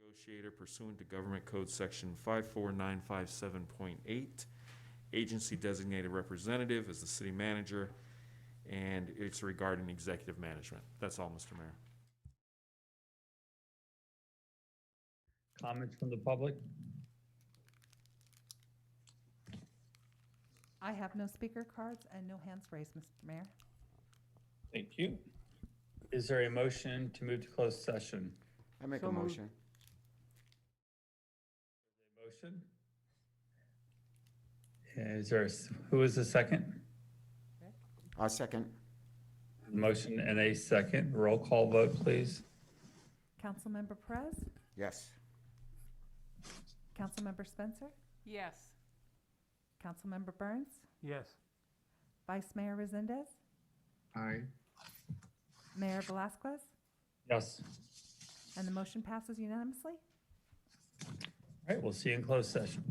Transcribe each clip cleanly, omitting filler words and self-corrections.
negotiator pursuant to Government Code Section 54957.8. Agency designated representative is the city manager, and it's regarding executive management. That's all, Mr. Mayor. Comments from the public? I have no speaker cards and no hands raised, Mr. Mayor. Thank you. Is there a motion to move to closed session? I make So a moved. motion. A motion? Is there, who is the second? I'll second. Motion and a second. Roll call vote, please. Councilmember Perez, Yes. Councilmember Spencer, Yes. Councilmember Burns, Yes. Vice Mayor Resendez, Aye. Mayor Velazquez, Yes. and the motion passes unanimously. All right, we'll see you in closed session.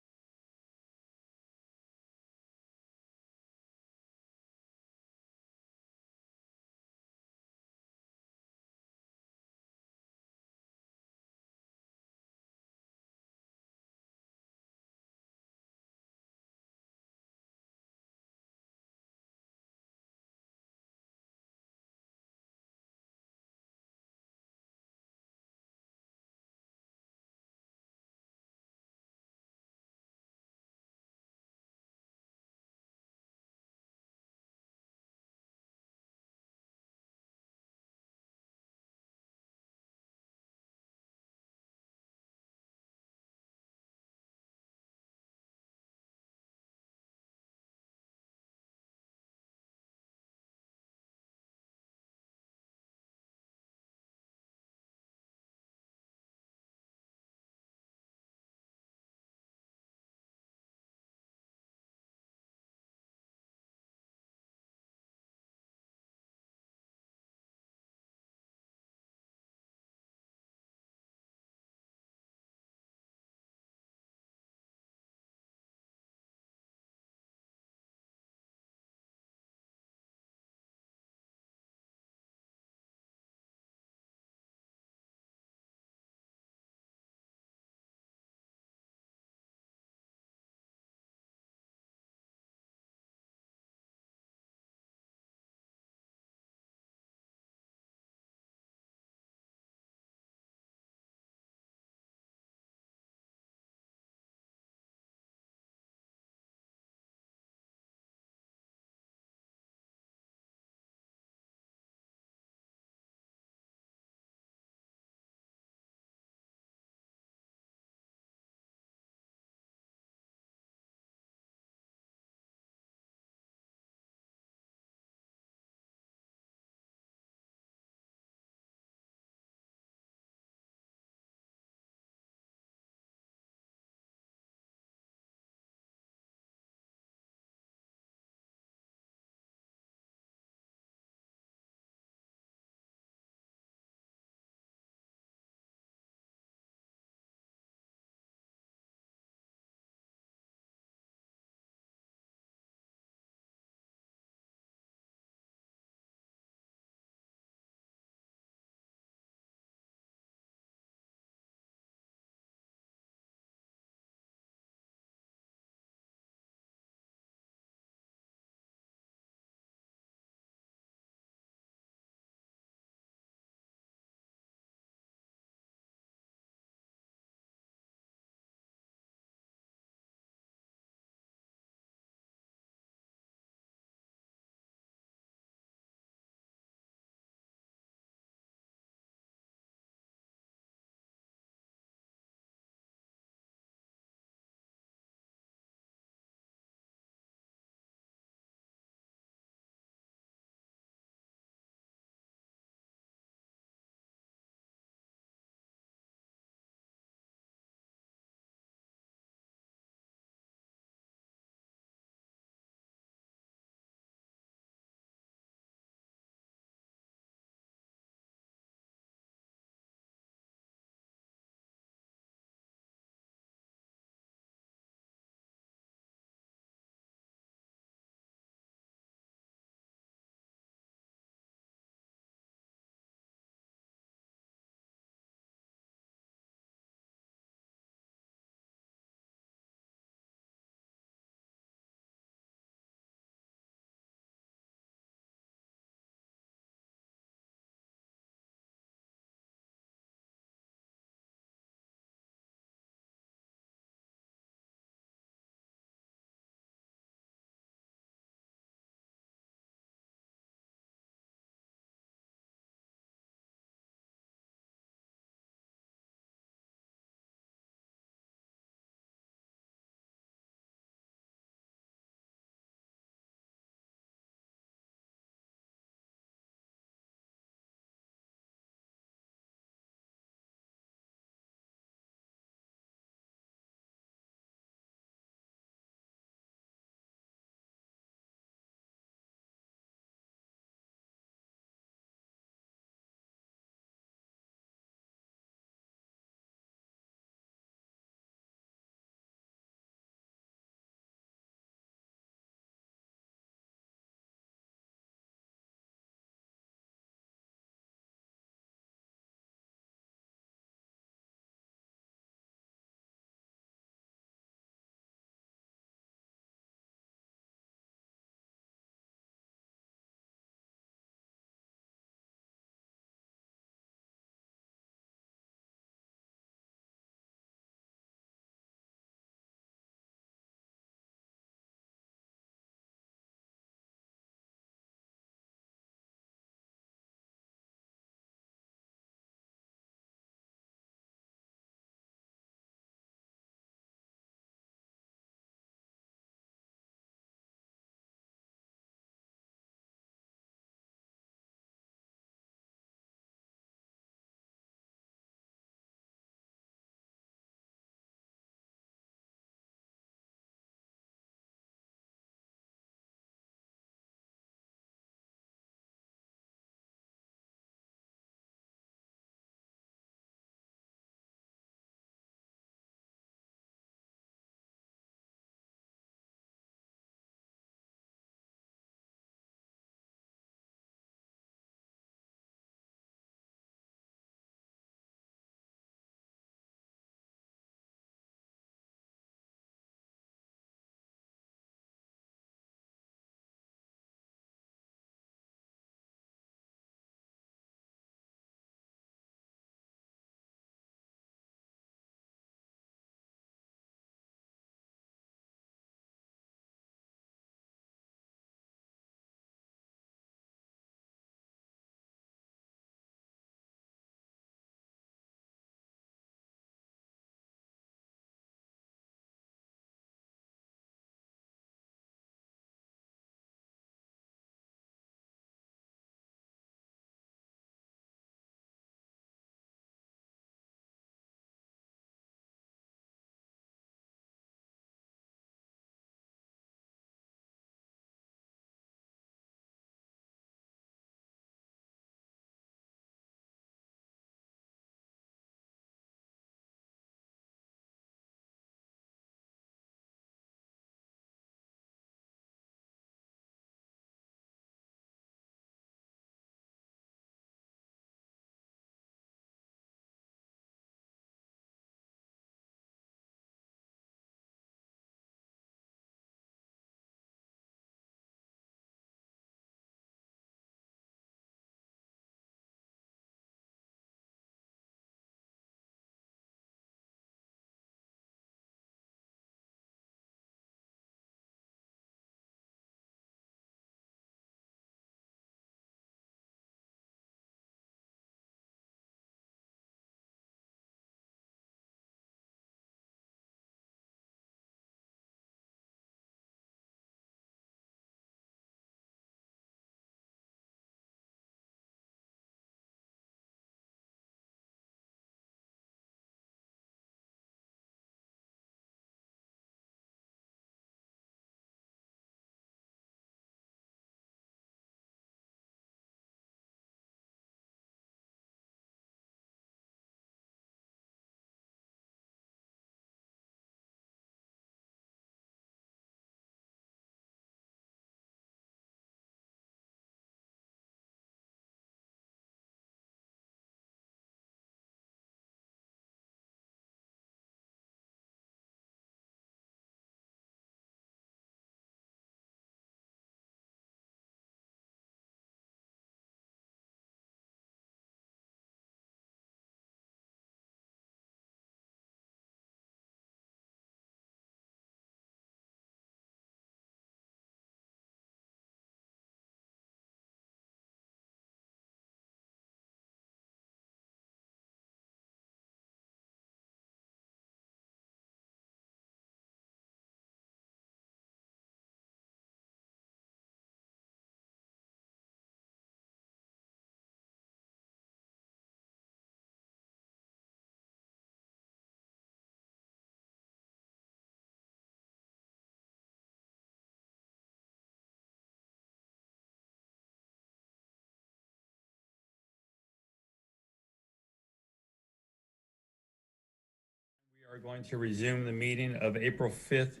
We're going to resume the meeting of April 5th,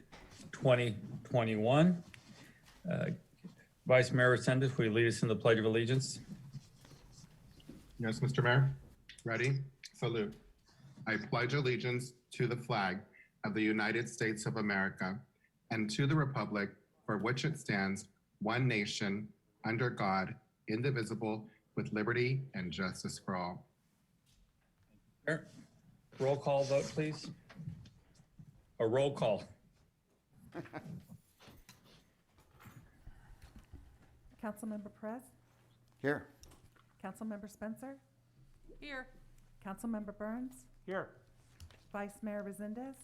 2021. Vice Mayor Resendez, will you lead us in the Pledge of Allegiance? Yes, Mr. Mayor. Ready? Salute. I pledge allegiance to the flag of the United States of America and to the republic for which it stands, one nation, under God, indivisible, with liberty and justice for all. Mayor, roll call vote, please. A roll call. Councilmember Perez, Here. Councilmember Spencer, Here. Councilmember Burns, Here. Vice Mayor Resendez,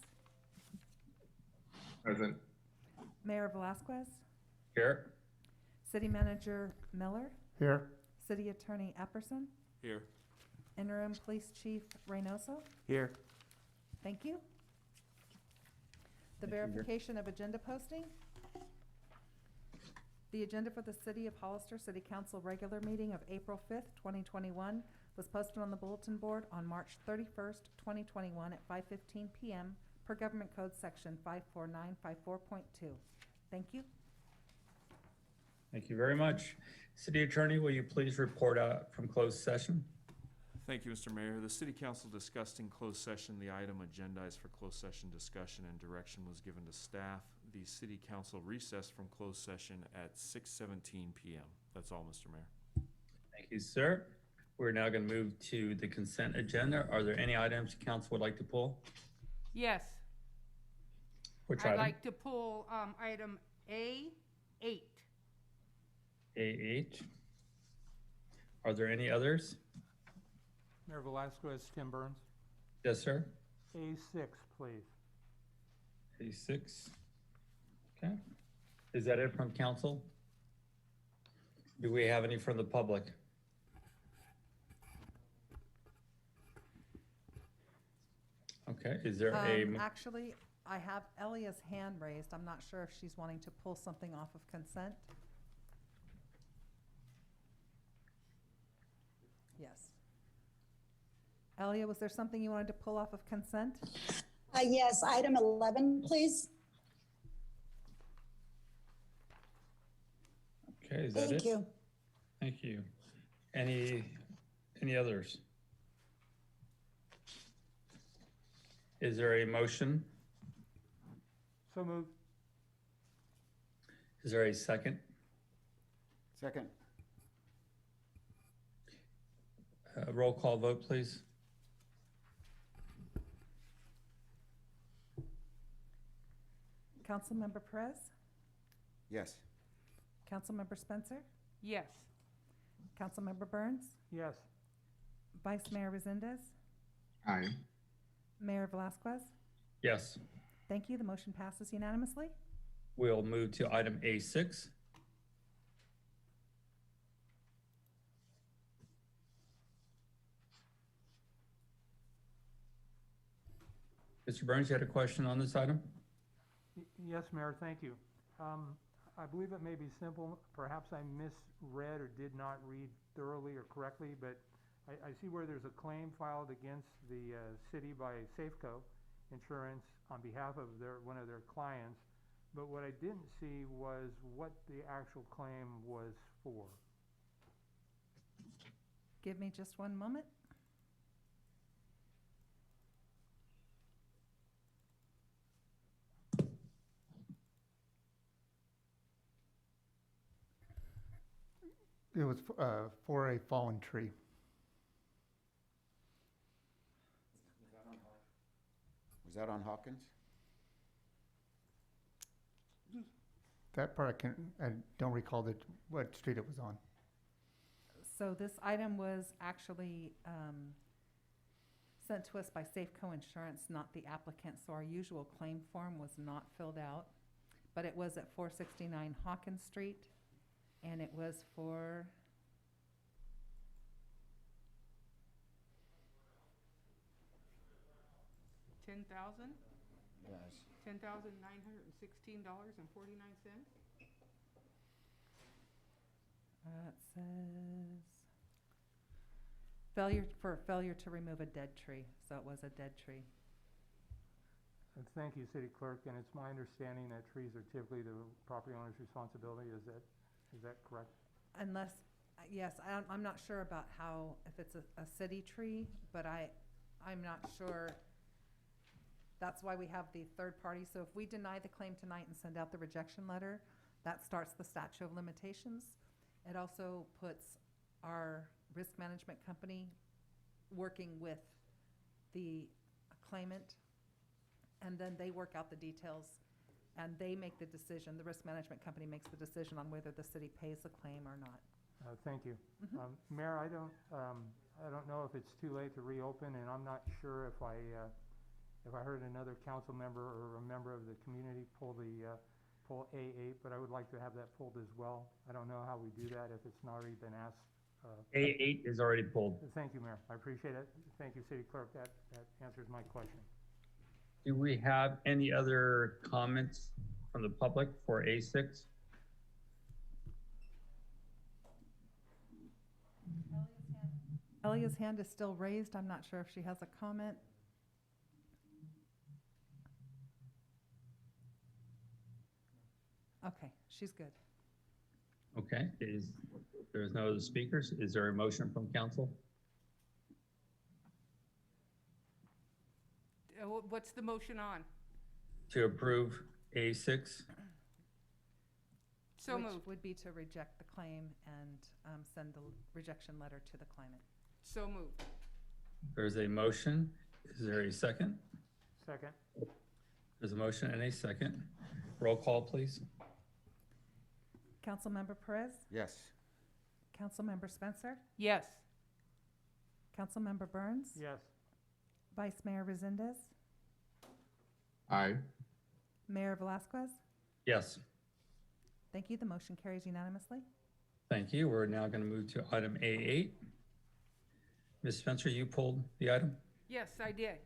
Present. Mayor Velazquez, Here. City Manager Miller, Here. City Attorney Epperson, Here. Interim Police Chief Reynoso. Here. Thank you. The Thank you. verification of agenda posting. The agenda for the City of Hollister City Council regular meeting of April 5th, 2021 was posted on the bulletin board on March 31st, 2021 at 5:15 PM per Government Code Section 54954.2. Thank you. Thank you very much. City Attorney, will you please report out from closed session? Thank you, Mr. Mayor. The City Council discussed in closed session the item agendized for closed session discussion, and direction was given to staff. The City Council recessed from closed session at 6:17 PM. That's all, Mr. Mayor. Thank you, sir. We're now going to move to the consent agenda. Are there any items council would like to pull? Yes. Which I'd item? like to pull item A8. A8. Are there any others? Mayor Velazquez, Tim Burns. Yes, sir. A6, please. A6. Okay. Is that it from council? Do we have any from the public? Okay, is there a, Actually, I have Elia's hand raised. I'm not sure if she's wanting to pull something off of consent. Yes. Elia, was there something you wanted to pull off of consent? Yes, item 11, please. okay, is that it? Thank you. Thank you. Any others? Is there a motion? So moved. Is there a second? Second. Roll call vote, please. Councilmember Perez, Yes. Councilmember Spencer, Yes. Councilmember Burns, Yes. Vice Mayor Resendez, Aye. Mayor Velazquez. Yes. Thank you. The motion passes unanimously. We'll move to item A6. Mr. Burns, you had a question on this item? Yes, Mayor, thank you. I believe it may be simple. Perhaps I misread or did not read thoroughly or correctly, but I see where there's a claim filed against the city by Safeco Insurance on behalf of one of their clients. But what I didn't see was what the actual claim was for. Give me just one moment. It was for a fallen tree. Was that on Hawkins? That part I don't recall what street it was on. So this item was actually sent to us by Safeco Insurance, not the applicant, so our usual claim form was not filled out. But it was at 469 Hawkins Street, and it was for, $10,000? Yes. $10,916.49. it says, failure to remove a dead tree, so it was a dead tree. Thank you, City Clerk, and it's my understanding that trees are typically the property owner's responsibility, is that correct? Unless, yes, I'm not sure about how, if it's a city tree, but I'm not sure. That's why we have the third party. So if we deny the claim tonight and send out the rejection letter, that starts the statute of limitations. It also puts our risk management company working with the claimant, and then they work out the details, and they make the decision. The risk management company makes the decision on whether the city pays the claim or not. Thank you. Mhm. Mayor, I don't know if it's too late to reopen, and I'm not sure if I heard another council member or a member of the community pull A8, but I would like to have that pulled as well. I don't know how we do that if it's not already been asked. A8 is already pulled. Thank you, Mayor. I appreciate it. Thank you, City Clerk. That answers my question. Do we have any other comments from the public for A6? Elia's hand is still raised. I'm not sure if she has a comment. Okay, she's good. Okay, there's no other speakers. Is there a motion from council? What's the motion on? To approve A6? So Which moved. would be to reject the claim and send the rejection letter to the claimant. So moved. There's a motion. Is there a second? Second. There's a motion and a second. Roll call, please. Councilmember Perez? Yes. Councilmember Spencer? Yes. Councilmember Burns? Yes. Vice Mayor Resendez? Aye. Mayor Velazquez? Yes. Thank you. The motion carries unanimously. Thank you. We're now going to move to item A8. Ms. Spencer, you pulled the item? Yes, I did.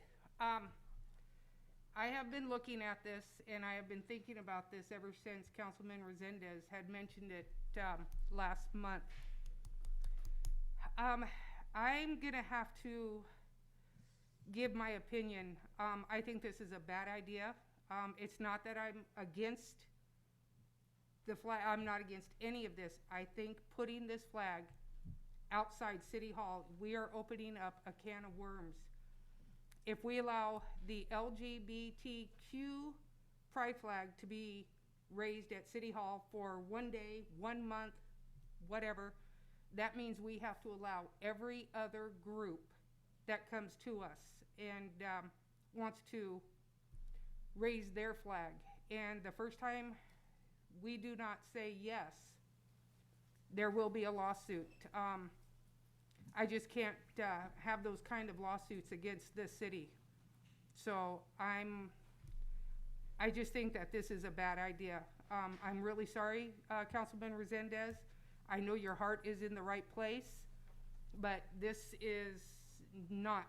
I have been looking at this, and I have been thinking about this ever since Councilman Resendez had mentioned it last month. I'm gonna have to give my opinion. I think this is a bad idea. It's not that I'm against the flag. I'm not against any of this. I think putting this flag outside City Hall, we are opening up a can of worms. If we allow the LGBTQ pride flag to be raised at City Hall for 1 day, 1 month, whatever, that means we have to allow every other group that comes to us and wants to raise their flag. And the first time we do not say yes, there will be a lawsuit. I just can't have those kind of lawsuits against this city. So I just think that this is a bad idea. I'm really sorry, Councilman Resendez. I know your heart is in the right place, but this is not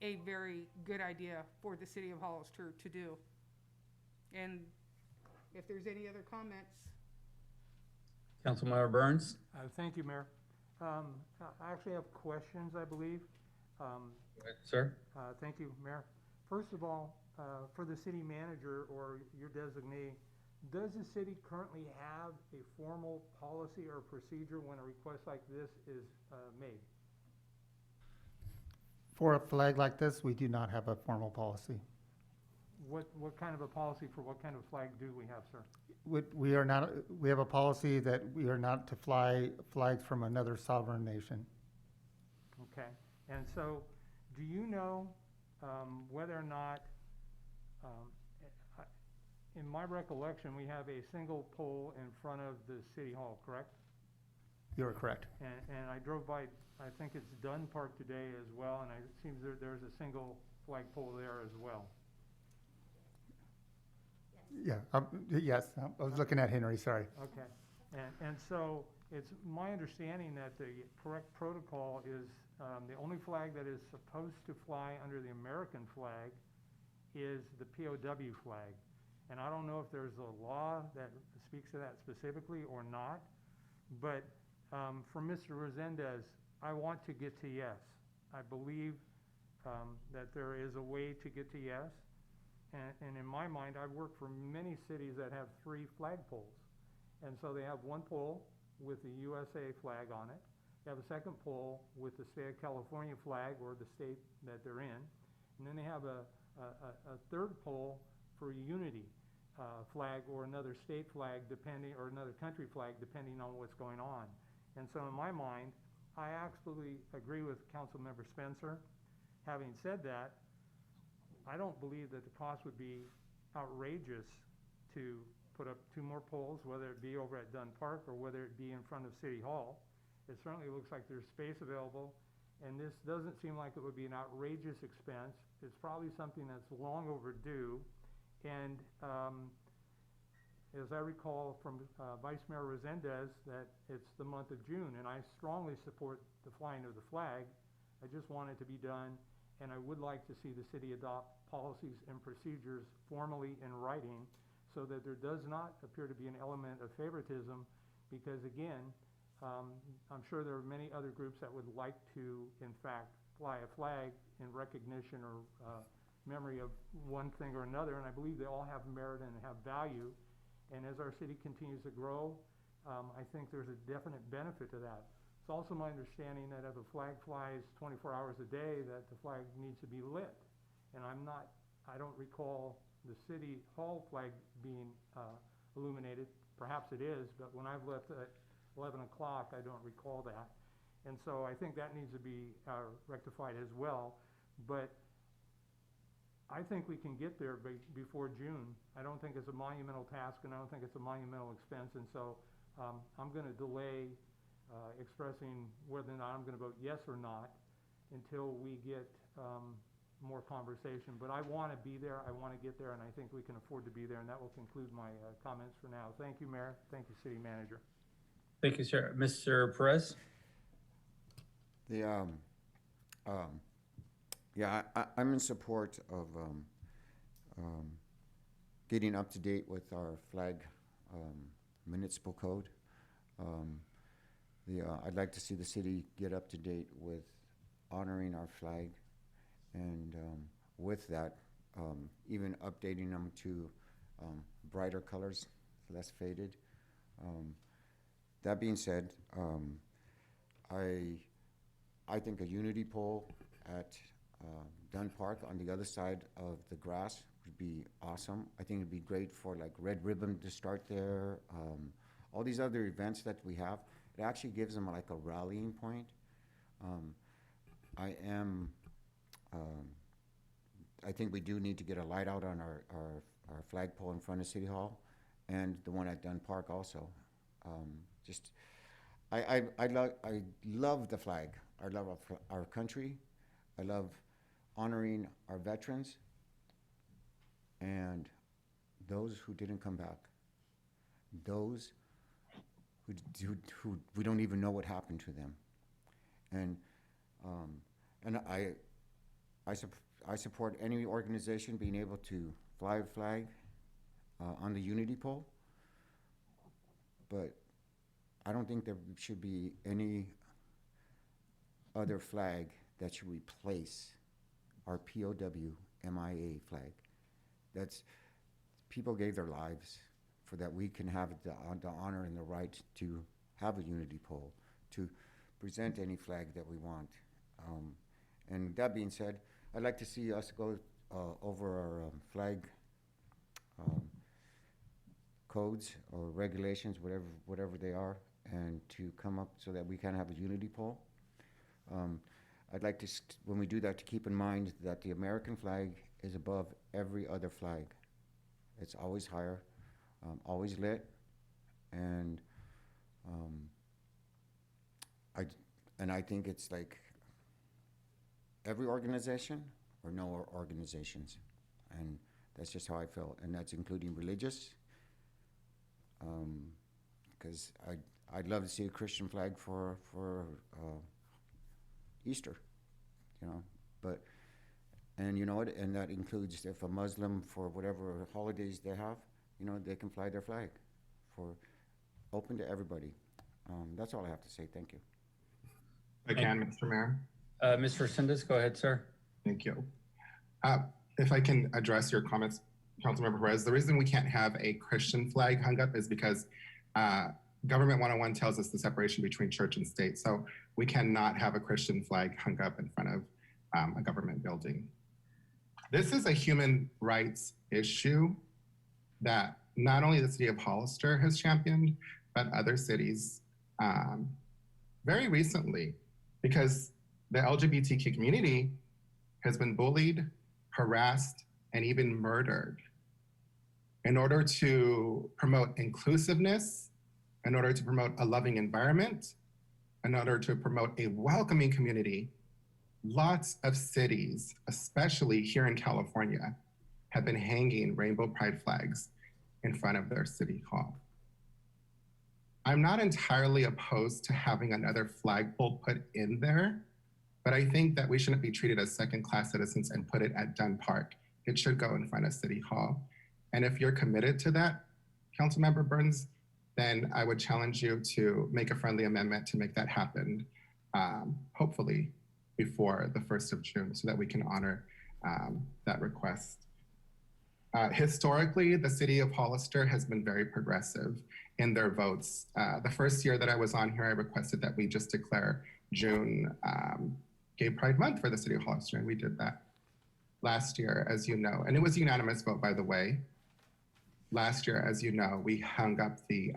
a very good idea for the city of Hollister to do. And if there's any other comments. Councilmember Burns? Thank you, Mayor. I actually have questions, I believe. Sir? Thank you, Mayor. First of all, for the city manager or your designee, does the city currently have a formal policy or procedure when a request like this is made? For a flag like this, we do not have a formal policy. What kind of a policy for what kind of flag do we have, sir? We are not, we have a policy that we are not to fly flags from another sovereign nation. Okay, and so do you know whether or not, in my recollection, we have a single pole in front of the city hall, correct? You are correct. And I drove by, I think it's Dunn Park today as well, and it seems there's a single flagpole there as well. Yeah, yes, I was looking at Henry, sorry. Okay, and so it's my understanding that the correct protocol is the only flag that is supposed to fly under the American flag is the POW flag. And I don't know if there's a law that speaks to that specifically or not, but for Mr. Resendez, I want to get to yes. I believe that there is a way to get to yes. And in my mind, I've worked for many cities that have 3 flagpoles. And so they have one pole with the USA flag on it. They have a second pole with the state of California flag or the state that they're in. And then they have a third pole for unity flag or another state flag depending, or another country flag depending on what's going on. And so in my mind, I absolutely agree with Councilmember Spencer. Having said that, I don't believe that the cost would be outrageous to put up 2 more poles, whether it be over at Dunn Park or whether it be in front of City Hall. It certainly looks like there's space available, and this doesn't seem like it would be an outrageous expense. It's probably something that's long overdue, and as I recall from Vice Mayor Resendez, that it's the month of June, and I strongly support the flying of the flag. I just want it to be done, and I would like to see the city adopt policies and procedures formally in writing so that there does not appear to be an element of favoritism, because again, I'm sure there are many other groups that would like to, in fact, fly a flag in recognition or memory of one thing or another, and I believe they all have merit and have value. And as our city continues to grow, I think there's a definite benefit to that. It's also my understanding that if a flag flies 24 hours a day, that the flag needs to be lit. And I don't recall the city hall flag being illuminated. Perhaps it is, but when I've left at 11 o'clock, I don't recall that. And so I think that needs to be rectified as well. But I think we can get there before June. I don't think it's a monumental task, and I don't think it's a monumental expense. And so I'm going to delay expressing whether or not I'm going to vote yes or not until we get more conversation. But I want to be there. I want to get there, and I think we can afford to be there. And that will conclude my comments for now. Thank you, Mayor. Thank you, City Manager. Thank you, sir. Mr. Perez? Yeah, I'm in support of getting up to date with our flag municipal code. I'd like to see the city get up to date with honoring our flag, and with that, even updating them to brighter colors, less faded. That being said, I think a unity pole at Dunn Park on the other side of the grass would be awesome. I think it'd be great for like Red Ribbon to start there. All these other events that we have, it actually gives them like a rallying point. I think we do need to get a light out on our flagpole in front of City Hall, and the one at Dunn Park also. I love the flag. I love our country. I love honoring our veterans and those who didn't come back. Those who we don't even know what happened to them. And I support any organization being able to fly a flag on the unity pole, but I don't think there should be any other flag that should replace our POW MIA flag. People gave their lives for that we can have the honor and the right to have a unity pole, to present any flag that we want. And that being said, I'd like to see us go over our flag codes or regulations, whatever they are, and to come up so that we can have a unity pole. I'd like to, when we do that, to keep in mind that the American flag is above every other flag. It's always higher, always lit, and I think it's like every organization or no organizations, and that's just how I feel, and that's including religious, because I'd love to see a Christian flag for Easter, and you know what, and that includes if a Muslim, for whatever holidays they have, they can fly their flag, open to everybody. That's all I have to say. Thank you. Again, Mr. Mayor. Mr. Resendez, go ahead, sir. Thank you. if I can address your comments, Councilmember Perez, the reason we can't have a Christian flag hung up is because Government 101 tells us the separation between church and state. So we cannot have a Christian flag hung up in front of a government building. This is a human rights issue that not only the city of Hollister has championed, but other cities very recently, because the LGBTQ community has been bullied, harassed, and even murdered. In order to promote inclusiveness, in order to promote a loving environment, in order to promote a welcoming community, lots of cities, especially here in California, have been hanging rainbow pride flags in front of their city hall. I'm not entirely opposed to having another flagpole put in there, but I think that we shouldn't be treated as second-class citizens and put it at Dunn Park. It should go in front of City Hall. And if you're committed to that, Councilmember Burns, then I would challenge you to make a friendly amendment to make that happen, hopefully before the 1st of June, so that we can honor that request. Historically, the city of Hollister has been very progressive in their votes. The first year that I was on here, I requested that we just declare June Gay Pride Month for the city of Hollister, and we did that last year, as you know. And it was a unanimous vote, by the way. Last year, as you know, we hung up the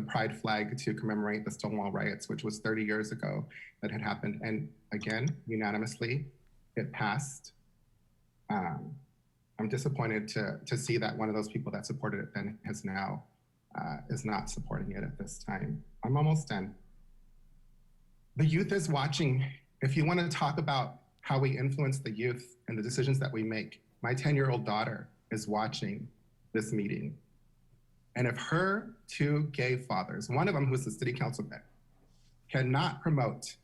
pride flag to commemorate the Stonewall riots, which was 30 years ago that had happened. And again, unanimously, it passed. I'm disappointed to see that one of those people that supported it then has now is not supporting it at this time. I'm almost done. The youth is watching. If you want to talk about how we influence the youth and the decisions that we make, my 10-year-old daughter is watching this meeting. And if her two gay fathers, one of them who's the city councilman, cannot promote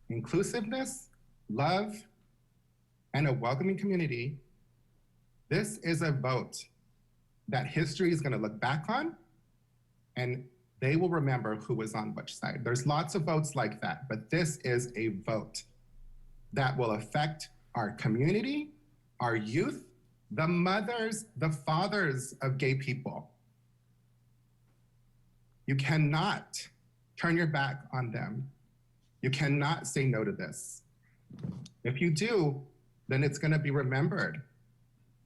inclusiveness, love, and a welcoming community, this is a vote that history is going to look back on, and they will remember who was on which side. There's lots of votes like that, but this is a vote that will affect our community, our youth, the mothers, the fathers of gay people. You cannot turn your back on them. You cannot say no to this. If you do, then it's going to be remembered.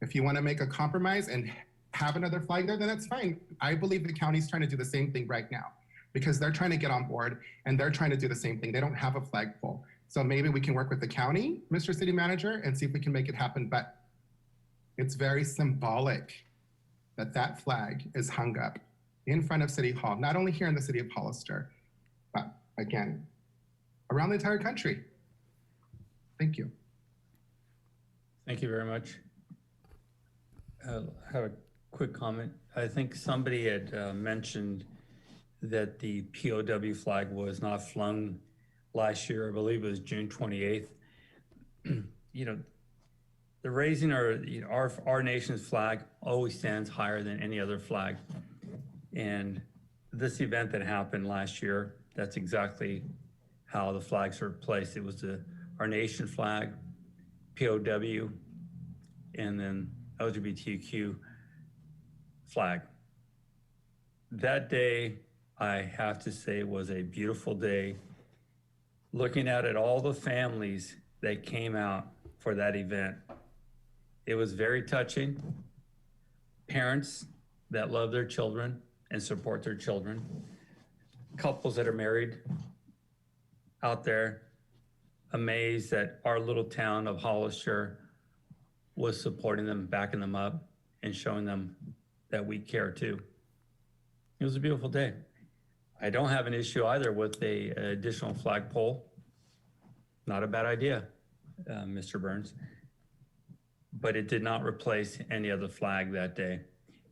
If you want to make a compromise and have another flag there, then that's fine. I believe the county's trying to do the same thing right now because they're trying to get on board and they're trying to do the same thing. They don't have a flagpole. So maybe we can work with the county, Mr. City Manager, and see if we can make it happen. But it's very symbolic that that flag is hung up in front of City Hall, not only here in the city of Hollister, but again, around the entire country. Thank you. Thank you very much. I have a quick comment. I think somebody had mentioned that the POW flag was not flown last year. I believe it was June 28th. You know, the raising our nation's flag always stands higher than any other flag. And this event that happened last year, that's exactly how the flags were placed. It was our nation flag, POW, and then LGBTQ flag. That day, I have to say, was a beautiful day. Looking out at all the families that came out for that event, it was very touching. Parents that love their children and support their children, couples that are married out there, amazed that our little town of Hollister was supporting them, backing them up, and showing them that we care too. It was a beautiful day. I don't have an issue either with the additional flagpole. Not a bad idea, Mr. Burns. But it did not replace any other flag that day.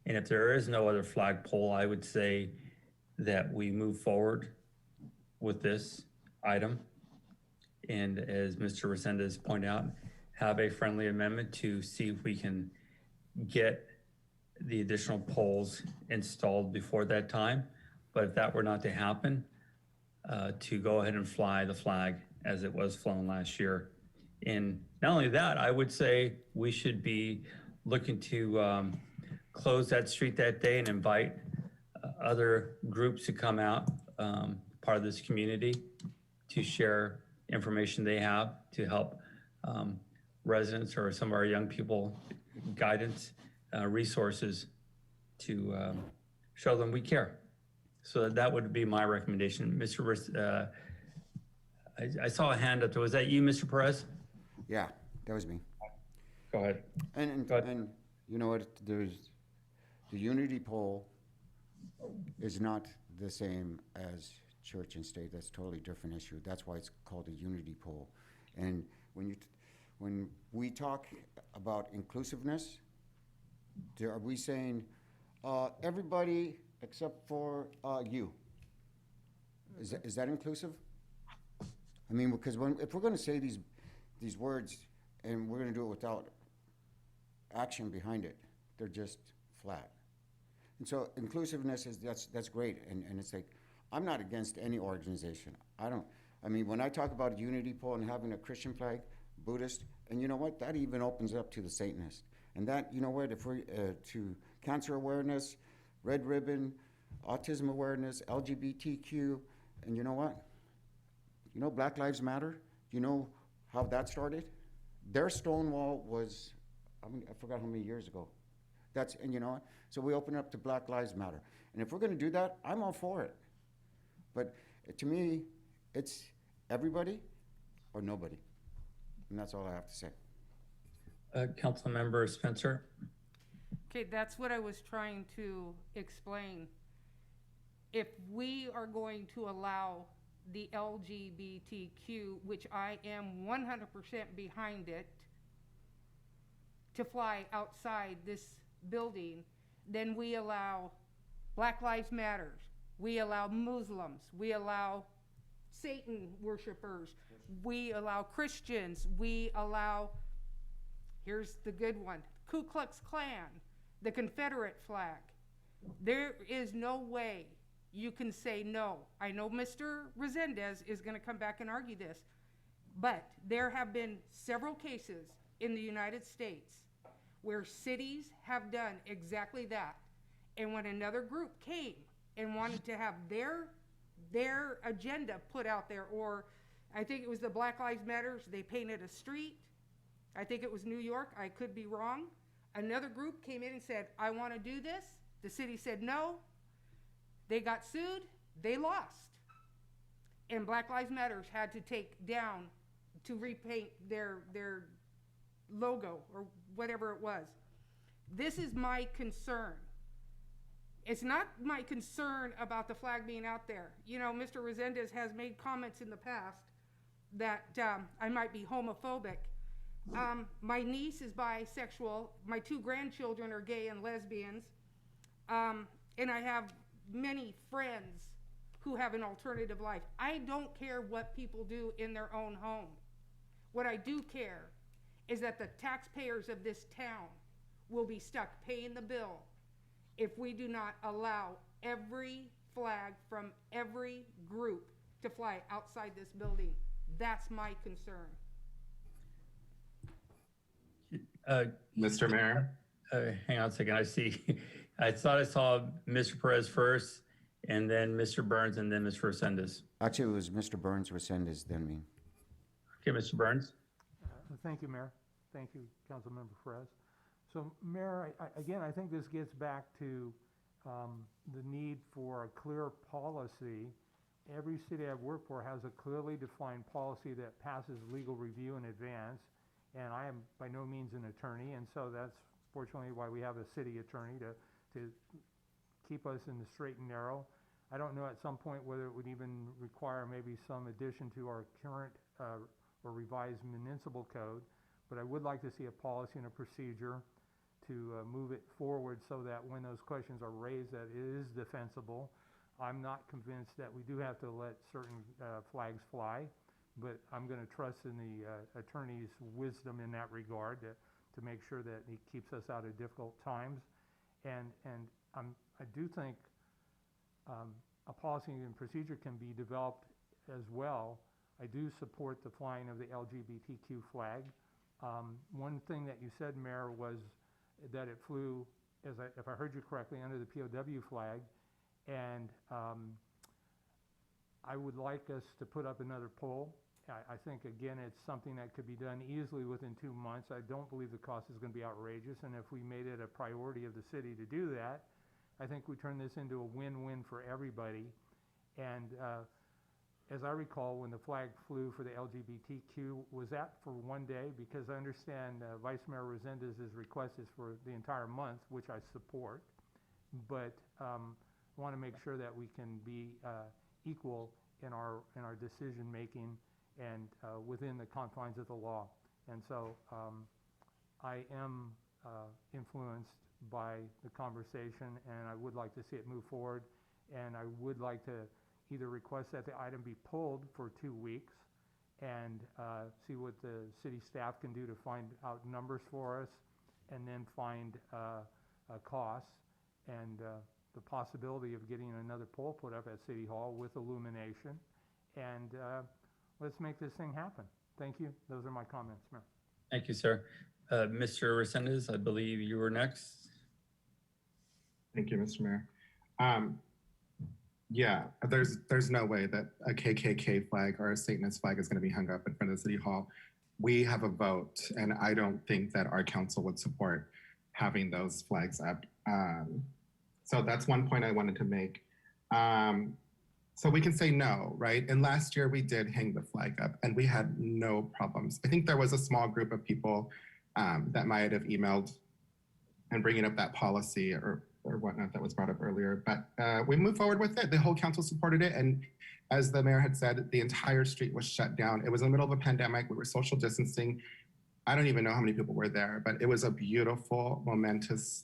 And if there is no other flagpole, I would say that we move forward with this item. And as Mr. Resendez pointed out, have a friendly amendment to see if we can get the additional poles installed before that time. But if that were not to happen, to go ahead and fly the flag as it was flown last year And not only that, I would say we should be looking to close that street that day and invite other groups to come out, part of this community, to share information they have to help residents or some of our young people guidance, resources to show them we care. So that would be my recommendation. Mr. I saw a hand up there. Was that you, Mr. Perez? Yeah, that was me. Go ahead. Go ahead. And you know what, there's, the unity pole is not the same as church and state. That's a totally different issue. That's why it's called a unity pole. And when we talk about inclusiveness, are we saying everybody except for you? Is that inclusive? I mean, because if we're going to say these words and we're going to do it without action behind it, they're just flat. And so inclusiveness that's great, and it's like, I'm not against any organization. I mean, when I talk about a unity pole and having a Christian flag, Buddhist, and you know what, that even opens it up to the Satanist. And that, you know what, if we're to cancer awareness, red ribbon, autism awareness, LGBTQ, and you know what? You know Black Lives Matter? You know how that started? Their Stonewall was, I forgot how many years ago. And you know what? So we open up to Black Lives Matter. And if we're going to do that, I'm all for it. But to me, it's everybody or nobody. And that's all I have to say. Councilmember Spencer? Okay, that's what I was trying to explain. If we are going to allow the LGBTQ, which I am 100% behind it, to fly outside this building, then we allow Black Lives Matters, we allow Muslims, we allow Satan worshipers, we allow Christians, we allow, here's the good one, Ku Klux Klan, the Confederate flag. There is no way you can say no. I know Mr. Resendez is going to come back and argue this, but there have been several cases in the United States where cities have done exactly that. And when another group came and wanted to have their agenda put out there, or I think it was the Black Lives Matters, they painted a street. I think it was New York, I could be wrong. Another group came in and said, I want to do this. The city said no. They got sued, they lost. And Black Lives Matters had to take down to repaint their logo or whatever it was. This is my concern. It's not my concern about the flag being out there. You know, Mr. Resendez has made comments in the past that I might be homophobic. My niece is bisexual. My 2 grandchildren are gay and lesbians. And I have many friends who have an alternative life. I don't care what people do in their own home. What I do care is that the taxpayers of this town will be stuck paying the bill if we do not allow every flag from every group to fly outside this building. That's my concern. Mr. Mayor? Hang on a second. I thought I saw Mr. Perez first, and then Mr. Burns, and then Mr. Resendez. Actually, it was Mr. Burns, Resendez, then me. Okay, Mr. Burns? Thank you, Mayor. Thank you, Councilmember Perez. So, Mayor, I think this gets back to the need for a clear policy. Every city I've worked for has a clearly defined policy that passes legal review in advance, and I am by no means an attorney, and so that's fortunately why we have a city attorney to keep us in the straight and narrow. I don't know at some point whether it would even require maybe some addition to our current or revised municipal code, but I would like to see a policy and a procedure to move it forward so that when those questions are raised, that it is defensible. I'm not convinced that we do have to let certain flags fly, but I'm going to trust in the attorney's wisdom in that regard to make sure that he keeps us out of difficult times. And I do think a policy and procedure can be developed as well I do support the flying of the LGBTQ flag. One thing that you said, Mayor, was that it flew, if I heard you correctly, under the POW flag. And I would like us to put up another pole. I think, again, it's something that could be done easily within 2 months. I don't believe the cost is going to be outrageous. And if we made it a priority of the city to do that, I think we turn this into a win-win for everybody. And as I recall, when the flag flew for the LGBTQ, was that for one day? Because I understand Vice Mayor Resendez's request is for the entire month, which I support. But want to make sure that we can be equal in our decision-making and within the confines of the law. And so I am influenced by the conversation, and I would like to see it move forward. And I would like to either request that the item be pulled for 2 weeks and see what the city staff can do to find out numbers for us, and then find costs and the possibility of getting another pole put up at City Hall with illumination. And let's make this thing happen. Thank you. Those are my comments, Mayor. Thank you, sir. Mr. Resendez, I believe you were next. Thank you, Mr. Mayor. Yeah, there's no way that a KKK flag or a Satanist flag is going to be hung up in front of the City Hall. We have a vote, and I don't think that our council would support having those flags up. So that's one point I wanted to make. So we can say no, right? And last year we did hang the flag up and we had no problems. I think there was a small group of people that might have emailed and bringing up that policy or whatnot that was brought up earlier, but we moved forward with it. The whole council supported it. And as the mayor had said, the entire street was shut down. It was in the middle of a pandemic. We were social distancing. I don't even know how many people were there, but it was a beautiful, momentous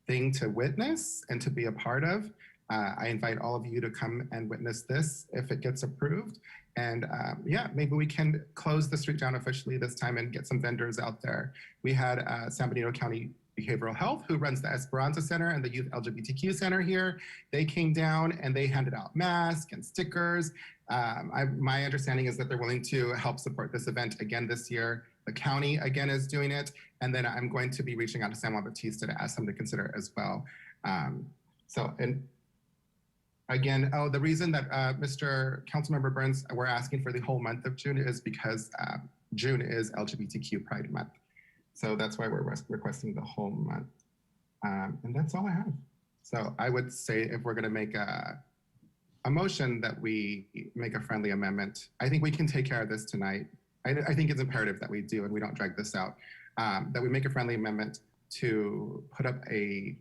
thing to witness and to be a part of. I invite all of you to come and witness this if it gets approved. And yeah, maybe we can close the street down officially this time and get some vendors out there. We had San Benito County Behavioral Health, who runs the Esperanza Center and the Youth LGBTQ Center here. They came down and they handed out masks and stickers. My understanding is that they're willing to help support this event again this year. The county again is doing it. And then I'm going to be reaching out to San Juan Bautista to ask them to consider it as well. And again, the reason that Mr. Councilmember Burns, we're asking for the whole month of June is because June is LGBTQ Pride Month. So that's why we're requesting the whole month. And that's all I have. So I would say if we're gonna make a motion that we make a friendly amendment, I think we can take care of this tonight. I think it's imperative that we do and we don't drag this out, that we make a friendly amendment to put up a,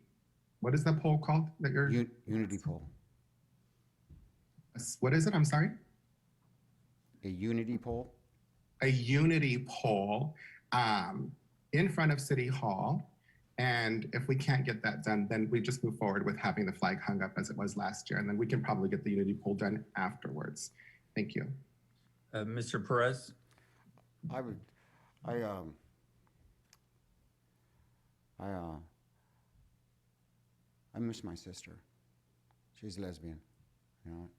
what is that poll called that you're? Unity poll. What is it? I'm sorry? A unity poll? A unity poll in front of City Hall. And if we can't get that done, then we just move forward with having the flag hung up as it was last year. And then we can probably get the unity poll done afterwards. Thank you. Mr. Perez? I miss my sister. She's lesbian, you know.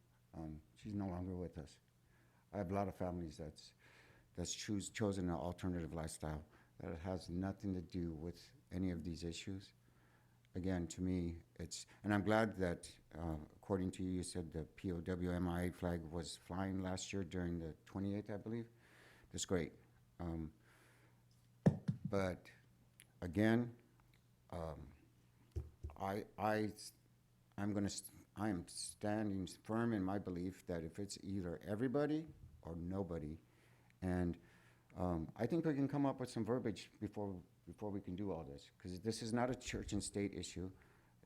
She's no longer with us. I have a lot of families that's chosen an alternative lifestyle that has nothing to do with any of these issues. Again, to me, and I'm glad that, according to you, you said the POWMIA flag was flying last year during the 28th, I believe. That's great. But again, I am standing firm in my belief that if it's either everybody or nobody, and I think we can come up with some verbiage before we can do all this, because this is not a church and state issue.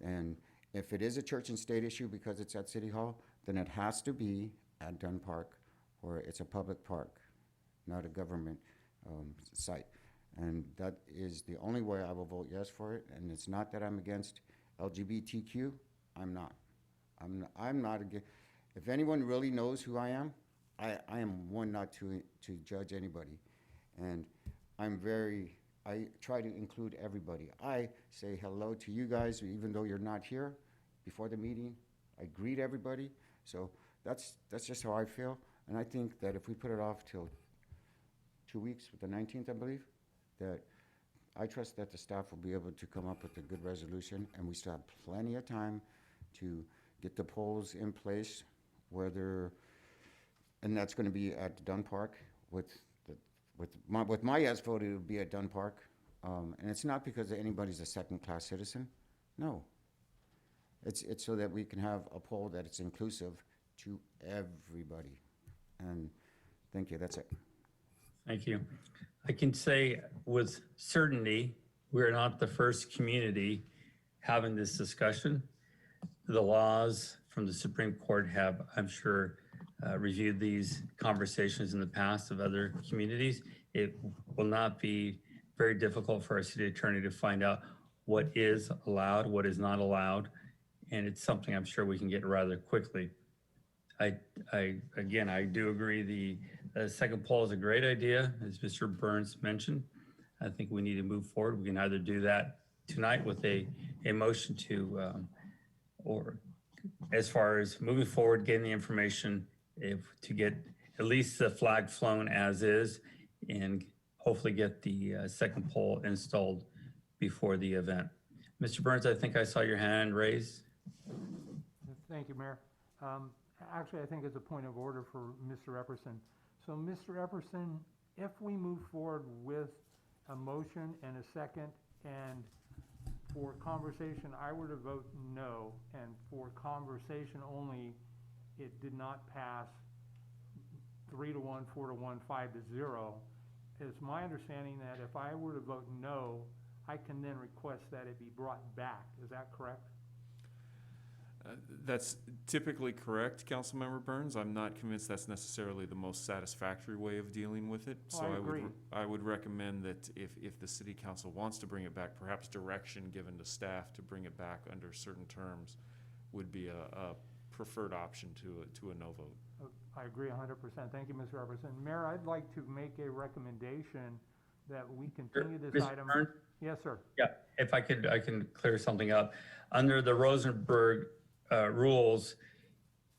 And if it is a church and state issue because it's at City Hall, then it has to be at Dunn Park, where it's a public park, not a government site. And that is the only way I will vote yes for it. And it's not that I'm against LGBTQ. I'm not. I'm not against. If anyone really knows who I am one not to judge anybody. And I try to include everybody. I say hello to you guys, even though you're not here before the meeting. I greet everybody. So that's just how I feel. And I think that if we put it off till 2 weeks, the 19th, I believe, that I trust that the staff will be able to come up with a good resolution, and we still have plenty of time to get the polls in place, and that's gonna be at Dunn Park with my yes vote, it would be at Dunn Park. And it's not because anybody's a second-class citizen, no. It's so that we can have a poll that it's inclusive to everybody. And thank you, that's it. Thank you. I can say with certainty, we're not the first community having this discussion. The laws from the Supreme Court have, I'm sure, reviewed these conversations in the past of other communities. It will not be very difficult for our city attorney to find out what is allowed, what is not allowed, and it's something I'm sure we can get rather quickly. Again, I do agree the second poll is a great idea, as Mr. Burns mentioned. I think we need to move forward. We can either do that tonight with a motion to, or as far as moving forward, getting the information to get at least the flag flown as is, and hopefully get the second poll installed before the event. Mr. Burns, I think I saw your hand raised. Thank you, Mayor. Actually, I think it's a point of order for Mr. Epperson. So, Mr. Epperson, if we move forward with a motion and a second, and for conversation, I were to vote no, and for conversation only, it did not pass 3-1, 4-1, 5-0. It's my understanding that if I were to vote no, I can then request that it be brought back. Is that correct? That's typically correct, Councilmember Burns. I'm not convinced that's necessarily the most satisfactory way of dealing with it. So I agree. I would recommend that if the city council wants to bring it back, perhaps direction given to staff to bring it back under certain terms would be a preferred option to a no vote. I agree 100%. Thank you, Mr. Epperson. Mayor, I'd like to make a recommendation that we continue this Mr. item. Burns? Yes, sir. Yeah, if I could, I can clear something up. Under the Rosenberg rules,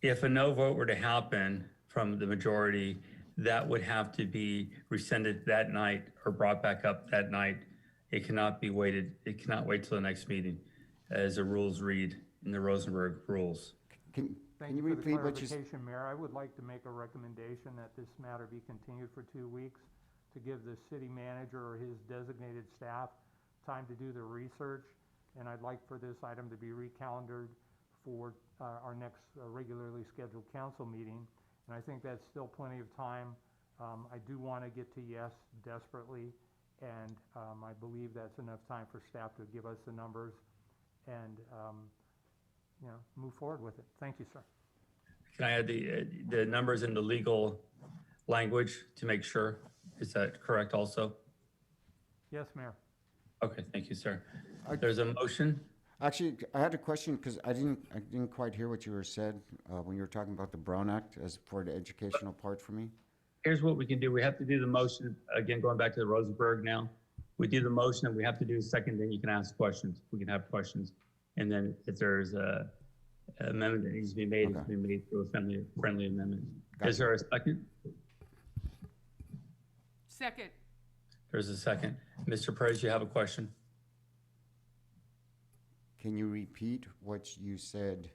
if a no vote were to happen from the majority, that would have to be rescinded that night or brought back up that night. It cannot be waited. It cannot wait till the next meeting, as the rules read in the Rosenberg rules. Can Thank you you for the repeat what you clarification, Mayor. I would like to make a recommendation that this matter be continued for 2 weeks to give the city manager or his designated staff time to do the research. And I'd like for this item to be recalendared for our next regularly scheduled council meeting. And I think that's still plenty of time. I do want to get to yes desperately, and I believe that's enough time for staff to give us the numbers and move forward with it. Thank you, sir. Can I add the numbers in the legal language to make sure? Is that correct also? Yes, Mayor. Okay, thank you, sir. There's a motion. Actually, I had a question because I didn't quite hear what you were said when you were talking about the Brown Act as for the educational part for me. Here's what we can do. We have to do the motion, again, going back to the Rosenberg now. We do the motion and we have to do a second, then you can ask questions. We can have questions. And then if there's a amendment that needs to be made, it can be made through a friendly amendment. Gotcha. Is there a second? Second. There's a second. Mr. Perez, you have a question? Can you repeat what you said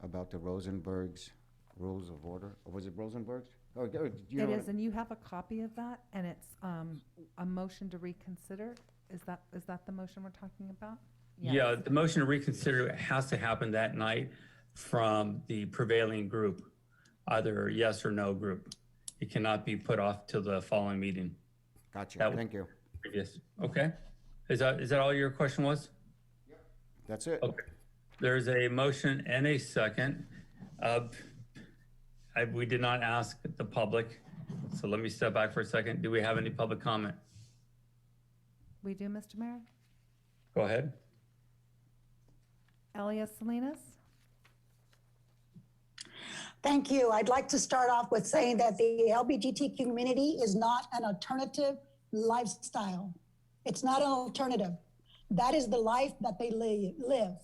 about the Rosenberg's rules of order? Or was it Rosenberg's? Oh, do you know It what- is, and you have a copy of that, and it's a motion to reconsider. Is that the motion we're talking about? Yes. Yeah, the motion to reconsider has to happen that night from the prevailing group, either yes or no group. It cannot be put off till the following meeting. Gotcha, That- thank you. Yes, okay. Is that all your question was? That's it. Okay. There's a motion and a second. We did not ask the public, so let me step back for a second. Do we have any public comment? We do, Mr. Mayor? Go ahead. Elias Salinas? Thank you. I'd like to start off with saying that the LGBTQ community is not an alternative lifestyle. It's not an alternative. That is the life that they live.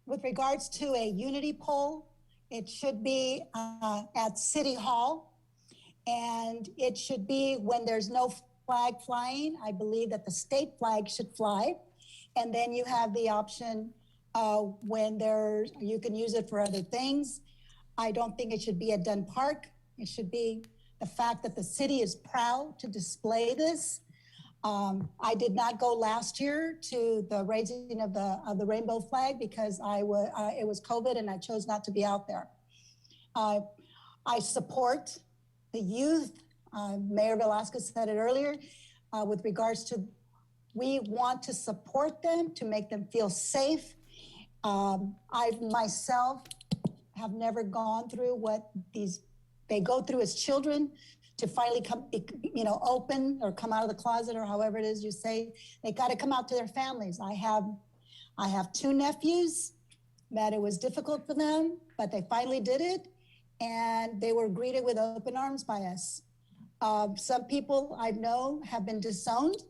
With regards to a unity poll, It should be at City Hall, and it should be when there's no flag flying. I believe that the state flag should fly, and then you have the option when you can use it for other things. I don't think it should be at Dunn Park. It should be the fact that the city is proud to display this. I did not go last year to the raising of the rainbow flag because it was COVID and I chose not to be out there. I support the youth. Mayor Velasquez said it earlier with regards to we want to support them to make them feel safe. I myself have never gone through what they go through as children to finally come, open or come out of the closet or however it is you say. They got to come out to their families. I have two nephews that it was difficult for them, but they finally did it, and they were greeted with open arms by us. Some people I know have been disowned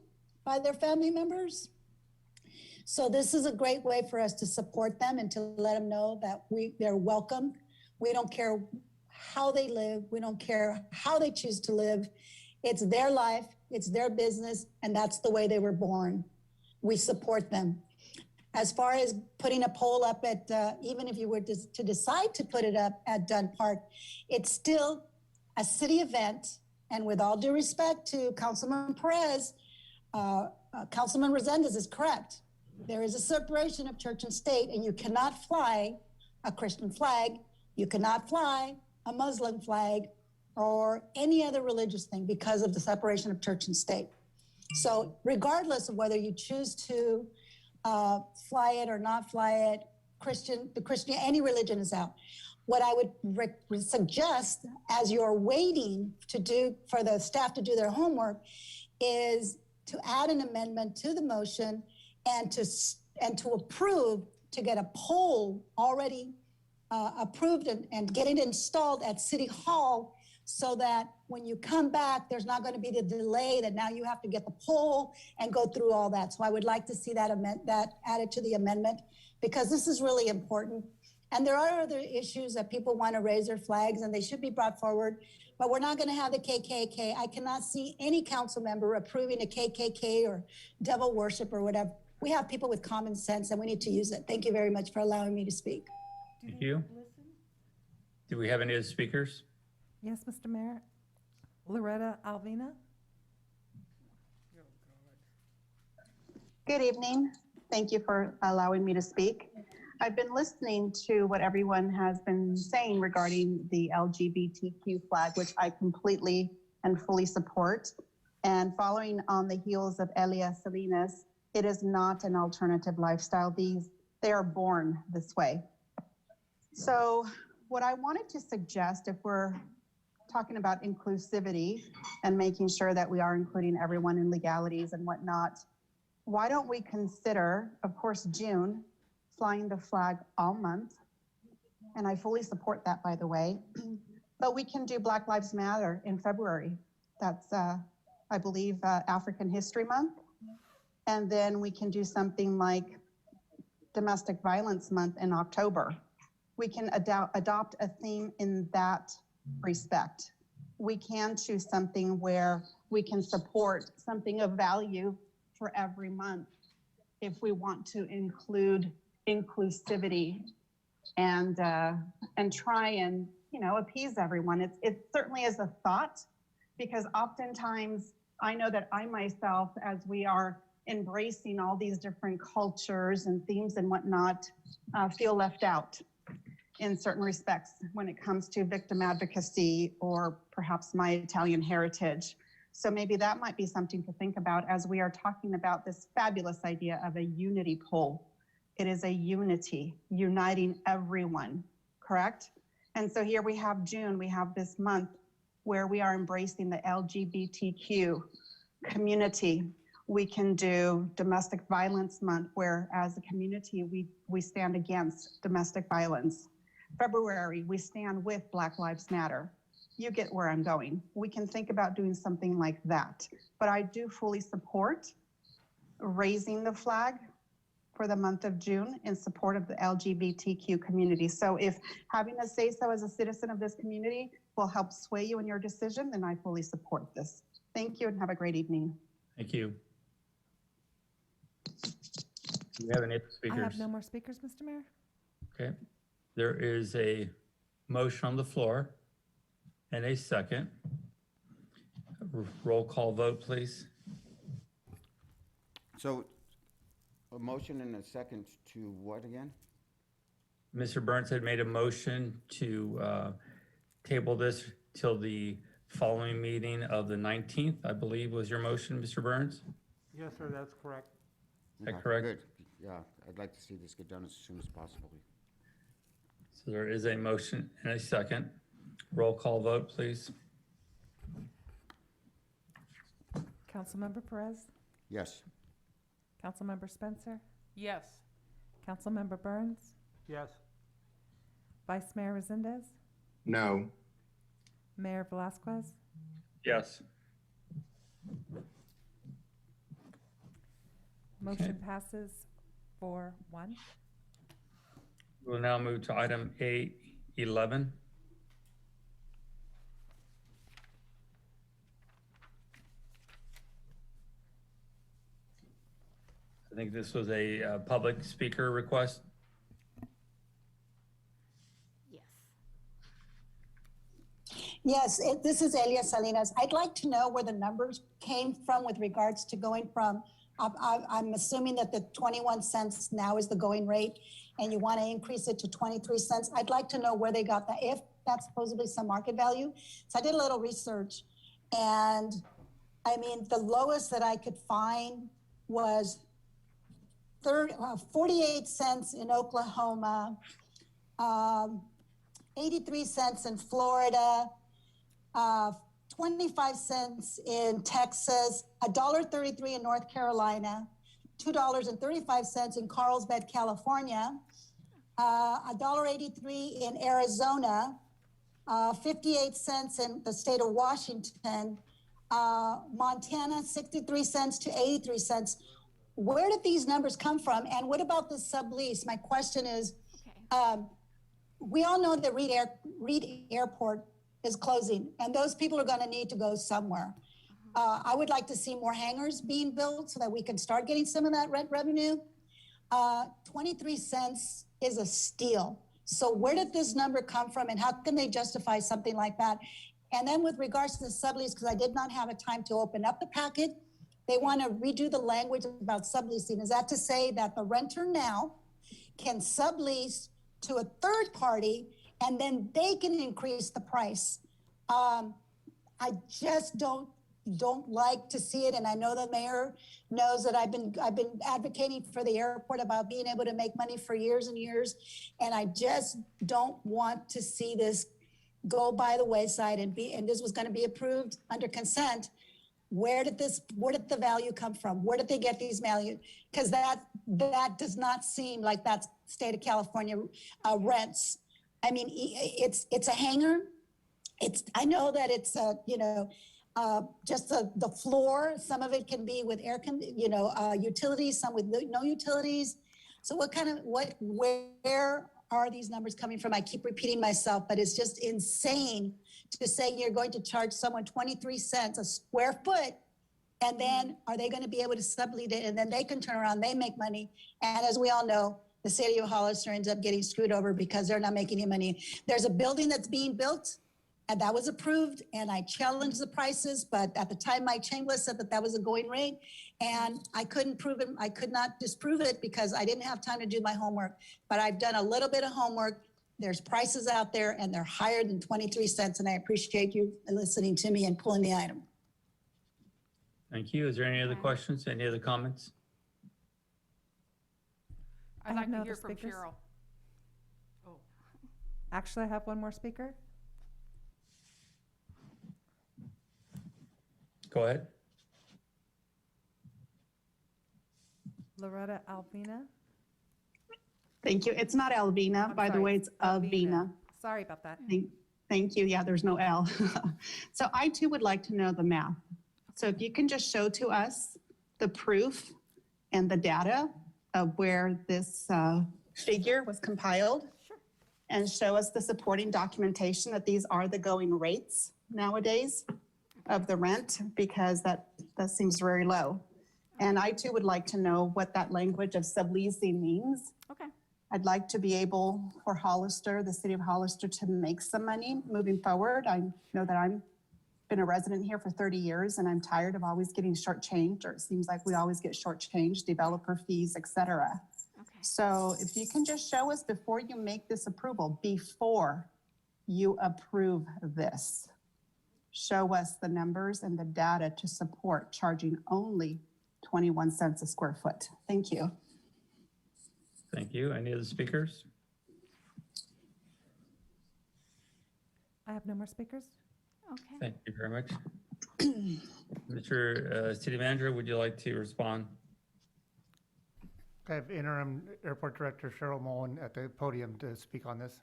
by their family members. So this is a great way for us to support them and to let them know that they're welcome. We don't care how they live. We don't care how they choose to live. It's their life, it's their business, and that's the way they were born. We support them. As far as putting a pole up at, even if you were to decide to put it up at Dunn Park, it's still a city event. And with all due respect to Councilman Perez, Councilman Resendez is correct. There is a separation of church and state, and you cannot fly a Christian flag. You cannot fly a Muslim flag or any other religious thing because of the separation of church and state. So regardless of whether you choose to fly it or not fly it, any religion is out. What I would suggest as you're waiting for the staff to do their homework is to add an amendment to the motion and to approve to get a pole already approved and get it installed at City Hall so that when you come back, there's not going to be the delay that now you have to get the pole and go through all that. So I would like to see that added to the amendment because this is really important. And there are other issues that people want to raise their flags and they should be brought forward, but we're not going to have the KKK. I cannot see any council member approving a KKK or devil worship or whatever. We have people with common sense and we need to use it. Thank you very much for allowing me to speak. Thank you. Do we have any other speakers? Yes, Mr. Mayor. Loretta Alvina. Good evening. Thank you for allowing me to speak. I've been listening to what everyone has been saying regarding the LGBTQ flag, which I completely and fully support. And following on the heels of Elia Salinas, it is not an alternative lifestyle. They are born this way. So what I wanted to suggest, if we're talking about inclusivity and making sure that we are including everyone in legalities and whatnot, why don't we consider, of course, June, flying the flag all month? And I fully support that, by the way. But we can do Black Lives Matter in February. That's, I believe, African History Month. And then we can do something like Domestic Violence Month in October. We can adopt a theme in that respect. We can choose something where we can support something of value for every month if we want to include inclusivity and try and appease everyone. It certainly is a thought, because oftentimes I know that I myself, as we are embracing all these different cultures and themes and whatnot, feel left out in certain respects when it comes to victim advocacy or perhaps my Italian heritage. So maybe that might be something to think about as we are talking about this fabulous idea of a unity pole. It is a unity, uniting everyone, correct? And so here we have June, we have this month where we are embracing the LGBTQ community. We can do Domestic Violence Month, where as a community, we stand against domestic violence. February, we stand with Black Lives Matter. You get where I'm going. We can think about doing something like that. But I do fully support raising the flag for the month of June in support of the LGBTQ community. So if having a say-so as a citizen of this community will help sway you in your decision, then I fully support this. Thank you and have a great evening. Thank you. Do we have any other I speakers? have no more speakers, Mr. Mayor. Okay. There is a motion on the floor and a second. Roll call vote, please. So, a motion and a second to what again? Mr. Burns had made a motion to table this till the following meeting of the 19th, I believe was your motion, Mr. Burns? Yes, sir, that's correct. Is that Okay, correct? Good, yeah, I'd like to see this get done as soon as possible. So there is a motion and a second. Roll call vote, please. Councilmember Perez, Yes, Councilmember Spencer, Yes. Councilmember Burns, Yes. Vice Mayor Resendez, No. Mayor Velazquez, Yes. motion passes 4-1. We'll now move to item A11. I think this was a public speaker request. Yes. Yes, this is Elia Salinas. I'd like to know where the numbers came from with regards to going from, I'm assuming that the 21 cents now is the going rate and you want to increase it to 23 cents. I'd like to know where they got that, if that's supposedly some market value. So I did a little research and I mean, the lowest that I could find was 48 cents in Oklahoma, 83 cents in Florida, 25 cents in Texas, $1.33 in North Carolina, $2.35 in Carlsbad, California, $1.83 in Arizona, 58 cents in the state of Washington, Montana, 63 cents to 83 cents. Where did these numbers come from? And what about the sublease? My question is, Okay. we all know that Reed Airport is closing, and those people are going to need to go somewhere. I would like to see more hangars being built so that we can start getting some of that rent revenue. 23 cents is a steal. So where did this number come from, and how can they justify something like that? And then with regards to the sublease, because I did not have a time to open up the packet, they want to redo the language about subleasing. Is that to say that the renter now can sublease to a third party and then they can increase the price? I just don't like to see it. And I know the mayor knows that I've been advocating for the airport about being able to make money for years and years. And I just don't want to see this go by the wayside and this was going to be approved under consent. Where did the value come from? Where did they get these value? Because that does not seem like that's state of California rents. I mean, it's a hangar. I know that it's just the floor. Some of it can be with utilities, some with no utilities. So where are these numbers coming from? I keep repeating myself, but it's just insane to say you're going to charge someone 23 cents a square foot, and then are they going to be able to sublease it, and then they can turn around, they make money. And as we all know, the city of Hollister ends up getting screwed over because they're not making any money. There's a building that's being built, and that was approved, and I challenged the prices, but at the time, Mike Chambliss said that was a going rate, and I couldn't prove it. I could not disprove it because I didn't have time to do my homework, but I've done a little bit of homework. There's prices out there, and they're higher than 23 cents, and I appreciate you listening to me and pulling the item. Thank you. Is there any other questions? Any other comments? I I'd have like no to other hear from speakers. Cheryl. Oh, Actually, I have one more speaker. Go ahead. Loretta Alvina. Thank you. It's not Alvina, I'm by the sorry, way, it's Avina. Sorry about that. Thank you. Yeah, there's no L. So I too would like to know the math. So if you can just show to us the proof and the data of where this figure was compiled? Sure. And show us the supporting documentation that these are the going rates nowadays of the rent, because that seems very low. And I too would like to know what that language of subleasing means. Okay. I'd like to be able for Hollister, the city of Hollister, to make some money moving forward. I know that I've been a resident here for 30 years and I'm tired of always getting shortchanged, or it seems like we always get shortchanged, developer fees, et cetera. Okay. So if you can just show us before you make this approval, before you approve this, show us the numbers and the data to support charging only 21 cents a square foot. Thank you. Thank you. Any other speakers? I have no more speakers. Okay. Thank you very much. Mr. City Manager, would you like to respond? I have Interim Airport Director Cheryl Mullen at the podium to speak on this.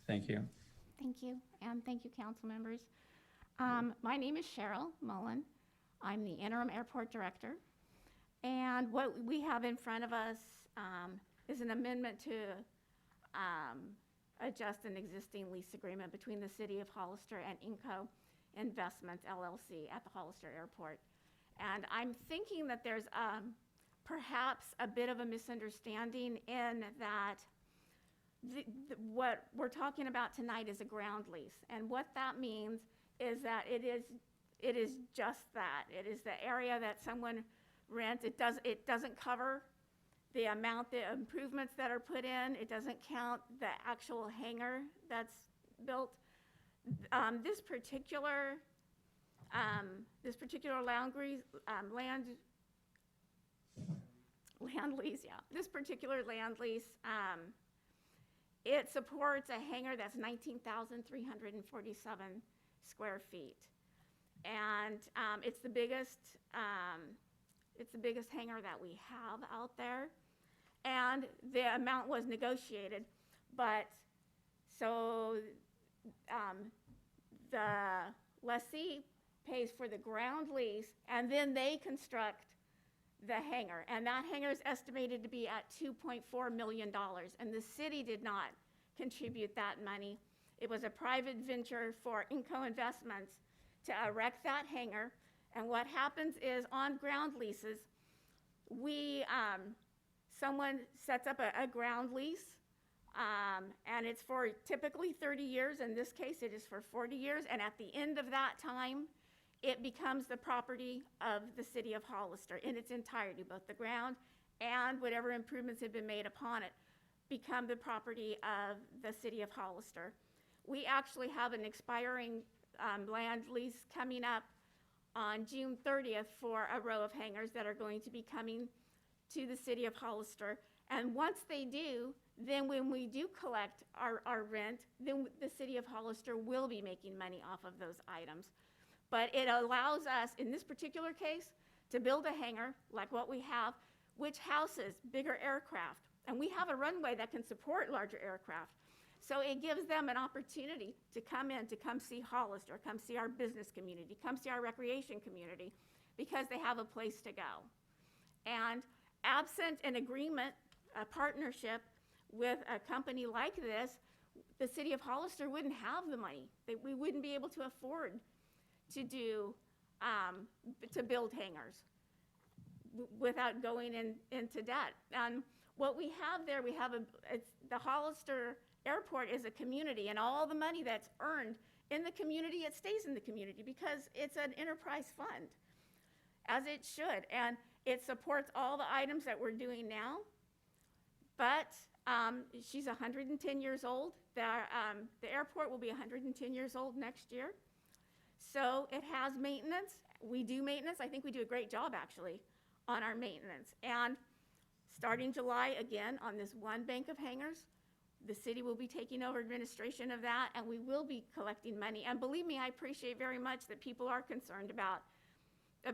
Thank you. Thank you, and thank you, council members. My name is Cheryl Mullen. I'm the interim airport director. And what we have in front of us is an amendment to adjust an existing lease agreement between the City of Hollister and Inco Investments LLC at the Hollister Airport. And I'm thinking that there's perhaps a bit of a misunderstanding in that what we're talking about tonight is a ground lease. And what that means is that it is just that. It is the area that someone rents. It doesn't cover the amount, the improvements that are put in. It doesn't count the actual hangar that's built. This particular land lease, this particular land lease, it supports a hangar that's 19,347 square feet. And it's the biggest hangar that we have out there. And the amount was negotiated, but so the lessee pays for the ground lease, and then they construct the hangar. And that hangar is estimated to be at $2.4 million. And the city did not contribute that money. It was a private venture for Inco Investments to erect that hangar. And what happens is on ground leases, someone sets up a ground lease, and it's for typically 30 years. In this case, it is for 40 years. And at the end of that time, it becomes the property of the City of Hollister in its entirety, both the ground and whatever improvements have been made upon it become the property of the City of Hollister. We actually have an expiring land lease coming up on June 30th for a row of hangars that are going to be coming to the City of Hollister. And once they do, then when we do collect our rent, then the City of Hollister will be making money off of those items. But it allows us, in this particular case, to build a hangar like what we have, which houses bigger aircraft. And we have a runway that can support larger aircraft. So it gives them an opportunity to come in, to come see Hollister, come see our business community, come see our recreation community, because they have a place to go. And absent an agreement, a partnership with a company like this, the City of Hollister wouldn't have the money. We wouldn't be able to afford to do, to build hangars without going into debt. And what we have there, the Hollister Airport is a community, and all the money that's earned in the community, it stays in the community because it's an enterprise fund, as it should. And it supports all the items that we're doing now. But she's 110 years old. The airport will be 110 years old next year. So it has maintenance. We do maintenance. I think we do a great job, actually, on our maintenance. And starting July, again, on this one bank of hangars, the city will be taking over administration of that, and we will be collecting money. And believe me, I appreciate very much that people are concerned about the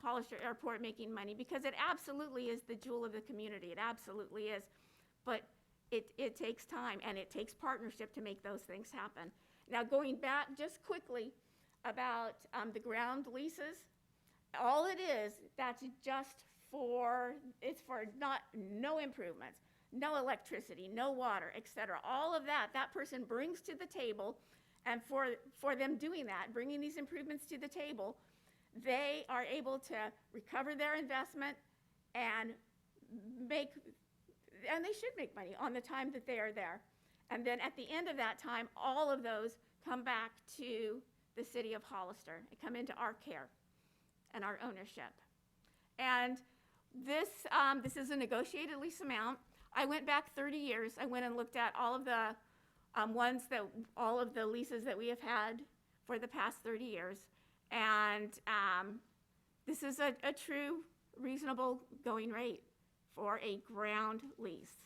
Hollister Airport making money, because it absolutely is the jewel of the community. It absolutely is. But it takes time, and it takes partnership to make those things happen. Now, going back just quickly about the ground leases, all it is, that's just it's for no improvements, no electricity, no water, et cetera. All of that person brings to the table, and for them doing that, bringing these improvements to the table, they are able to recover their investment and they should make money on the time that they are there. And then at the end of that time, all of those come back to the city of Hollister. They come into our care and our ownership. And this is a negotiated lease amount. I went back 30 years. I went and looked at all of the all of the leases that we have had for the past 30 years. And this is a true, reasonable going rate for a ground lease.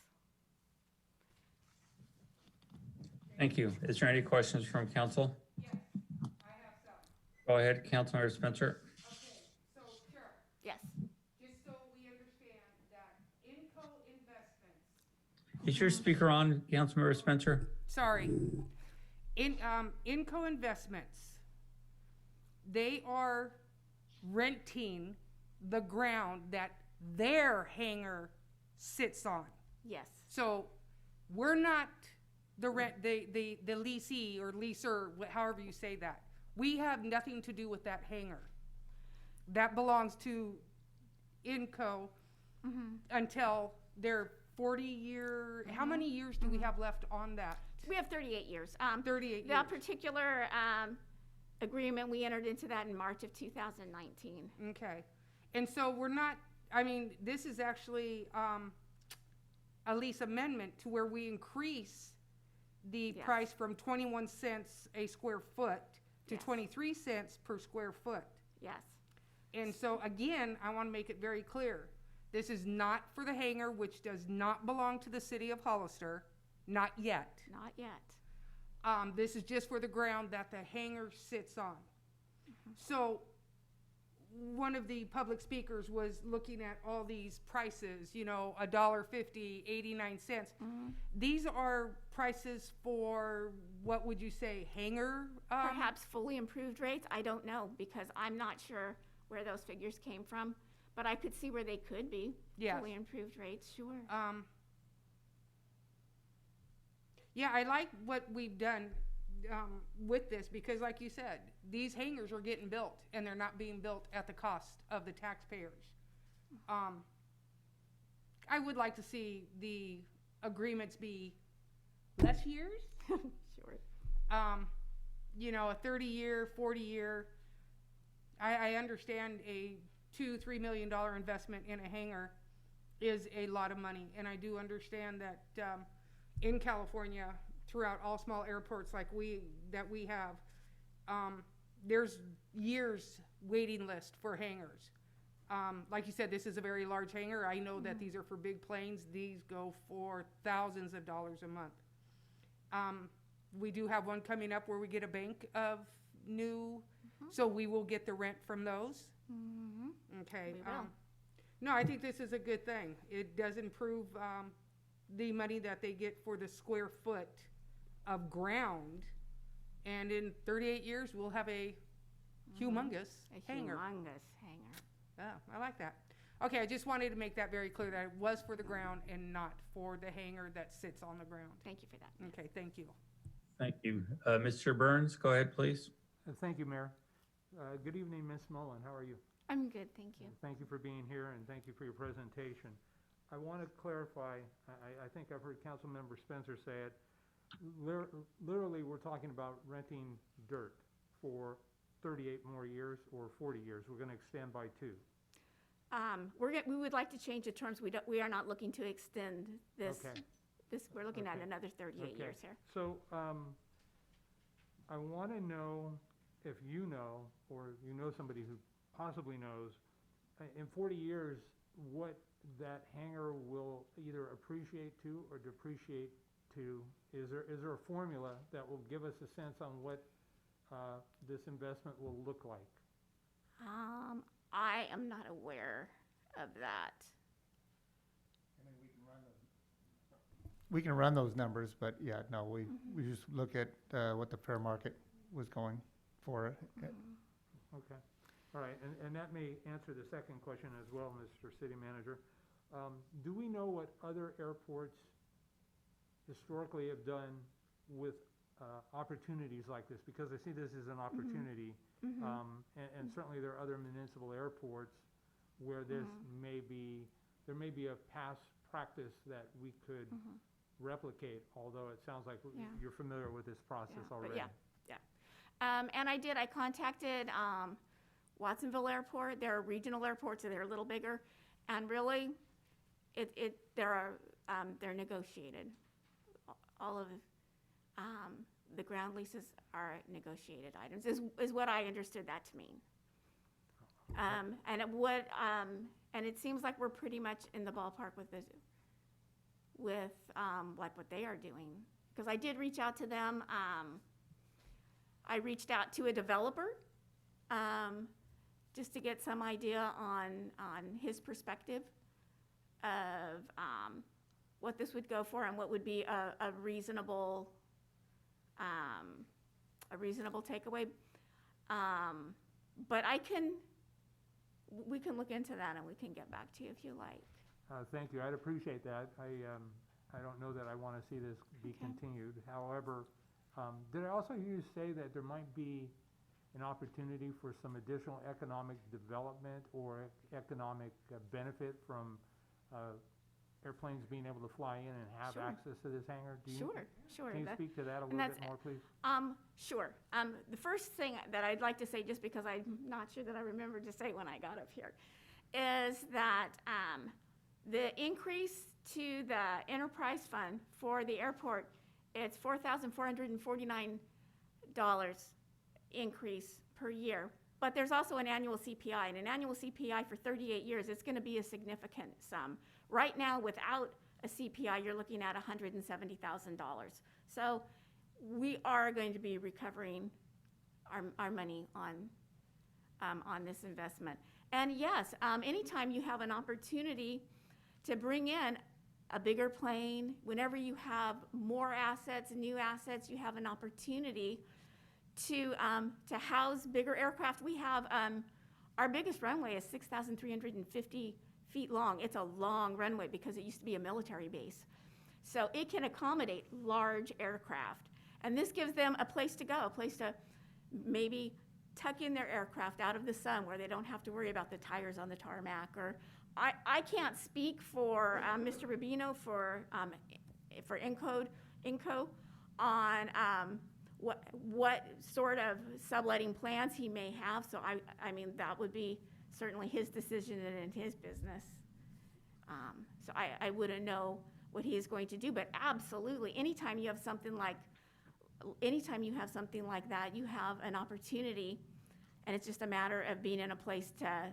Thank you. Is there any questions from council? Yes, I have some. Go ahead, Councilmember Spencer. Okay, so, Chair, Yes. just so we understand that Inco Investments. Is your speaker on, Councilmember Spencer? Sorry. Inco Investments, they are renting the ground that their hangar sits on. Yes. So we're not the leasee or leaser, however you say that. We have nothing to do with that hangar. That belongs to Inco until their 40-year, how many years do we have left on that? We have 38 years. 38 years. That particular agreement, we entered into that in March of 2019. Okay. And so we're not, I mean, this is actually a lease amendment to where we increase the Yes. price from 21 cents a square foot to Yes. 23 cents per square foot. Yes. And so again, I want to make it very clear. This is not for the hangar, which does not belong to the city of Hollister, not yet. Not yet. This is just for the ground that the hangar sits on. So one of the public speakers was looking at all these prices, you know, $1.50, 89 cents. These are prices for, what would you say, hangar? Perhaps fully improved rates. I don't know, because I'm not sure where those figures came from, but I could see where they could be. Yes. Fully improved rates, sure. Yeah, I like what we've done with this, because like you said, these hangars are getting built and they're not being built at the cost of the taxpayers. I would like to see the agreements be less years. Sure. You know, a 30-year, 40-year. I understand a $2-3 million investment in a hangar is a lot of money, and I do understand that in California, throughout all small airports like we have, there's years waiting list for hangars. Like you said, this is a very large hangar. I know that these are for big planes. These go for thousands of dollars a month. We do have one coming up where we get a bank of new, so we will get the rent from those. Okay. We will. No, I think this is a good thing. It does improve the money that they get for the square foot of ground. And in 38 years, we'll have a humongous hangar. Humongous hangar. Oh, I like that. Okay, I just wanted to make that very clear that it was for the ground and not for the hangar that sits on the ground. Thank you for that. Okay, thank you. Thank you. Mr. Burns, go ahead, please. Thank you, Mayor. Good evening, Ms. Mullen. How are you? I'm good, thank you. Thank you for being here, and thank you for your presentation. I want to clarify, I think I've heard Councilmember Spencer say it. Literally, we're talking about renting dirt for 38 more years or 40 years. We're going to extend by 2. We would like to change the terms. We are not looking to extend this. Okay. We're looking at Okay. another 38 Okay. years here. So I want to know if you know, or you know somebody who possibly knows, in 40 years, what that hangar will either appreciate to or depreciate to. Is there a formula that will give us a sense on what this investment will look like? I am not aware of that. We can run those numbers, but yeah, no, we just look at what the fair market was going for it. Okay. All right, and that may answer the second question as well, Mr. City Manager. Do we know what other airports historically have done with opportunities like this? Because I see this as an opportunity. And certainly there are other municipal airports where this may be, there may be a past practice that we could replicate, although it sounds like Yeah. you're familiar with this process But already. yeah. And I contacted Watsonville Airport. There are regional airports, so they're a little bigger. And really, they're negotiated. All of the ground leases are negotiated items, is what I understood that to mean. And it seems like we're pretty much in the ballpark with like what they are doing. Because I did reach out to them. I reached out to a developer just to get some idea on his perspective of what this would go for and what would be a reasonable takeaway. But we can look into that and we can get back to you if you like. Thank you, I'd appreciate that. I don't know that I want to see this be continued. However, did I also hear you say that there might be an opportunity for some additional economic development or economic benefit from airplanes being able to fly in and have Sure. access to this hangar? Sure. Can you speak to that a little bit more, please? Sure. The first thing that I'd like to say, just because I'm not sure that I remembered to say when I got up here, is that the increase to the enterprise fund for the airport, it's $4,449 increase per year. But there's also an annual CPI, and an annual CPI for 38 years, it's going to be a significant sum. Right now, without a CPI, you're looking at $170,000. So we are going to be recovering our money on this investment. And yes, anytime you have an opportunity to bring in a bigger plane, whenever you have more assets, new assets, you have an opportunity to house bigger aircraft. We have, our biggest runway is 6,350 feet long. It's a long runway because it used to be a military base. So it can accommodate large aircraft. And this gives them a place to go, a place to maybe tuck in their aircraft out of the sun where they don't have to worry about the tires on the tarmac. Or I can't speak for Mr. Rubino for INCO on what sort of subletting plans he may have. So I mean, that would be certainly his decision and his business. So I wouldn't know what he is going to do, but absolutely, anytime you have something like that, you have an opportunity, and it's just a matter of being in a place to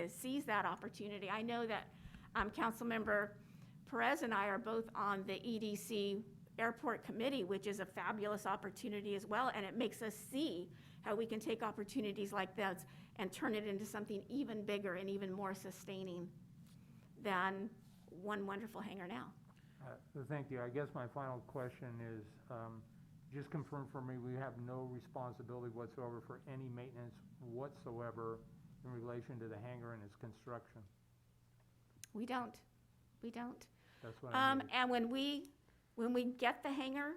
seize that opportunity. I know that Councilmember Perez and I are both on the EDC Airport Committee, which is a fabulous opportunity as well, and it makes us see how we can take opportunities like this and turn it into something even bigger and even more sustaining than one wonderful hangar now. Thank you. I guess my final question is, just confirm for me, we have no responsibility whatsoever for any maintenance whatsoever in relation to the hangar and its construction? We don't. That's what I mean. And when we get the hangar,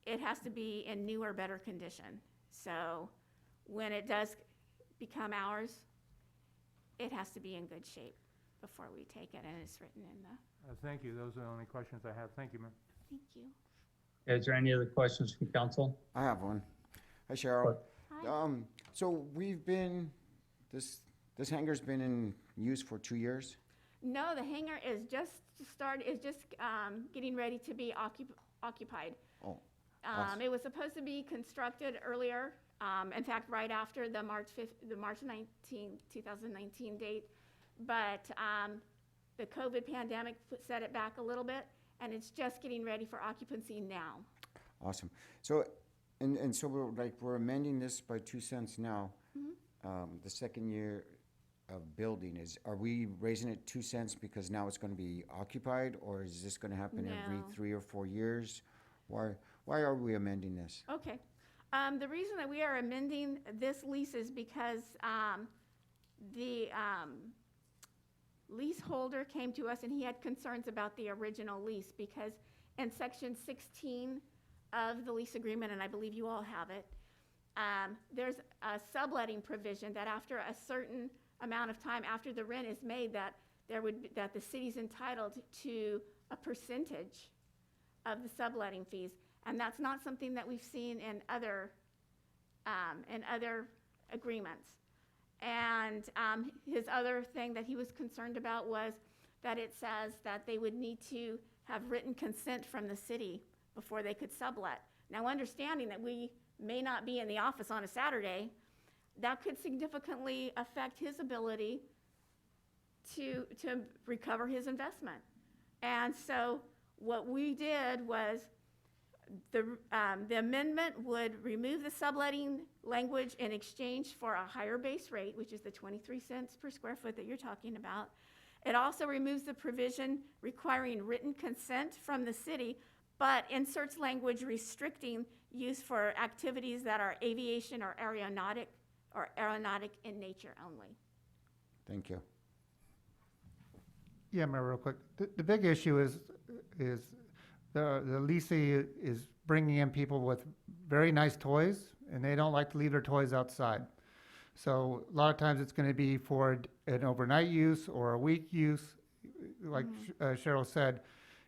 it has to be in new or better condition. So when it does become ours, it has to be in good shape before we take it, and it's written in the. Thank you. Those are the only questions I have. Thank you, Mayor. Thank you. Is there any other questions from council? I have one. Hi, Cheryl. Hi. So this hangar's been in use for 2 years? No, the hangar is just getting ready to be occupied. Oh, awesome. It was supposed to be constructed earlier, in fact, right after the March 19, 2019 date. But the COVID pandemic set it back a little bit, and it's just getting ready for occupancy now. Awesome. So, and so we're amending this by 2 cents now. The second year of building are we raising it 2 cents because now it's going to be occupied, or is this going to happen every No. 3 or 4 years? Why are we amending this? Okay. The reason that we are amending this lease is because the leaseholder came to us and he had concerns about the original lease, because in section 16 of the lease agreement, and I believe you all have it, there's a subletting provision that after a certain amount of time after the rent is made, that the city's entitled to a percentage of the subletting fees. And that's not something that we've seen in other agreements. And his other thing that he was concerned about was that it says that they would need to have written consent from the city before they could sublet. Now, understanding that we may not be in the office on a Saturday, that could significantly affect his ability to recover his investment. And so what we did was the amendment would remove the subletting language in exchange for a higher base rate, which is the 23 cents per square foot that you're talking about. It also removes the provision requiring written consent from the city, but inserts language restricting use for activities that are aviation or aeronautic in nature only. Thank you. Yeah, Mayor, real quick. The big issue is the leasing is bringing in people with very nice toys, and they don't like to leave their toys outside. So a lot of times it's going to be for an overnight use or a week use. Like Cheryl said,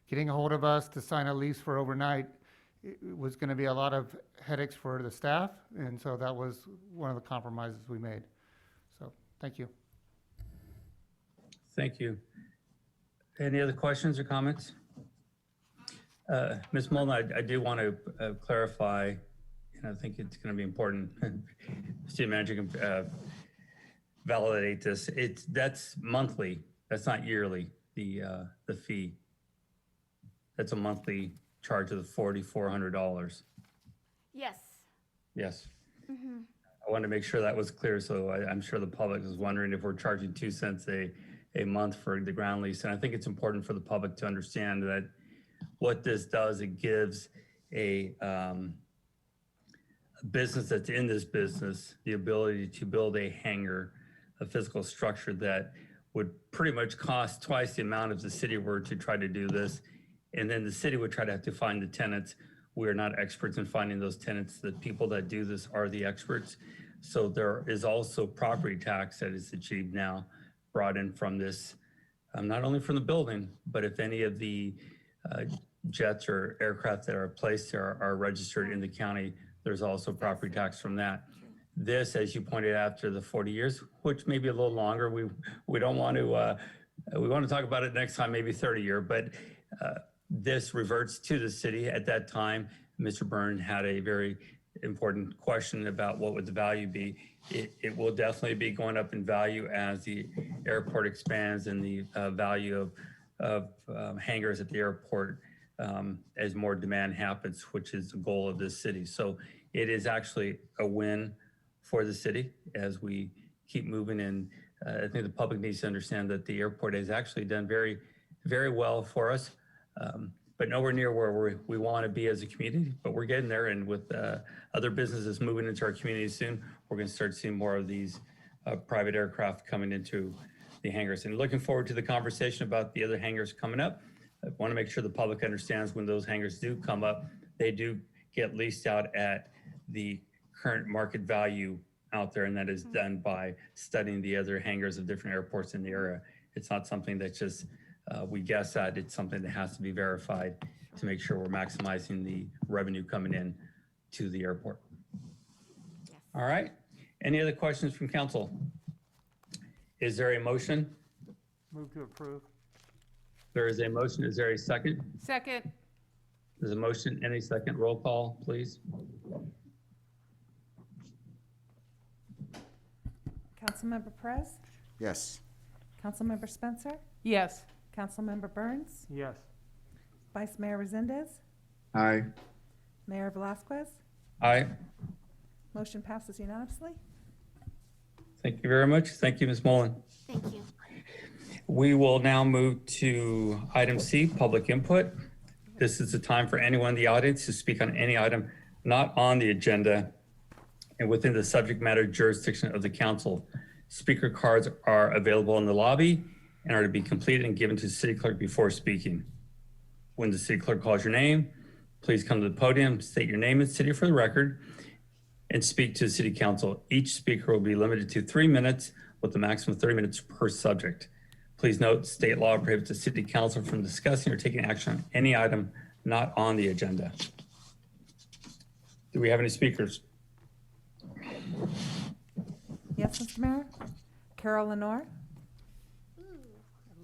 getting a hold of us to sign a lease for overnight, it was going to be a lot of headaches for the staff, and so that was one of the compromises we made. So thank you. Thank you. Any other questions or comments? Ms. Molnar, I do want to clarify, and I think it's going to be important. City manager can validate this. That's monthly. That's not yearly. The fee. That's a monthly charge of $4,400. Yes. Yes. I wanted to make sure that was clear. So I'm sure the public is wondering if we're charging 2 cents a month for the ground lease. And I think it's important for the public to understand that what this does, it gives a business that's in this business the ability to build a hangar, a physical structure that would pretty much cost twice the amount if the city were to try to do this. And then the city would try to have to find the tenants. We are not experts in finding those tenants. The people that do this are the experts. So there is also property tax that is achieved now, brought in from this, not only from the building, but if any of the jets or aircraft that are placed there are registered in the county, there's also property tax from that. This, as you pointed out, after the 40 years, which may be a little longer, we don't want to, we want to talk about it next time, maybe 30 year, but this reverts to the city. At that time, Mr. Byrne had a very important question about what would the value be. It will definitely be going up in value as the airport expands and the value of hangars at the airport as more demand happens, which is the goal of this city. So it is actually a win for the city as we keep moving. And I think the public needs to understand that the airport has actually done very, very well for us, but nowhere near where we want to be as a community, but we're getting there. And with other businesses moving into our community soon, we're going to start seeing more of these private aircraft coming into the hangars. And looking forward to the conversation about the other hangars coming up. I want to make sure the public understands when those hangars do come up, they do get leased out at the current market value out there, and that is done by studying the other hangars of different airports in the area. It's not something that just we guess at. It's something that has to be verified to make sure we're maximizing the revenue coming in to the airport. Yes. All right. Any other questions from council? Is there a motion? Move to approve. There is a motion. Is there a second? Second. There's a motion and a second. Roll call, please. Councilmember Perez, Yes. Councilmember Spencer, Yes. Councilmember Burns, Yes. Vice Mayor Resendez, Aye. Mayor Velazquez. Aye. Motion passes unanimously. Thank you very much. Thank you, Ms. Mullen. Thank you. We will now move to item C, public input. This is the time for anyone in the audience to speak on any item not on the agenda and within the subject matter jurisdiction of the council. Speaker cards are available in the lobby and are to be completed and given to the city clerk before speaking. When the city clerk calls your name, please come to the podium, state your name and city for the record, and speak to the city council. Each speaker will be limited to 3 minutes with a maximum of 30 minutes per subject. Please note, state law prohibits the city council from discussing or taking action on any item not on the agenda. Do we have any speakers? Yes, Mr. Mayor? Carol Lenore? I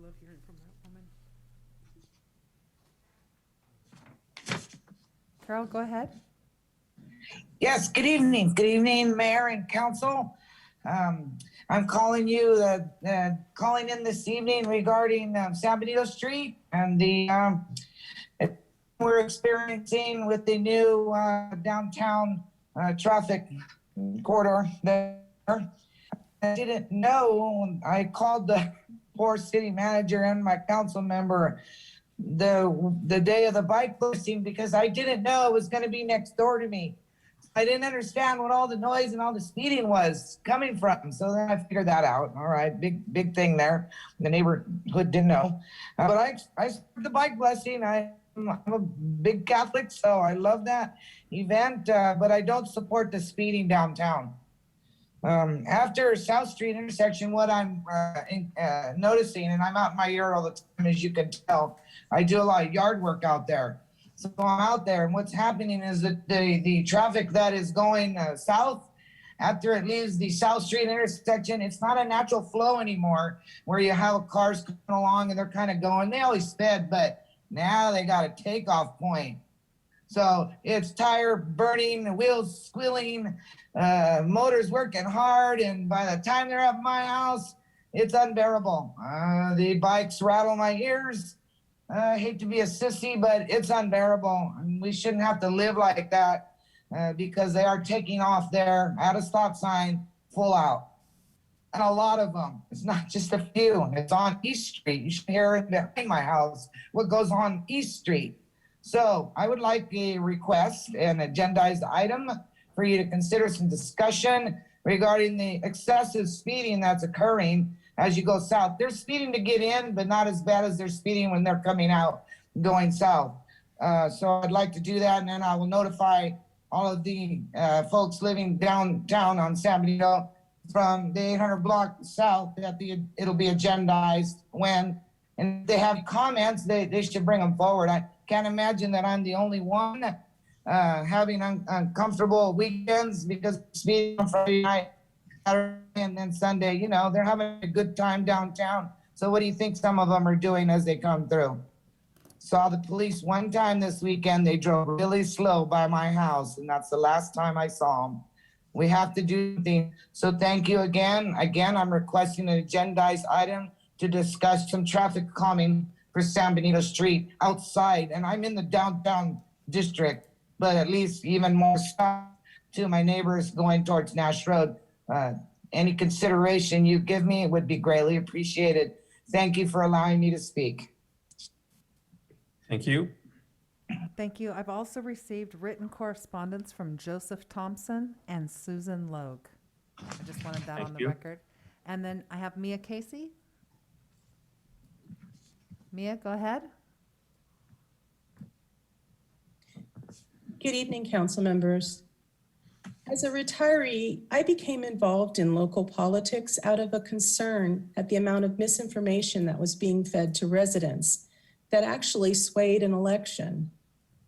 love hearing from that woman. Carol, go ahead. Yes, good evening. Good evening, Mayor and Council. I'm calling calling in this evening regarding San Benito Street and the we're experiencing with the new downtown traffic corridor there. I didn't know. I called the poor city manager and my council member the day of the bike listing because I didn't know it was going to be next door to me. I didn't understand what all the noise and all the speeding was coming from. So then I figured that out. All right, big thing there. The neighborhood didn't know. But I support the bike blessing. I'm a big Catholic, so I love that event, but I don't support the speeding downtown. After South Street intersection, what I'm noticing, and I'm out in my yard all the time, as you can tell, I do a lot of yard work out there. So I'm out there, and what's happening is that the traffic that is going south, after it leaves the South Street intersection, it's not a natural flow anymore where you have cars coming along and they're kind of going, they always sped, but now they got a takeoff point. So it's tire burning, wheels squealing, motors working hard, and by the time they're at my house, it's unbearable. The bikes rattle my ears. I hate to be a sissy, but it's unbearable. And we shouldn't have to live like that because they are taking off there at a stop sign full out. And a lot of them. It's not just a few. It's on East Street. You should hear it behind my house, what goes on East Street. So I would like a request, an agendized item for you to consider some discussion regarding the excessive speeding that's occurring as you go south. They're speeding to get in, but not as bad as they're speeding when they're coming out going south. So I'd like to do that, and then I will notify all of the folks living downtown on San Benito from the 800 block south that it'll be agendized when, and if they have comments, they should bring them forward. I can't imagine that I'm the only one having uncomfortable weekends because speeding on Friday night, Saturday, and then Sunday. You know, they're having a good time downtown. So what do you think some of them are doing as they come through? Saw the police one time this weekend. They drove really slow by my house, and that's the last time I saw them. We have to do something. So thank you again. Again, I'm requesting an agendized item to discuss some traffic calming for San Benito Street outside. And I'm in the downtown district, but at least even more stop to my neighbors going towards Nash Road. Any consideration you give me would be greatly appreciated. Thank you for allowing me to speak. Thank you. Thank you. I've also received written correspondence from Joseph Thompson and Susan Logue. I just wanted that on the record. And then I have Mia Casey. Mia, go ahead. Good evening, council members. As a retiree, I became involved in local politics out of a concern at the amount of misinformation that was being fed to residents that actually swayed an election.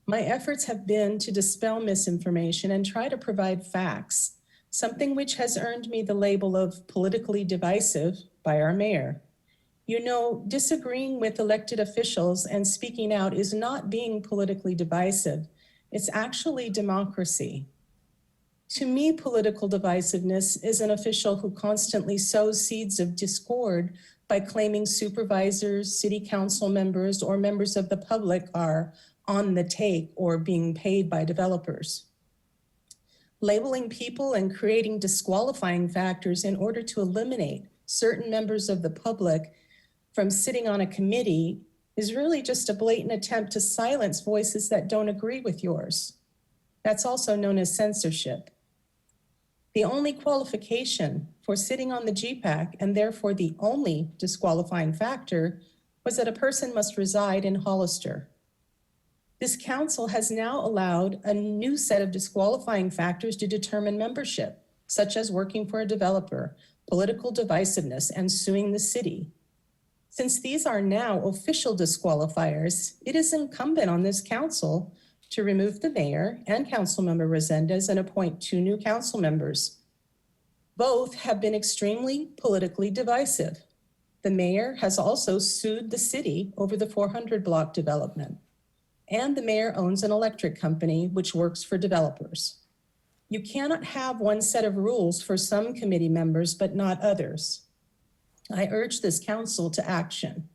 My efforts have been to dispel misinformation and try to provide facts, something which has earned me the label of politically divisive by our mayor. You know, disagreeing with elected officials and speaking out is not being politically divisive. It's actually democracy. To me, political divisiveness is an official who constantly sows seeds of discord by claiming supervisors, city council members, or members of the public are on the take or being paid by developers. Labeling people and creating disqualifying factors in order to eliminate certain members of the public from sitting on a committee is really just a blatant attempt to silence voices that don't agree with yours. That's also known as censorship. The only qualification for sitting on the GPAC, and therefore the only disqualifying factor, was that a person must reside in Hollister. This council has now allowed a new set of disqualifying factors to determine membership, such as working for a developer, political divisiveness, and suing the city. Since these are now official disqualifiers, it is incumbent on this council to remove the mayor and Councilmember Resendez and appoint 2 new council members. Both have been extremely politically divisive. The mayor has also sued the city over the 400 block development. And the mayor owns an electric company which works for developers. You cannot have one set of rules for some committee members, but not others. I urge this council to action.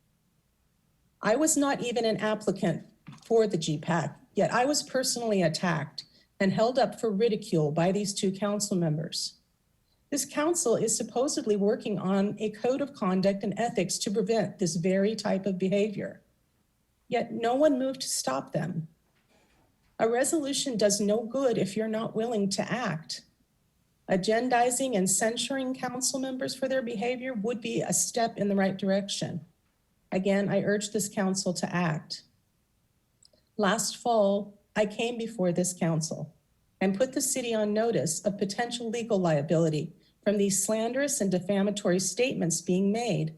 I was not even an applicant for the GPAC, yet I was personally attacked and held up for ridicule by these 2 council members. This council is supposedly working on a code of conduct and ethics to prevent this very type of behavior. Yet no one moved to stop them. A resolution does no good if you're not willing to act. Agendizing and censuring council members for their behavior would be a step in the right direction. Again, I urge this council to act. Last fall, I came before this council and put the city on notice of potential legal liability from these slanderous and defamatory statements being made.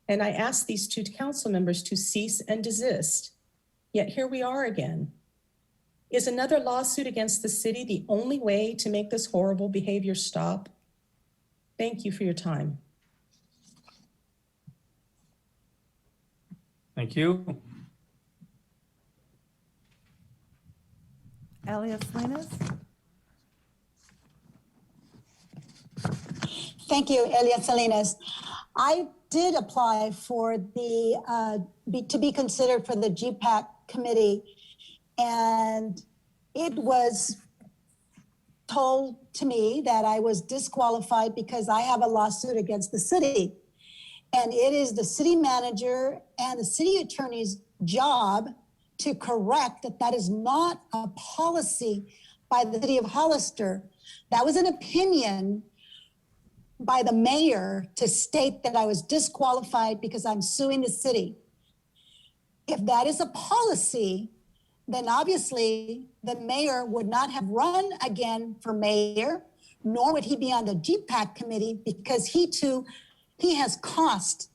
And I asked these 2 council members to cease and desist. Yet here we are again. Is another lawsuit against the city the only way to make this horrible behavior stop? Thank you for your time. Thank you. Elias Salinas? Thank you, Elias Salinas. I did apply for to be considered for the GPAC committee, and it was told to me that I was disqualified because I have a lawsuit against the city. And it is the city manager and the city attorney's job to correct that that is not a policy by the city of Hollister. That was an opinion by the mayor to state that I was disqualified because I'm suing the city. If that is a policy, then obviously the mayor would not have run again for mayor, nor would he be on the GPAC committee, because he has cost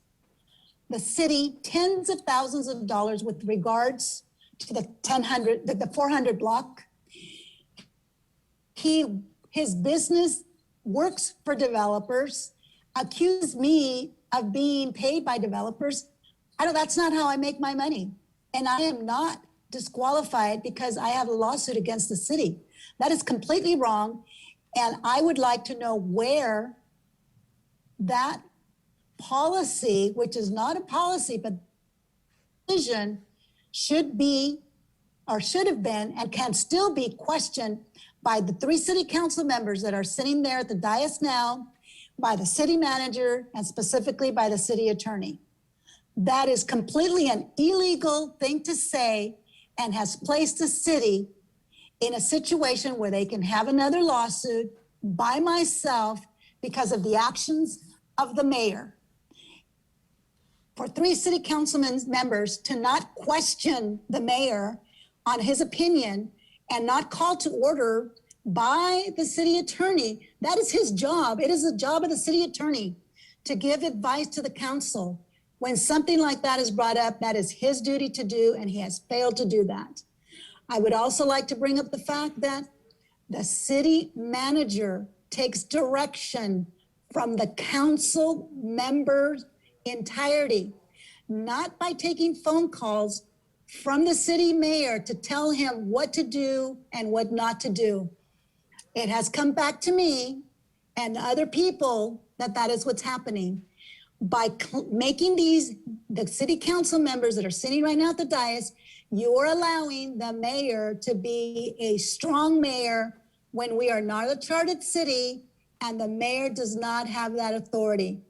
the city tens of thousands of dollars with regards to the 400 block. His business works for developers, accused me of being paid by developers. That's not how I make my money. And I am not disqualified because I have a lawsuit against the city. That is completely wrong. And I would like to know where that policy, which is not a policy, but decision, should be or should have been and can still be questioned by the 3 city council members that are sitting there at the dais now, by the city manager, and specifically by the city attorney. That is completely an illegal thing to say and has placed the city in a situation where they can have another lawsuit by myself because of the actions of the mayor. For 3 city council members to not question the mayor on his opinion and not call to order by the city attorney, that is his job. It is the job of the city attorney to give advice to the council. When something like that is brought up, that is his duty to do, and he has failed to do that. I would also like to bring up the fact that the city manager takes direction from the council members' entirety, not by taking phone calls from the city mayor to tell him what to do and what not to do. It has come back to me and other people that is what's happening. By making the city council members that are sitting right now at the dais, you're allowing the mayor to be a strong mayor when we are not a chartered city and the mayor does not have that authority.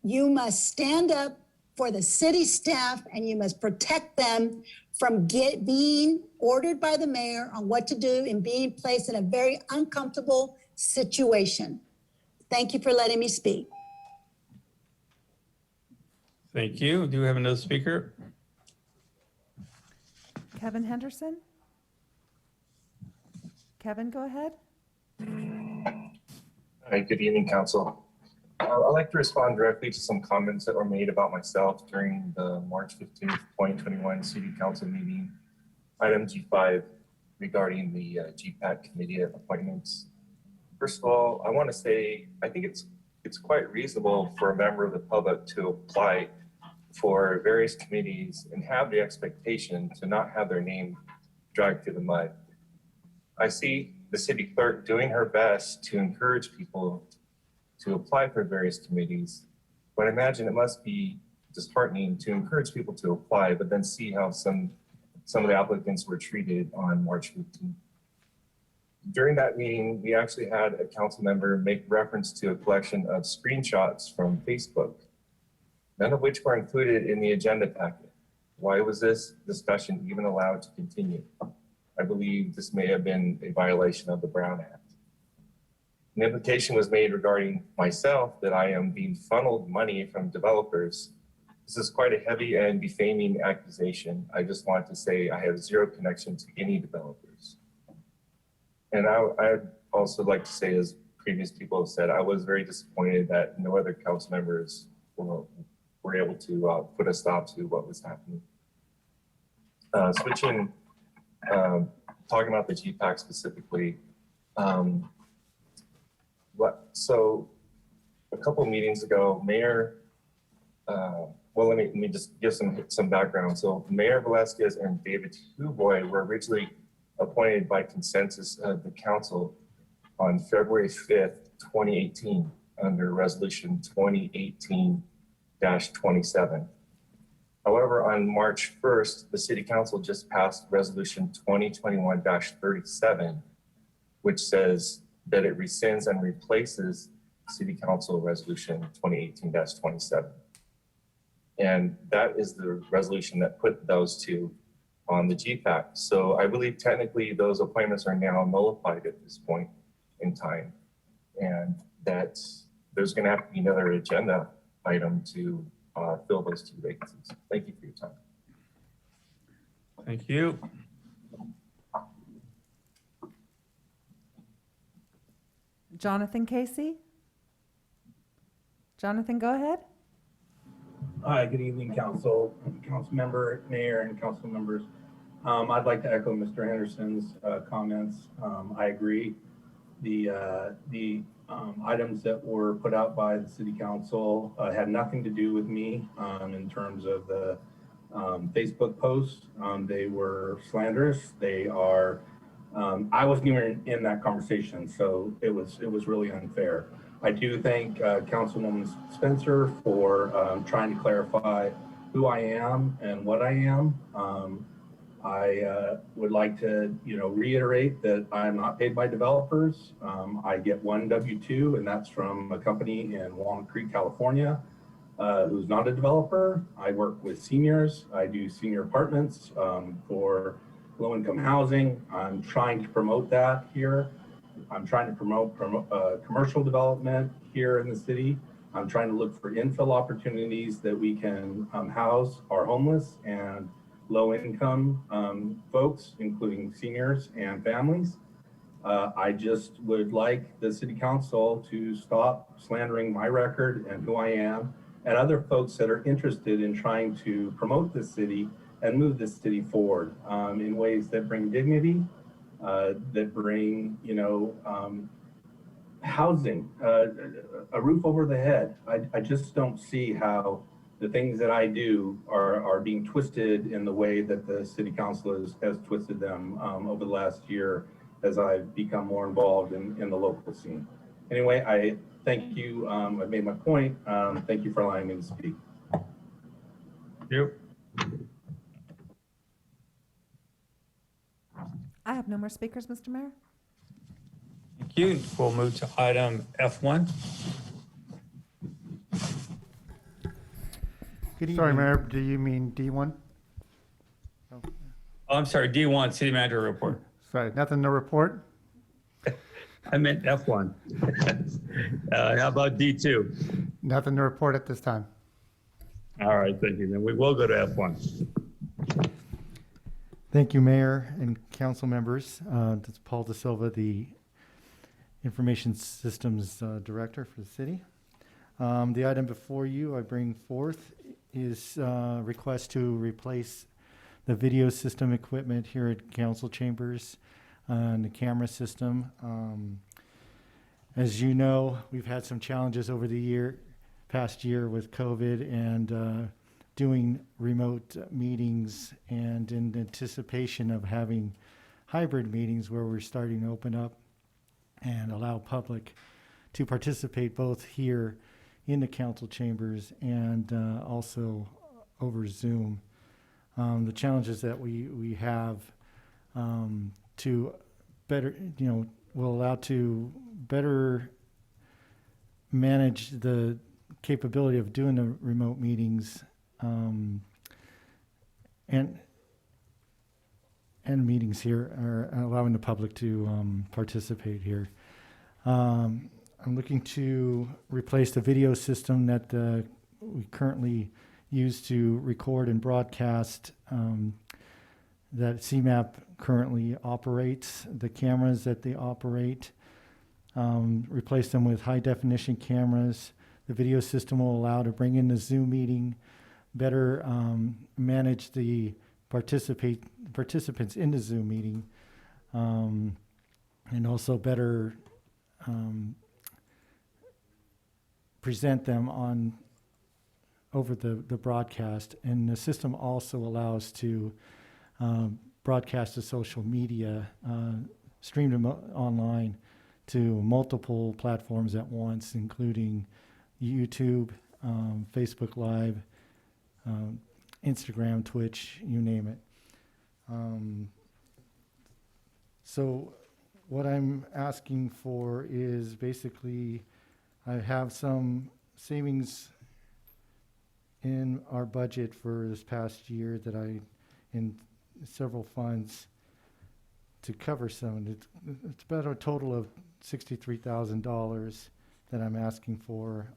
You must stand up for the city staff and you must protect them from being ordered by the mayor on what to do and being placed in a very uncomfortable situation. Thank you for letting me speak. Thank you. Do we have another speaker? Kevin Henderson? Kevin, go ahead. Hi, good evening, Council. I'd like to respond directly to some comments that were made about myself during the March 15th, 2021 City Council meeting, item G5, regarding the GPAC committee appointments. First of all, I want to say, I think it's quite reasonable for a member of the public to apply for various committees and have the expectation to not have their name dragged through the mud. I see the city clerk doing her best to encourage people to apply for various committees, but I imagine it must be disheartening to encourage people to apply, but then see how some of the applicants were treated on March 15th. During that meeting, we actually had a council member make reference to a collection of screenshots from Facebook, none of which were included in the agenda packet. Why was this discussion even allowed to continue? I believe this may have been a violation of the Brown Act. An implication was made regarding myself that I am being funneled money from developers. This is quite a heavy and defaming accusation. I just want to say I have zero connection to any developers. And I'd also like to say, as previous people have said, I was very disappointed that no other council members were able to put a stop to what was happening. Switching, talking about the GPAC specifically, so a couple of meetings ago, Mayor, well, let me just give some background. So Mayor Velasquez and David Huboy were originally appointed by consensus of the council on February 5th, 2018, under resolution 2018-27. However, on March 1st, the city council just passed resolution 2021-37, which says that it rescinds and replaces City Council Resolution 2018-27. And that is the resolution that put those two on the GPAC. So I believe technically those appointments are now nullified at this point in time. And that there's gonna have to be another agenda item to fill those two vacancies. Thank you for your time. Thank you. Jonathan Casey? Jonathan, go ahead. Hi, good evening, council member, mayor, and council members. I'd like to echo Mr. Henderson's comments. I agree. The items that were put out by the city council had nothing to do with me in terms of the Facebook posts. They were slanderous. They are. I wasn't even in that conversation, so it was really unfair. I do thank Councilwoman Spencer for trying to clarify who I am and what I am. I would like to, reiterate that I'm not paid by developers. I get one W-2, and that's from a company in Walnut Creek, California, who's not a developer. I work with seniors. I do senior apartments for low-income housing. I'm trying to promote that here. I'm trying to promote commercial development here in the city. I'm trying to look for infill opportunities that we can house our homeless and low-income folks, including seniors and families. I just would like the city council to stop slandering my record and who I am, and other folks that are interested in trying to promote this city and move this city forward in ways that bring dignity, that bring, housing, a roof over the head. I just don't see how the things that I do are being twisted in the way that the city council has twisted them over the last year as I've become more involved in the local scene. Anyway, I thank you. I've made my point. Thank you for allowing me to speak. Thank you. I have no more speakers, Mr. Mayor. Thank you. We'll move to item F1. Sorry, Mayor, do you mean D1? Oh, I'm sorry, D1, city manager report. Sorry, nothing to report? I meant F1. How about D2? Nothing to report at this time. All right, thank you. Then we will go to F1. Thank you, Mayor and council members. This is Paul Da Silva, the Information Systems Director for the city. The item before you I bring forth is request to replace the video system equipment here at council chambers and the camera system. As you know, we've had some challenges over the past year with COVID and doing remote meetings, and in anticipation of having hybrid meetings where we're starting to open up and allow public to participate both here in the council chambers and also over Zoom. The challenges that we have to better, will allow to better manage the capability of doing the remote meetings and meetings here, are allowing the public to participate here. I'm looking to replace the video system that we currently use to record and broadcast that CMAP currently operates, the cameras that they operate, replace them with high definition cameras. The video system will allow to bring in the Zoom meeting, better manage the participants in the Zoom meeting, and also better present them over the broadcast. And the system also allows to broadcast to social media, stream them online to multiple platforms at once, including YouTube, Facebook Live, Instagram, Twitch, you name it. So what I'm asking for is basically, I have some savings in our budget for this past year that in several funds to cover some. It's about a total of $63,000 that I'm asking for,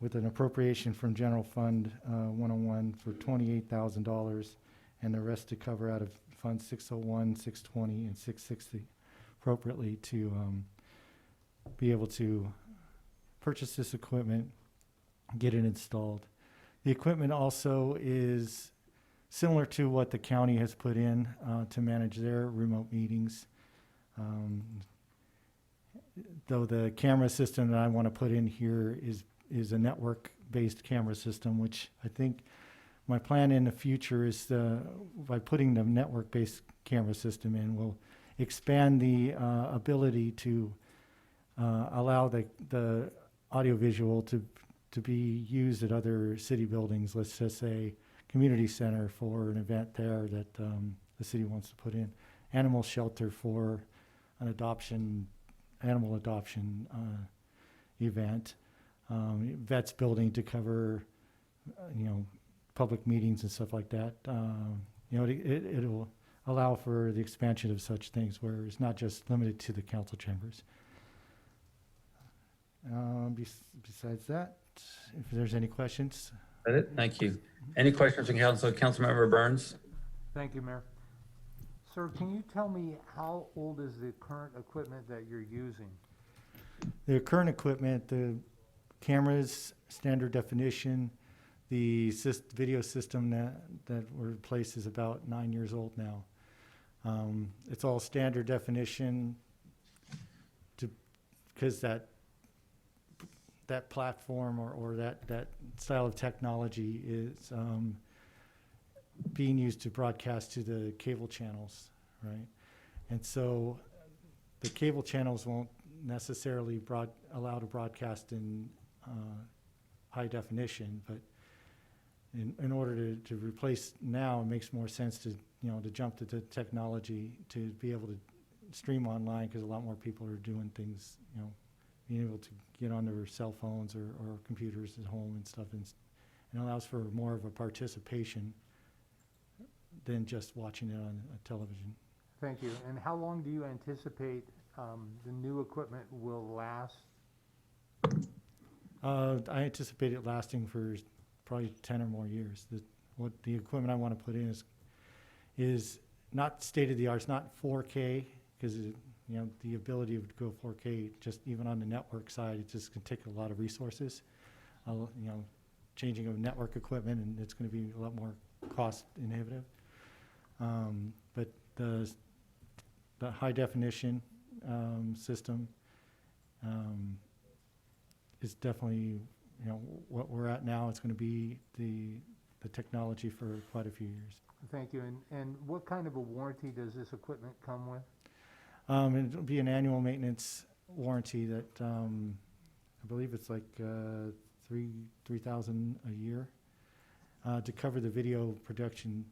with an appropriation from General Fund 101 for $28,000, and the rest to cover out of Fund 601, 620, and 660 appropriately to be able to purchase this equipment, get it installed. The equipment also is similar to what the county has put in to manage their remote meetings. Though the camera system that I want to put in here is a network-based camera system, which I think my plan in the future is by putting the network-based camera system in, will expand the ability to allow the audiovisual to be used at other city buildings. Let's just say community center for an event there that the city wants to put in, animal shelter for an animal adoption event, vets building to cover, public meetings and stuff like that. It'll allow for the expansion of such things where it's not just limited to the council chambers. Besides that, if there's any questions. That's it. Thank you. Any questions from Councilmember Burns? Thank you, Mayor. Sir, can you tell me how old is the current equipment that you're using? The current equipment, the cameras, standard definition, the video system that were replaced is about 9 years old now. It's all standard definition because that platform or that style of technology is being used to broadcast to the cable channels, right? And so the cable channels won't necessarily allow to broadcast in high definition, but in order to replace now, it makes more sense to jump to the technology to be able to stream online, because a lot more people are doing things, being able to get on their cell phones or computers at home and stuff, and it allows for more of a participation than just watching it on a television. Thank you. And how long do you anticipate the new equipment will last? I anticipate it lasting for probably 10 or more years. What the equipment I want to put in is not state of the art. It's not 4K because the ability to go 4K just even on the network side, it just can take a lot of resources. Changing of network equipment, and it's going to be a lot more cost inhibitive. But the high definition system is definitely what we're at now. It's going to be the technology for quite a few years. Thank you. And what kind of a warranty does this equipment come with? It'll be an annual maintenance warranty that I believe it's like $3,000 a year to cover the video production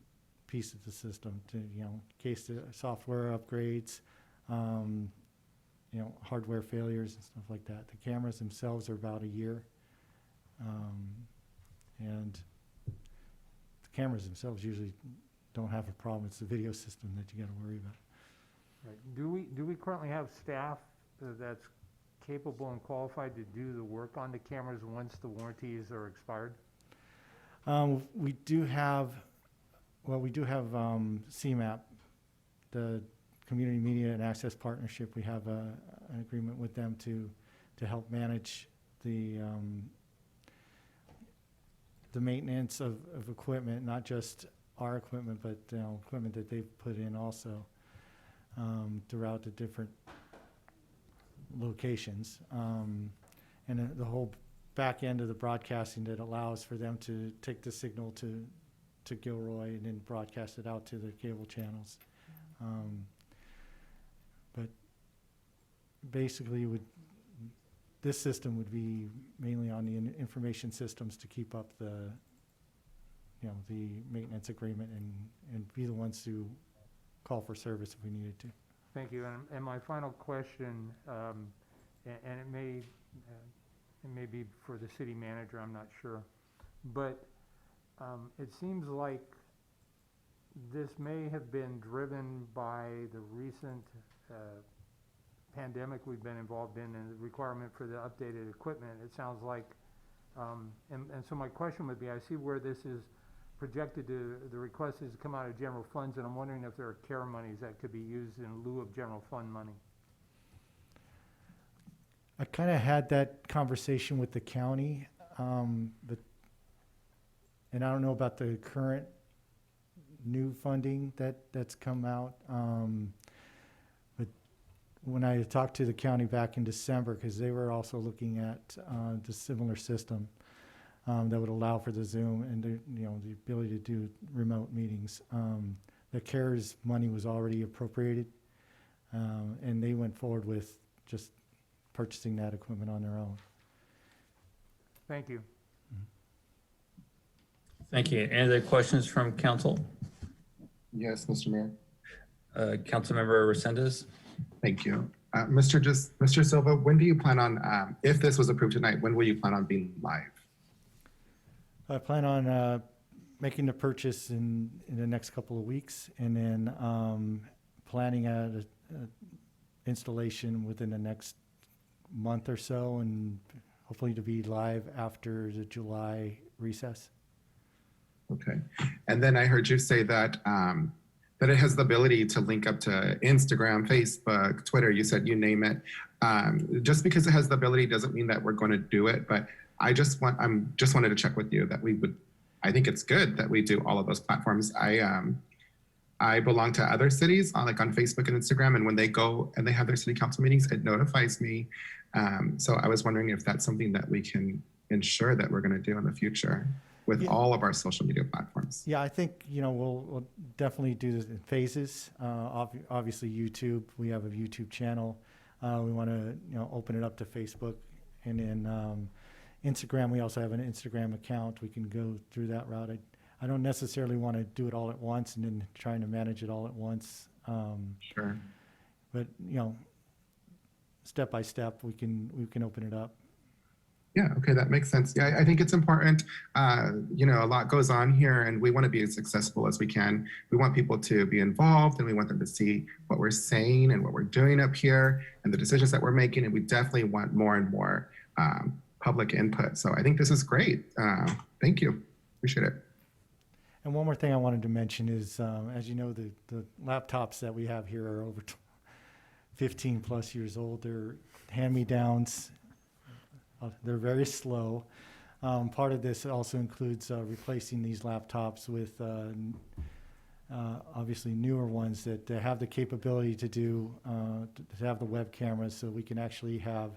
piece of the system. To in case the software upgrades, hardware failures and stuff like that. The cameras themselves are about a year, and the cameras themselves usually don't have a problem. It's the video system that you got to worry about. Right. Do we currently have staff that's capable and qualified to do the work on the cameras once the warranties are expired? We do have CMAP, the Community Media and Access Partnership. We have an agreement with them to help manage the maintenance of equipment, not just our equipment, but equipment that they've put in also throughout the different locations. And the whole back end of the broadcasting that allows for them to take the signal to Gilroy and then broadcast it out to the cable channels. But basically this system would be mainly on the information systems to keep up the maintenance agreement and be the ones to call for service if we needed to. Thank you. And my final question, and it may be for the city manager, I'm not sure, but it seems like this may have been driven by the recent pandemic we've been involved in and the requirement for the updated equipment. It sounds like, and so my question would be, I see where this is projected to, the request is to come out of general funds, and I'm wondering if there are care monies that could be used in lieu of general fund money. I kind of had that conversation with the county, but and I don't know about the current new funding that's come out. But when I talked to the county back in December, because they were also looking at the similar system that would allow for the Zoom and the ability to do remote meetings. The CARES money was already appropriated, and they went forward with just purchasing that equipment on their own. Thank you. Thank you. Any other questions from council? Yes, Mr. Mayor. Councilmember Resendez. Thank you. Mr. Silva, when do you plan on, if this was approved tonight, when will you plan on being live? I plan on making the purchase in the next couple of weeks, and then planning a installation within the next month or so, and hopefully to be live after the July recess. Okay. And then I heard you say that that it has the ability to link up to Instagram, Facebook, Twitter. You said you name it. Just because it has the ability doesn't mean that we're going to do it. But I just wanted to check with you that we would. I think it's good that we do all of those platforms. I belong to other cities on Facebook and Instagram, and when they go and they have their city council meetings, it notifies me. So I was wondering if that's something that we can ensure that we're going to do in the future with all of our social media platforms. Yeah, I think we'll definitely do this in phases. Obviously, YouTube. We have a YouTube channel. We want to open it up to Facebook, and then Instagram. We also have an Instagram account. We can go through that route. I don't necessarily want to do it all at once and then trying to manage it all at once. Sure. But step by step, we can open it up. Yeah, okay, that makes sense. Yeah, I think it's important. You know, a lot goes on here and we want to be as successful as we can. We want people to be involved and we want them to see what we're saying and what we're doing up here and the decisions that we're making. And we definitely want more and more public input. So I think this is great. Thank you. Appreciate it. And one more thing I wanted to mention is, as you know, the laptops that we have here are over 15 plus years old. They're hand-me-downs. They're very slow. Part of this also includes replacing these laptops with obviously newer ones that have the capability to do to have the web cameras, so we can actually have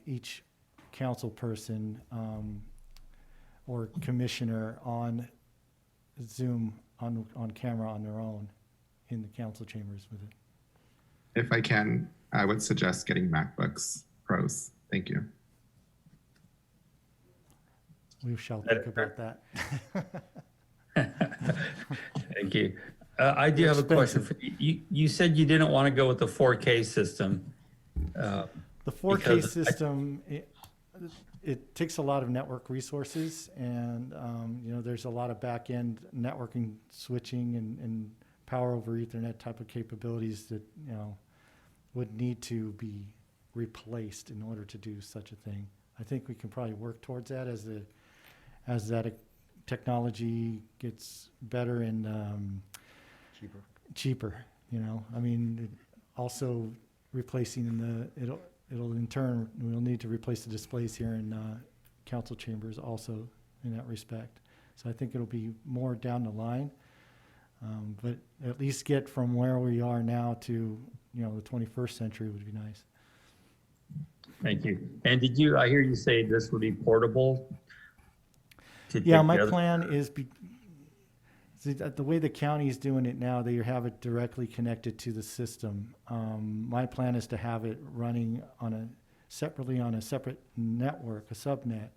each council person or commissioner on Zoom on camera on their own in the council chambers with it. If I can, I would suggest getting MacBooks Pros. Thank you. We shall think about that. Thank you. I do have a question for you. You said you didn't want to go with the 4K system. The 4K system, it takes a lot of network resources, and you know, there's a lot of back-end networking, switching, and power over Ethernet type of capabilities that, you know, would need to be replaced in order to do such a thing. I think we can probably work towards that as that technology gets better and cheaper. You know, I mean, also replacing it'll in turn, we'll need to replace the displays here in council chambers also in that respect. So I think it'll be more down the line, but at least get from where we are now to, you know, the 21st century would be nice. Thank you. And I hear you say this would be portable? Yeah, my plan is, the way the county is doing it now, they have it directly connected to the system. My plan is to have it running separately on a separate network, a subnet.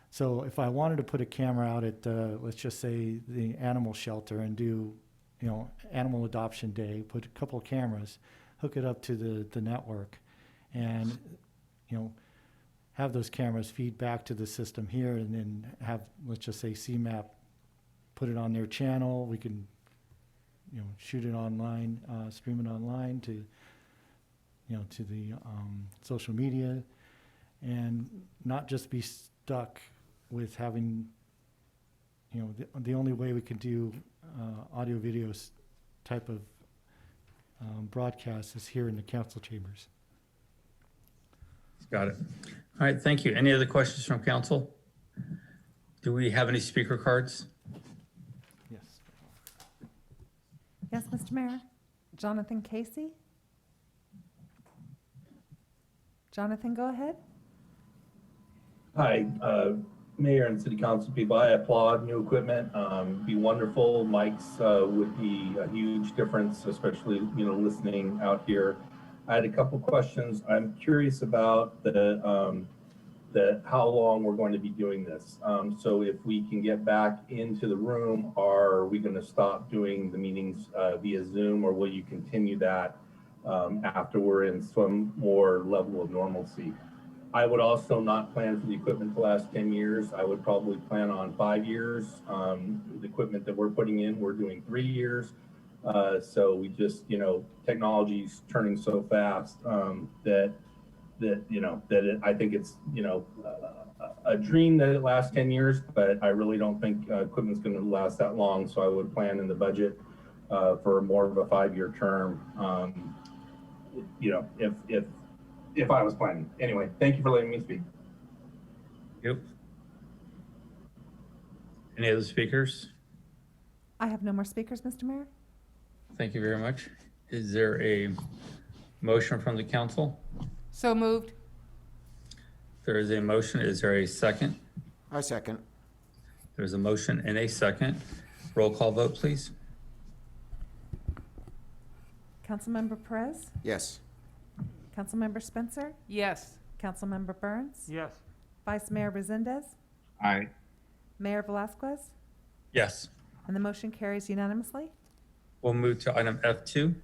So if I wanted to put a camera out at, let's just say, the animal shelter and do, you know, animal adoption day, put a couple of cameras, hook it up to the network, and, you know, have those cameras feed back to the system here, and then have, let's just say, CMAP put it on their channel. We can, you know, shoot it online, stream it online to, you know, to the social media, and not just be stuck with having, you know, the only way we can do audio videos type of broadcast is here in the council chambers. Got it. All right, thank you. Any other questions from council? Do we have any speaker cards? Yes. Yes, Mr. Mayor. Jonathan Casey? Jonathan, go ahead. Hi, Mayor and City Council people. I applaud new equipment. Be wonderful. Mics would be a huge difference, especially, you know, listening out here. I had a couple questions. I'm curious about the how long we're going to be doing this. So if we can get back into the room, are we going to stop doing the meetings via Zoom, or will you continue that after we're in some more level of normalcy? I would also not plan for the equipment to last 10 years. I would probably plan on 5 years. The equipment that we're putting in, we're doing 3 years. So we just, you know, technology's turning so fast I think it's, you know, a dream that it lasts 10 years, but I really don't think equipment's going to last that long. So I would plan in the budget for more of a 5-year term. You know, if I was planning. Anyway, thank you for letting me speak. Yep. Any other speakers? I have no more speakers, Mr. Mayor. Thank you very much. Is there a motion from the council? So moved. There is a motion. Is there a second? I second. There's a motion and a second. Roll call vote, please. Councilmember Perez? Yes. Councilmember Spencer? Yes. Councilmember Burns? Yes. Vice Mayor Resendez? Aye. Mayor Velasquez? Yes. And the motion carries unanimously. We'll move to item F2.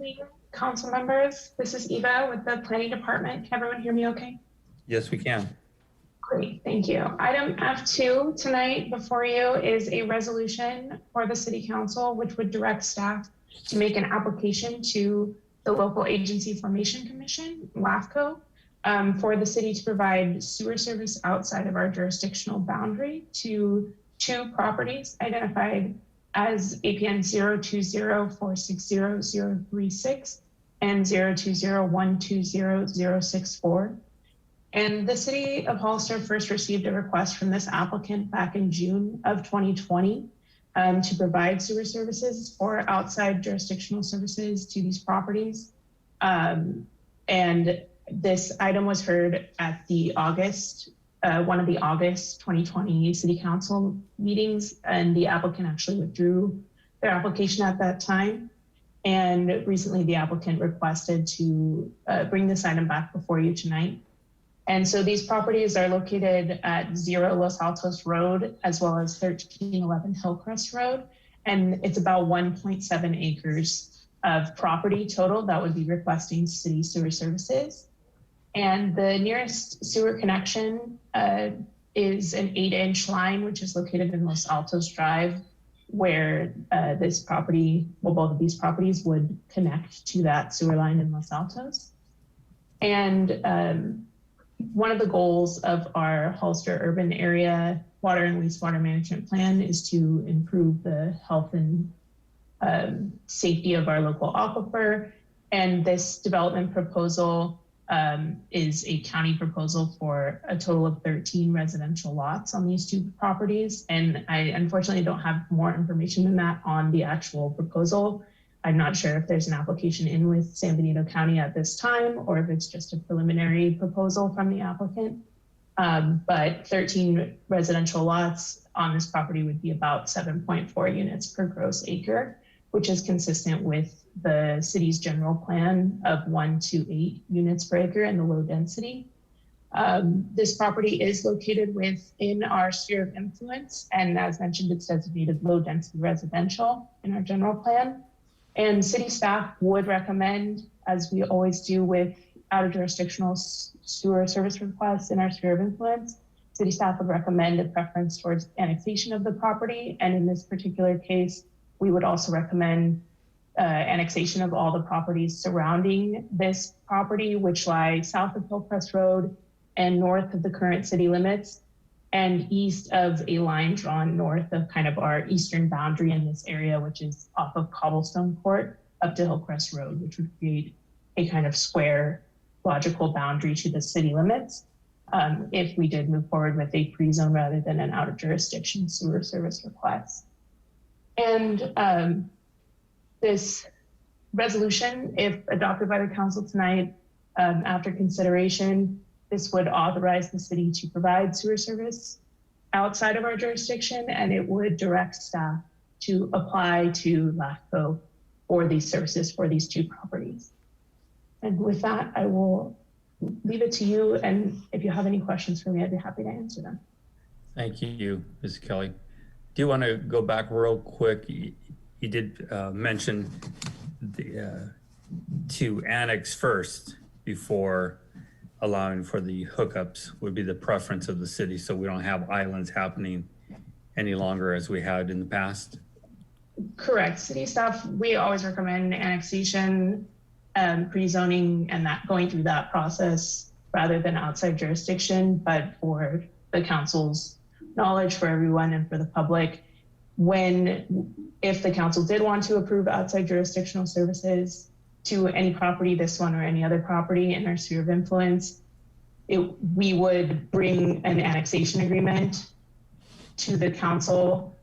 evening, council members. This is Eva with the planning department. Can everyone hear me okay? Yes, we can. Great, thank you. Item F2 tonight before you is a resolution for the city council, which would direct staff to make an application to the local agency formation commission, LAFCO, for the city to provide sewer service outside of our jurisdictional boundary to 2 properties identified as APN 020460036 and 020120064. And the city of Hollister first received a request from this applicant back in June of 2020 to provide sewer services or outside jurisdictional services to these properties. And this item was heard at the one of the August 2020 City Council meetings, and the applicant actually withdrew their application at that time. And recently the applicant requested to bring this item back before you tonight. And so these properties are located at 0 Los Altos Road, as well as 1311 Hillcrest Road. And it's about 1.7 acres of property total that would be requesting city sewer services. And the nearest sewer connection is an 8-inch line, which is located in Los Altos Drive, where this property, well, both of these properties would connect to that sewer line in Los Altos. And one of the goals of our Hollister urban area water and wastewater management plan is to improve the health and safety of our local aquifer. And this development proposal is a county proposal for a total of 13 residential lots on these 2 properties. And I unfortunately don't have more information than that on the actual proposal. I'm not sure if there's an application in with San Benito County at this time, or if it's just a preliminary proposal from the applicant. But 13 residential lots on this property would be about 7.4 units per gross acre, which is consistent with the city's general plan of 1 to 8 units per acre and the low density. This property is located within our sphere of influence, and as mentioned, it's designated low density residential in our general plan. And city staff would recommend, as we always do with out of jurisdictional sewer service requests in our sphere of influence, city staff would recommend a preference towards annexation of the property. And in this particular case, we would also recommend annexation of all the properties surrounding this property, which lie south of Hillcrest Road and north of the current city limits, and east of a line drawn north of kind of our eastern boundary in this area, which is off of Cobblestone Court up to Hillcrest Road, which would create a kind of square logical boundary to the city limits if we did move forward with a pre-zone rather than an out of jurisdiction sewer service request. And this resolution, if adopted by the council tonight, after consideration, this would authorize the city to provide sewer service outside of our jurisdiction, and it would direct staff to apply to LAFCO for these services for these 2 properties. And with that, I will leave it to you, and if you have any questions for me, I'd be happy to answer them. Thank you, Ms. Kelly. Do you want to go back real quick? You did mention to annex first before allowing for the hookups would be the preference of the city, so we don't have islands happening any longer as we had in the past? Correct. City staff, we always recommend annexation, pre-zoning, and that going through that process rather than outside jurisdiction. But for the council's knowledge, for everyone and for the public, if the council did want to approve outside jurisdictional services to any property, this one or any other property in our sphere of influence, we would bring an annexation agreement to the council,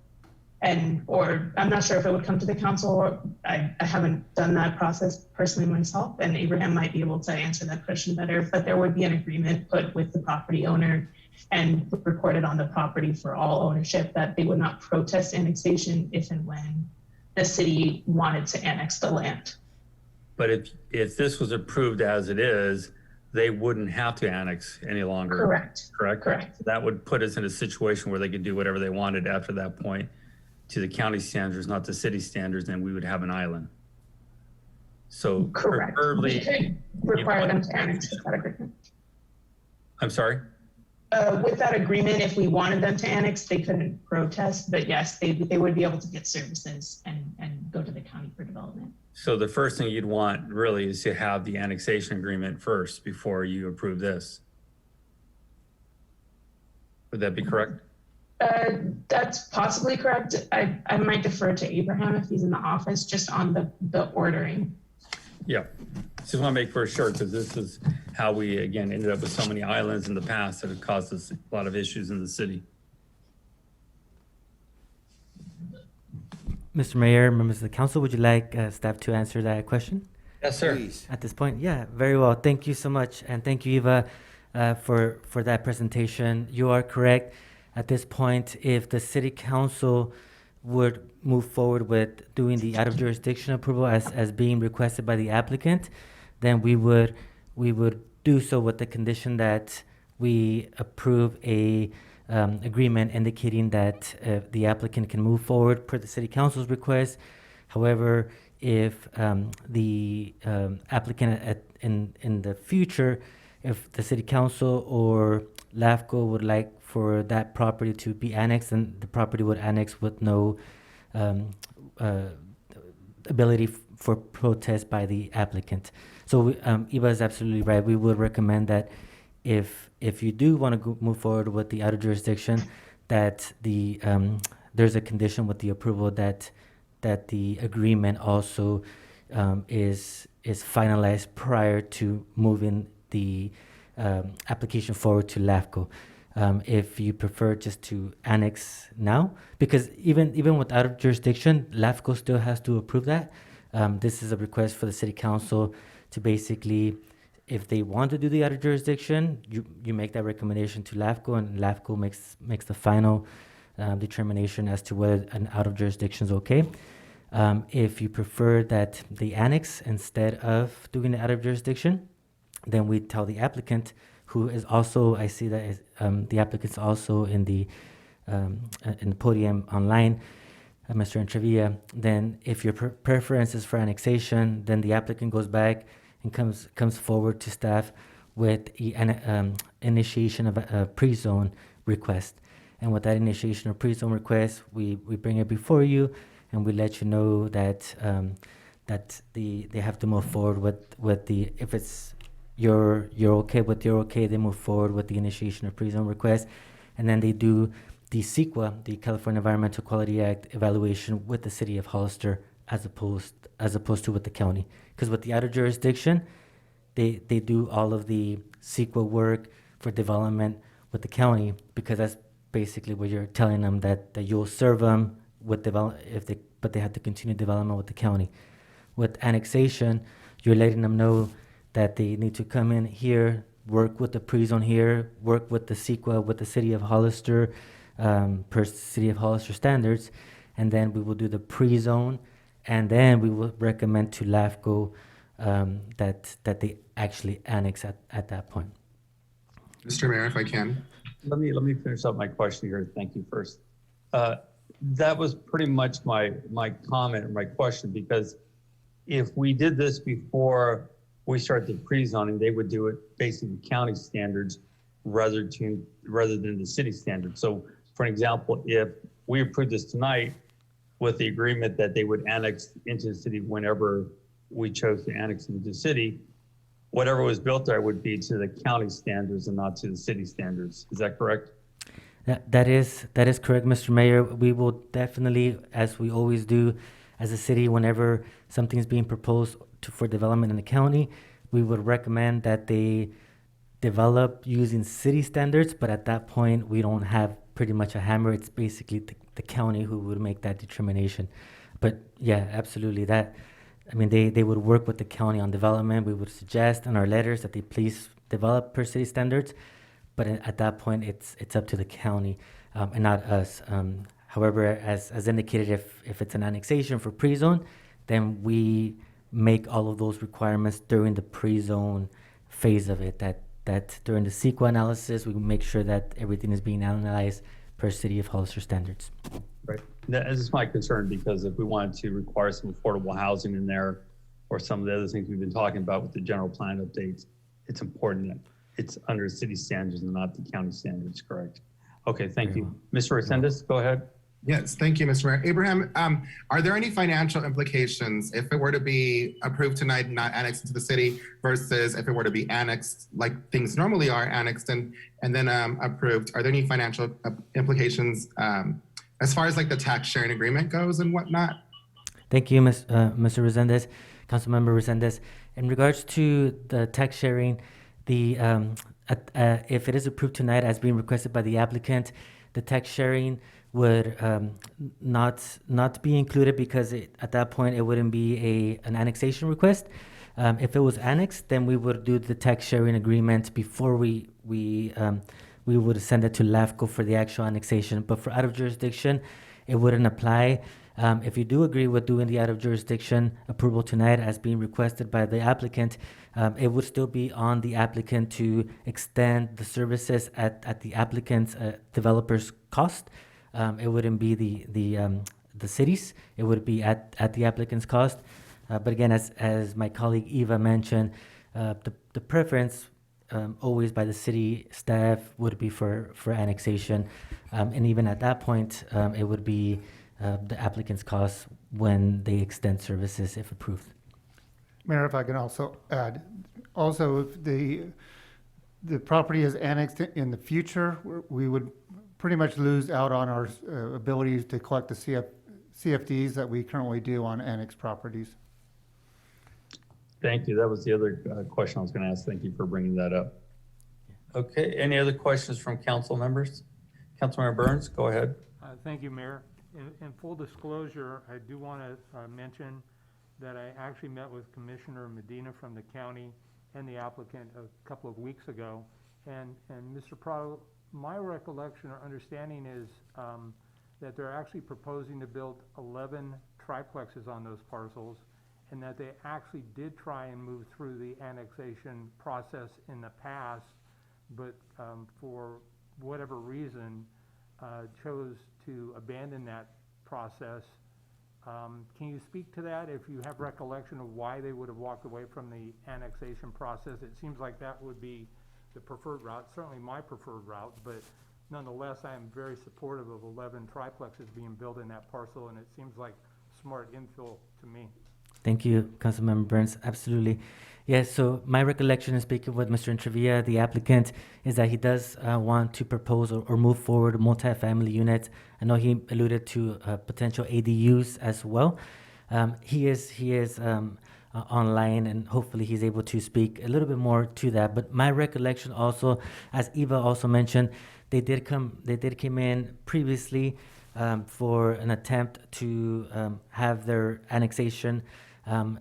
or I'm not sure if it would come to the council, or I haven't done that process personally myself, and Abraham might be able to answer that question better, but there would be an agreement put with the property owner and recorded on the property for all ownership that they would not protest annexation if and when the city wanted to annex the land. But if this was approved as it is, they wouldn't have to annex any longer. Correct. Correct? Correct. That would put us in a situation where they could do whatever they wanted after that point to the county standards, not the city standards, and we would have an island. So Correct. We preferably, could require them to annex that agreement. I'm sorry? With that agreement, if we wanted them to annex, they couldn't protest, but yes, they would be able to get services and go to the county for development. So the first thing you'd want really is to have the annexation agreement first before you approve this. Would that be correct? That's possibly correct. I might defer to Abraham if he's in the office, just on the ordering. Yeah, just want to make for sure, because this is how we, again, ended up with so many islands in the past that have caused us a lot of issues in the city. Mr. Mayor, members of the council, would you like staff to answer that question? Yes, sir. Please. At this point, yeah, very well. Thank you so much, and thank you, Eva, for that presentation. You are correct. At this point, if the city council would move forward with doing the out of jurisdiction approval as being requested by the applicant, then we would do so with the condition that we approve a agreement indicating that the applicant can move forward per the city council's request. However, if the applicant in the future, if the city council or LAFCO would like for that property to be annexed, then the property would annex with no ability for protest by the applicant. So Eva is absolutely right. We would recommend that if you do want to move forward with the out of jurisdiction, that there's a condition with the approval that the agreement also is finalized prior to moving the application forward to LAFCO. If you prefer just to annex now, because even with out of jurisdiction, LAFCO still has to approve that. This is a request for the city council to basically, if they want to do the out of jurisdiction, you make that recommendation to LAFCO, and LAFCO makes the final determination as to whether an out of jurisdiction is okay. If you prefer that they annex instead of doing the out of jurisdiction, then we tell the applicant, who is also, I see that the applicant's also in the podium online, Mr. Entrevilla. Then if your preference is for annexation, then the applicant goes back and comes forward to staff with an initiation of a pre-zone request. And with that initiation of pre-zone request, we bring it before you, and we let you know that they have to move forward with the, if it's you're okay with you're okay, they move forward with the initiation of pre-zone request, and then they do the CEQA, the California Environmental Quality Act evaluation with the city of Hollister as opposed to with the county. Because with the outer jurisdiction, they do all of the CEQA work for development with the county, because that's basically what you're telling them, that you'll serve them with but they have to continue development with the county. With annexation, you're letting them know that they need to come in here, work with the pre-zone here, work with the CEQA, with the city of Hollister, per city of Hollister standards, and then we will do the pre-zone, and then we will recommend to LAFCO that they actually annex at that point. Mr. Mayor, if I can. Let me finish up my question here. Thank you first. That was pretty much my comment or my question, because if we did this before we start the pre-zoning, they would do it based on county standards rather than the city standards. So for example, if we approve this tonight with the agreement that they would annex into the city whenever we chose to annex into the city, whatever was built there would be to the county standards and not to the city standards. Is that correct? That is correct, Mr. Mayor. We will definitely, as we always do as a city, whenever something is being proposed for development in the county, we would recommend that they develop using city standards, but at that point, we don't have pretty much a hammer. It's basically the county who would make that determination. But yeah, absolutely. They would work with the county on development. We would suggest in our letters that they please develop per city standards, but at that point, it's up to the county and not us. However, as indicated, if it's an annexation for pre-zone, then we make all of those requirements during the pre-zone phase of it. That during the CEQA analysis, we make sure that everything is being analyzed per city of Hollister standards. Right. That is my concern, because if we wanted to require some affordable housing in there, or some of the other things we've been talking about with the general plan updates, it's important that it's under city standards and not the county standards, correct? Okay, thank you. Mr. Resendez, go ahead. Yes, thank you, Mr. Mayor. Abraham, are there any financial implications if it were to be approved tonight, not annexed into the city, versus if it were to be annexed, like things normally are annexed and then approved? Are there any financial implications as far as like the tax sharing agreement goes and whatnot? Thank you, Mr. Resendez, Councilmember Resendez. In regards to the tax sharing, if it is approved tonight as being requested by the applicant, the tax sharing would not be included because at that point it wouldn't be an annexation request. If it was annexed, then we would do the tax sharing agreement before we would send it to LAFCO for the actual annexation. But for out of jurisdiction, it wouldn't apply. If you do agree with doing the out of jurisdiction approval tonight as being requested by the applicant, it would still be on the applicant to extend the services at the applicant's developer's cost. It wouldn't be the city's. It would be at the applicant's cost. But again, as my colleague Eva mentioned, the preference always by the city staff would be for annexation. And even at that point, it would be the applicant's cost when they extend services if approved. Mayor, if I can also add, also if the property is annexed in the future, we would pretty much lose out on our ability to collect the CFDs that we currently do on annexed properties. Thank you. That was the other question I was going to ask. Thank you for bringing that up. Okay, any other questions from council members? Councilmember Burns, go ahead. Thank you, Mayor. In full disclosure, I do want to mention that I actually met with Commissioner Medina from the county and the applicant a couple of weeks ago. And Mr. Prado, my recollection or understanding is that they're actually proposing to build 11 triplexes on those parcels, and that they actually did try and move through the annexation process in the past, but for whatever reason chose to abandon that process. Can you speak to that if you have recollection of why they would have walked away from the annexation process? It seems like that would be the preferred route, certainly my preferred route, but nonetheless, I am very supportive of 11 triplexes being built in that parcel, and it seems like smart infill to me. Thank you, Councilmember Burns. Absolutely. Yes, so my recollection in speaking with Mr. Intrevilla, the applicant, is that he does want to propose or move forward multifamily units. I know he alluded to potential ADUs as well. He is online, and hopefully he's able to speak a little bit more to that. But my recollection also, as Eva also mentioned, they did come in previously for an attempt to have their annexation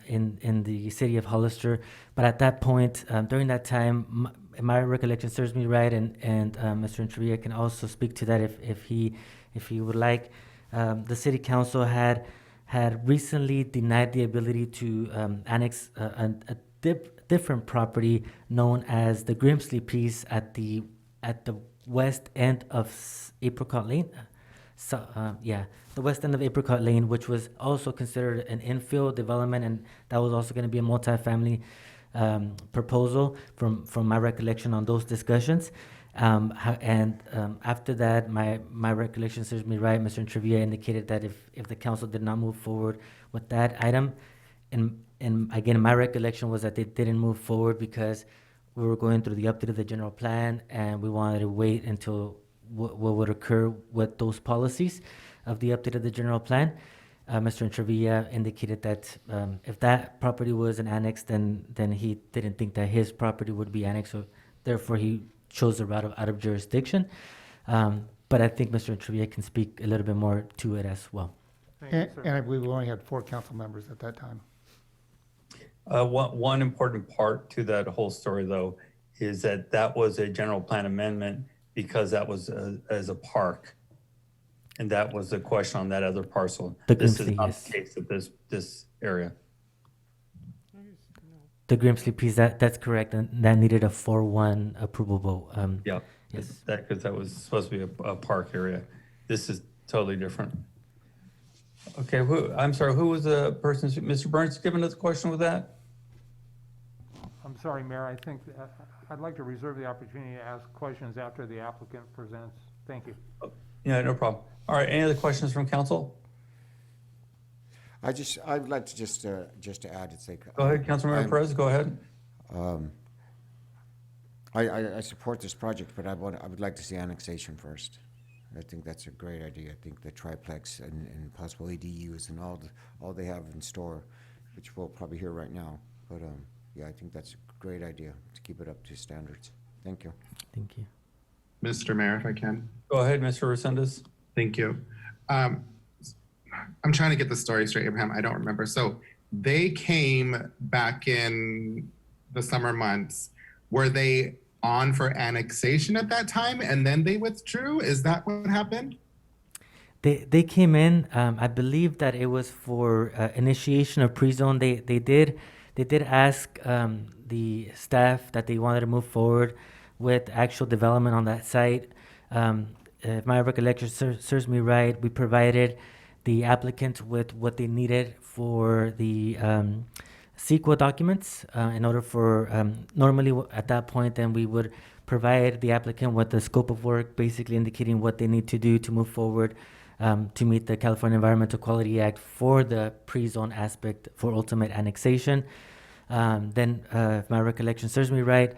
in the city of Hollister. But at that point, during that time, my recollection serves me right, and Mr. Intrevilla can also speak to that if he would like. The city council had recently denied the ability to annex a different property known as the Grimsley piece at the west end of Apricot Lane. So the west end of Apricot Lane, which was also considered an infill development, and that was also going to be a multifamily proposal from my recollection on those discussions. After that, my recollection serves me right, Mr. Intrevilla indicated that if the council did not move forward with that item, and again, my recollection was that they didn't move forward because we were going through the update of the general plan, and we wanted to wait until what would occur with those policies of the update of the general plan. Mr. Intrevilla indicated that if that property was an annex, then he didn't think that his property would be annexed, so therefore he chose the route of out of jurisdiction. But I think Mr. Intrevilla can speak a little bit more to it as well. And I believe we only had 4 council members at that time. One important part to that whole story, though, is that was a general plan amendment because that was as a park. And that was the question on that other parcel. This is not the case of this area. The Grimsley piece, that's correct, and that needed a 4-1 approval vote. Yeah, yes. Because that was supposed to be a park area. This is totally different. Okay, I'm sorry, who was the person, Mr. Burns giving us the question with that? I'm sorry, Mayor, I think, I'd like to reserve the opportunity to ask questions after the applicant presents. Thank you. Yeah, no problem. All right, any other questions from council? I'd like to just to add, it's like. Go ahead, Councilmember Perez, go ahead. I support this project, but I would like to see annexation first. I think that's a great idea. I think the triplex and possible ADUs and all they have in store, which we'll probably hear right now. But yeah, I think that's a great idea to keep it up to standards. Thank you. Thank you. Mr. Mayor, if I can. Go ahead, Mr. Resendez. Thank you. I'm trying to get the story straight, Abraham. I don't remember. So they came back in the summer months. Were they on for annexation at that time and then they withdrew? Is that what happened? They came in. I believe that it was for initiation of pre-zone. They did ask the staff that they wanted to move forward with actual development on that site. If my recollection serves me right, we provided the applicant with what they needed for the CEQA documents in order for, normally at that point, then we would provide the applicant with the scope of work, basically indicating what they need to do to move forward to meet the California Environmental Quality Act for the pre-zone aspect for ultimate annexation. Then, if my recollection serves me right,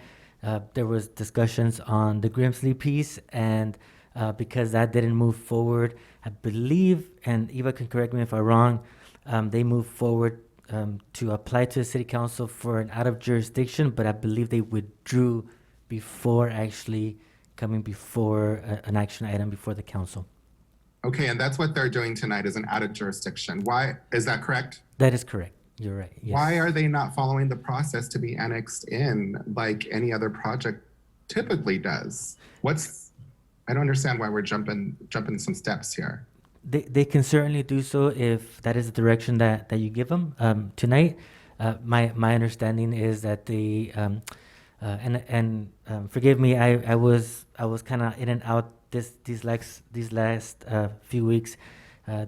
there was discussions on the Grimsley piece, and because that didn't move forward, I believe, and Eva can correct me if I'm wrong, they moved forward to apply to the city council for an out of jurisdiction, but I believe they withdrew before actually coming before an action item before the council. Okay, and that's what they're doing tonight, is an out of jurisdiction. Why, is that correct? That is correct. You're right. Yes. Why are they not following the process to be annexed in like any other project typically does? I don't understand why we're jumping some steps here. They can certainly do so if that is the direction that you give them. Tonight, my understanding is that they forgive me, I was kind of in and out these last few weeks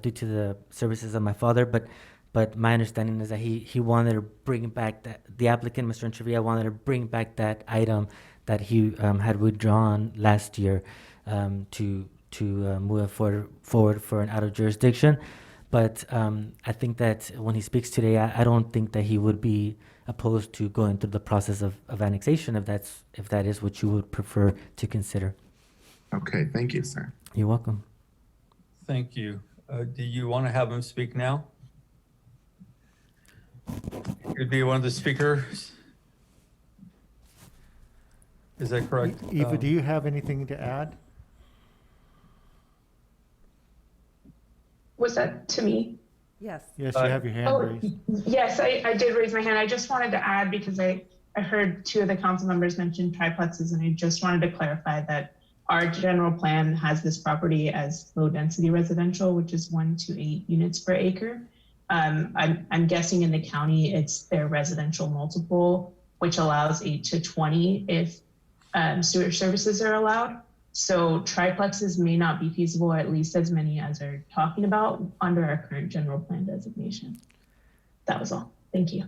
due to the services of my father, but my understanding is that he wanted to bring back the applicant, Mr. Entrevilla, wanted to bring back that item that he had withdrawn last year to move forward for an out of jurisdiction. But I think that when he speaks today, I don't think that he would be opposed to going through the process of annexation if that is what you would prefer to consider. Okay, thank you, sir. You're welcome. Thank you. Do you want to have him speak now? Could be one of the speakers. Is that correct? Eva, do you have anything to add? Was that to me? Yes. Yes, you have your hand raised. Yes, I did raise my hand. I just wanted to add because I heard two of the council members mention triplexes, and I just wanted to clarify that our general plan has this property as low density residential, which is 1 to 8 units per acre. I'm guessing in the county it's their residential multiple, which allows 8 to 20 if sewer services are allowed. So triplexes may not be feasible, or at least as many as are talking about under our current general plan designation. That was all. Thank you.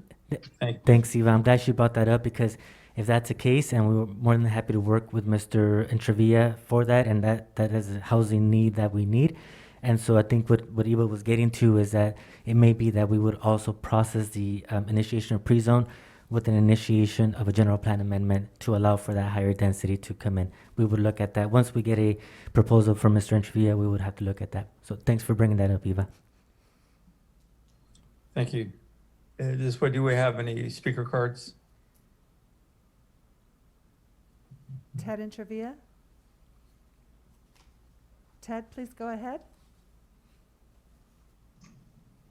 Thanks, Eva. I'm glad you brought that up because if that's the case, and we were more than happy to work with Mr. Entrevilla for that, and that is a housing need that we need. And so I think what Eva was getting to is that it may be that we would also process the initiation of pre-zone with an initiation of a general plan amendment to allow for that higher density to come in. We would look at that. Once we get a proposal from Mr. Entrevilla, we would have to look at that. So thanks for bringing that up, Eva. Thank you. Do we have any speaker cards? Ted Entrevilla? Ted, please go ahead.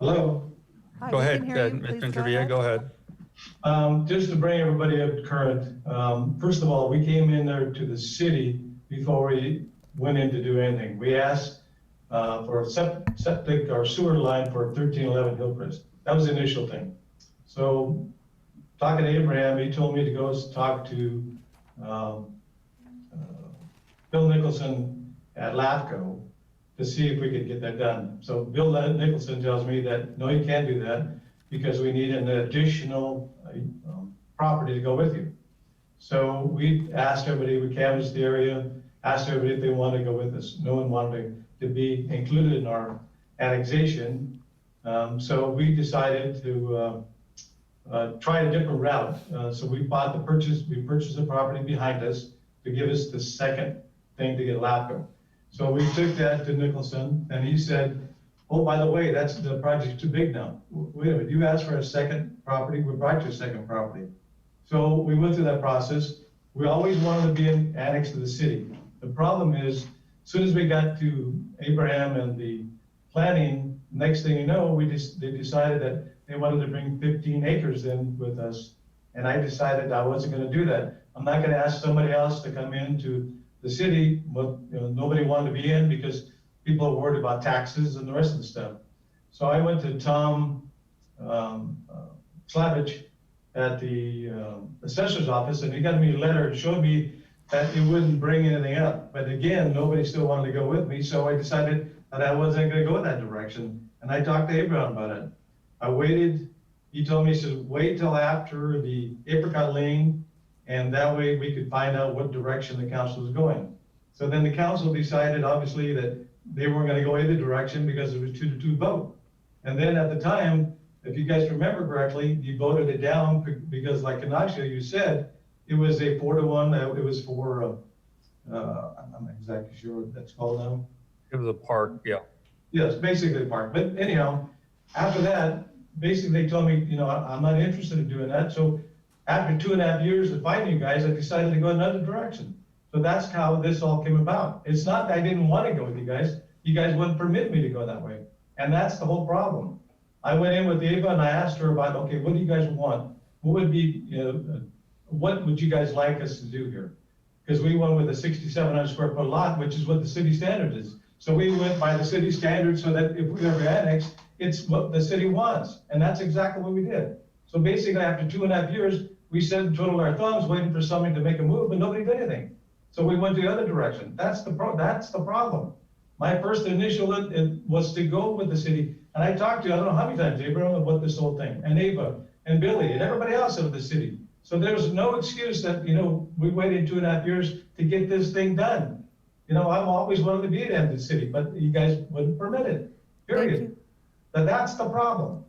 Hello. Hi, Go we ahead, can hear you. Mr. Please Entrevilla, go ahead. Just to bring everybody up to current, first of all, we came in there to the city before we went in to do anything. We asked for a septic or sewer line for 1311 Hillcrest. That was the initial thing. So talking to Abraham, he told me to go talk to Bill Nicholson at LAFCO to see if we could get that done. So Bill Nicholson tells me that, no, you can't do that because we need an additional property to go with you. So we asked everybody, we canvassed the area, asked everybody if they wanted to go with us. No one wanted to be included in our annexation. So we decided to try a different route. So we purchased the property behind us to give us the second thing to get LAPCO. So we took that to Nicholson and he said, oh, by the way, the project's too big now. Wait a minute, you asked for a second property, we brought you a second property. So we went through that process. We always wanted to be annexed to the city. The problem is, as soon as we got to Abraham and the planning, next thing you know, they decided that they wanted to bring 15 acres in with us. And I decided I wasn't gonna do that. I'm not gonna ask somebody else to come into the city, but nobody wanted to be in because people are worried about taxes and the rest of the stuff. So I went to Tom Slavich at the assessor's office, and he got me a letter and showed me that it wouldn't bring anything up. But again, nobody still wanted to go with me, so I decided that I wasn't gonna go that direction. And I talked to Abraham about it. I waited, he told me, he said, wait till after the apricot lane, and that way we could find out what direction the council was going. So then the council decided, obviously, that they weren't gonna go either direction because it was 2-2 vote. And then at the time, if you guys remember correctly, you voted it down because, like Kanachia, you said, it was a 4-1, it was for, I'm not exactly sure what that's called now. It was a park, yeah. Yes, basically a park. But anyhow, after that, basically they told me, I'm not interested in doing that. So after 2.5 years of fighting you guys, I decided to go another direction. So that's how this all came about. It's not that I didn't want to go with you guys. You guys wouldn't permit me to go that way. And that's the whole problem. I went in with Ava and I asked her about, okay, what do you guys want? What would be, what would you guys like us to do here? Because we went with a 6,700 square foot lot, which is what the city standard is. So we went by the city standard so that if we ever annex, it's what the city wants. And that's exactly what we did. So basically after 2.5 years, we sat and twiddled our thumbs waiting for somebody to make a move, but nobody did anything. So we went the other direction. That's the problem. My first initial was to go with the city. And I talked to you, I don't know how many times, Abraham, about this whole thing, and Ava, and Billy, and everybody else out of the city. So there was no excuse that, we waited 2.5 years to get this thing done. I've always wanted to be at the city, but you guys wouldn't permit it, period. But that's the problem.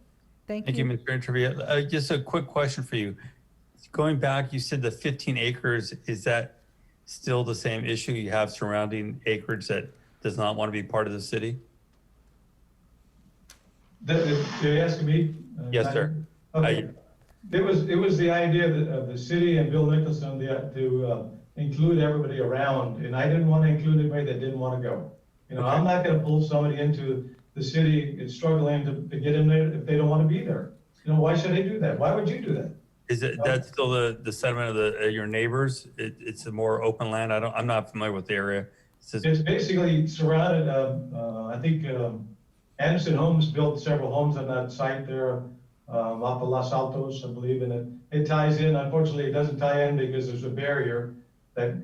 Thank you, Mr. Interview. Just a quick question for you. Going back, you said the 15 acres, is that still the same issue you have surrounding acreage that does not want to be part of the city? You're asking me? Yes, sir. Okay. It was the idea of the city and Bill Nicholson to include everybody around, and I didn't want to include anybody that didn't want to go. I'm not going to pull somebody into the city. It's struggling to get in there if they don't want to be there. Why should I do that? Why would you do that? Is it that's still the sentiment of your neighbors? It's a more open land. I'm not familiar with the area. It's basically surrounded. I think Anderson Homes built several homes on that site there, off of Los Altos, I believe, and it ties in. Unfortunately, it doesn't tie in because there's a barrier that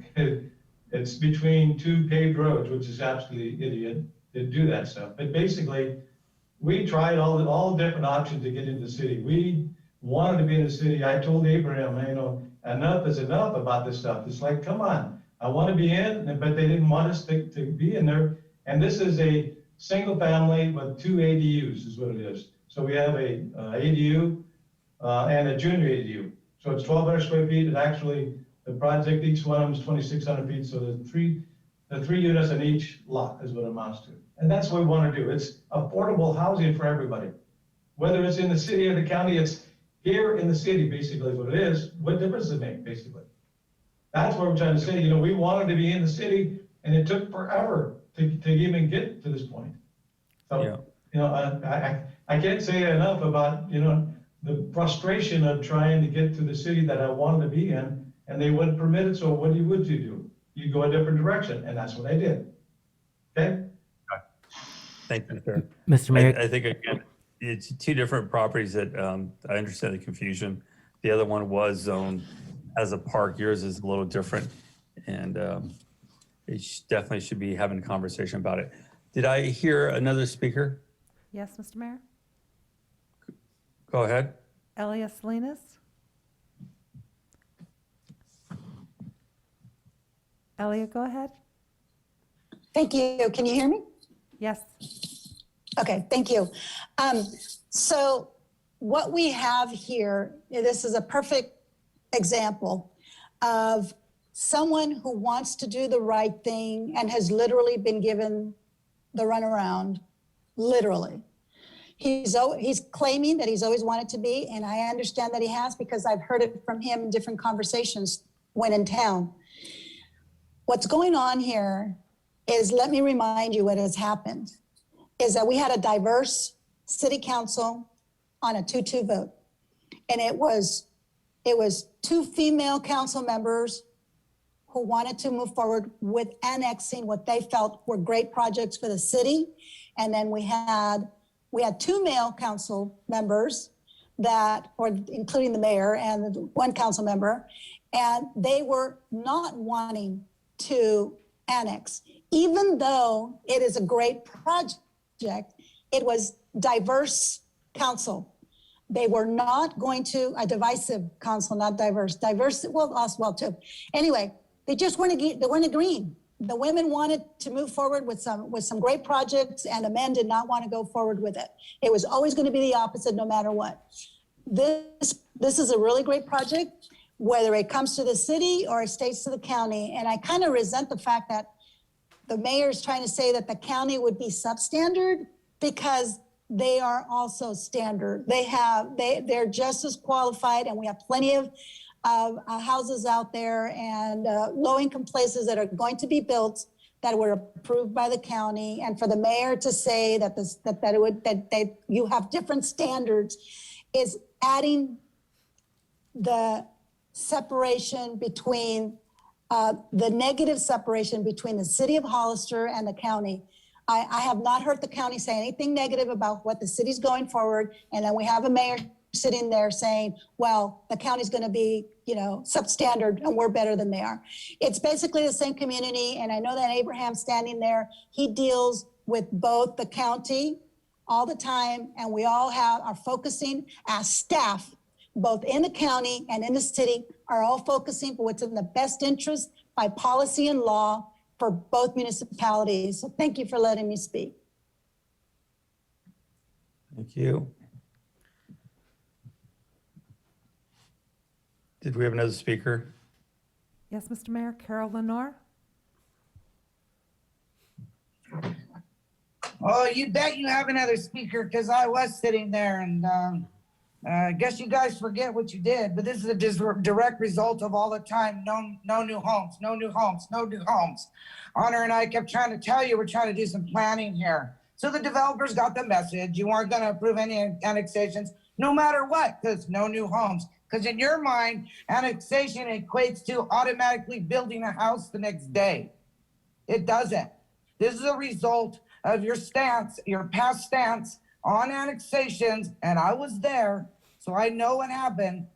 it's between two paved roads, which is absolutely idiot to do that stuff. But basically, we tried all the different options to get into the city. We wanted to be in the city. I told Abraham, enough is enough about this stuff. It's like, come on, I want to be in, but they didn't want us to be in there. And this is a single family with 2 ADUs is what it is. So we have a ADU and a junior ADU. So it's 1,200 square feet, and actually the project, each one of them is 2,600 feet. So the three units in each lot is what it amounts to. And that's what we want to do. It's affordable housing for everybody. Whether it's in the city or the county, it's here in the city, basically is what it is. What difference does it make, basically? That's what we're trying to say. We wanted to be in the city, and it took forever to even get to this point. So, I can't say enough about, the frustration of trying to get to the city that I wanted to be in, and they wouldn't permit it. So what would you do? You go a different direction, and that's what I did. Okay? Thank you, sir. Mr. Mayor. I think, again, it's two different properties that I understand the confusion. The other one was zoned as a park. Yours is a little different, and it definitely should be having a conversation about it. Did I hear another speaker? Yes, Mr. Mayor? Go ahead. Elias Salinas? Elliot, go ahead. Thank you. Can you hear me? Yes. Okay, thank you. So what we have here, this is a perfect example of someone who wants to do the right thing and has literally been given the runaround, literally. He's claiming that he's always wanted to be, and I understand that he has because I've heard it from him in different conversations when in town. What's going on here is, let me remind you what has happened, is that we had a diverse city council on a 2-2 vote. And it was 2 female council members who wanted to move forward with annexing what they felt were great projects for the city. And then we had 2 male council members including the mayor and 1 council member, and they were not wanting to annex. Even though it is a great project, it was diverse council. They were not going to, a divisive council, not diverse. Diverse, well, us well too. Anyway, they just weren't agreeing. The women wanted to move forward with some great projects, and the men did not want to go forward with it. It was always going to be the opposite no matter what. This is a really great project, whether it comes to the city or it stays to the county. And I kind of resent the fact that the mayor is trying to say that the county would be substandard, because they are also standard. They're just as qualified, and we have plenty of houses out there and low-income places that are going to be built that were approved by the county. And for the mayor to say that you have different standards is adding the separation between the negative separation between the city of Hollister and the county. I have not heard the county say anything negative about what the city's going forward. And then we have a mayor sitting there saying, well, the county's going to be, substandard and we're better than they are. It's basically the same community. And I know that Abraham's standing there. He deals with both the county all the time. And we all are focusing as staff, both in the county and in the city, are all focusing for what's in the best interest by policy and law for both municipalities. So thank you for letting me speak. Thank you. Did we have another speaker? Yes, Mr. Mayor, Carol Lenore. Oh, you bet you have another speaker, because I was sitting there, and I guess you guys forget what you did, but this is a direct result of all the time, no new homes, no new homes, no new homes. Honor and I kept trying to tell you, we're trying to do some planning here. So the developers got the message. You weren't going to approve any annexations, no matter what, because no new homes. Because in your mind, annexation equates to automatically building a house the next day. It doesn't. This is a result of your stance, your past stance on annexations, and I was there, so I know what happened.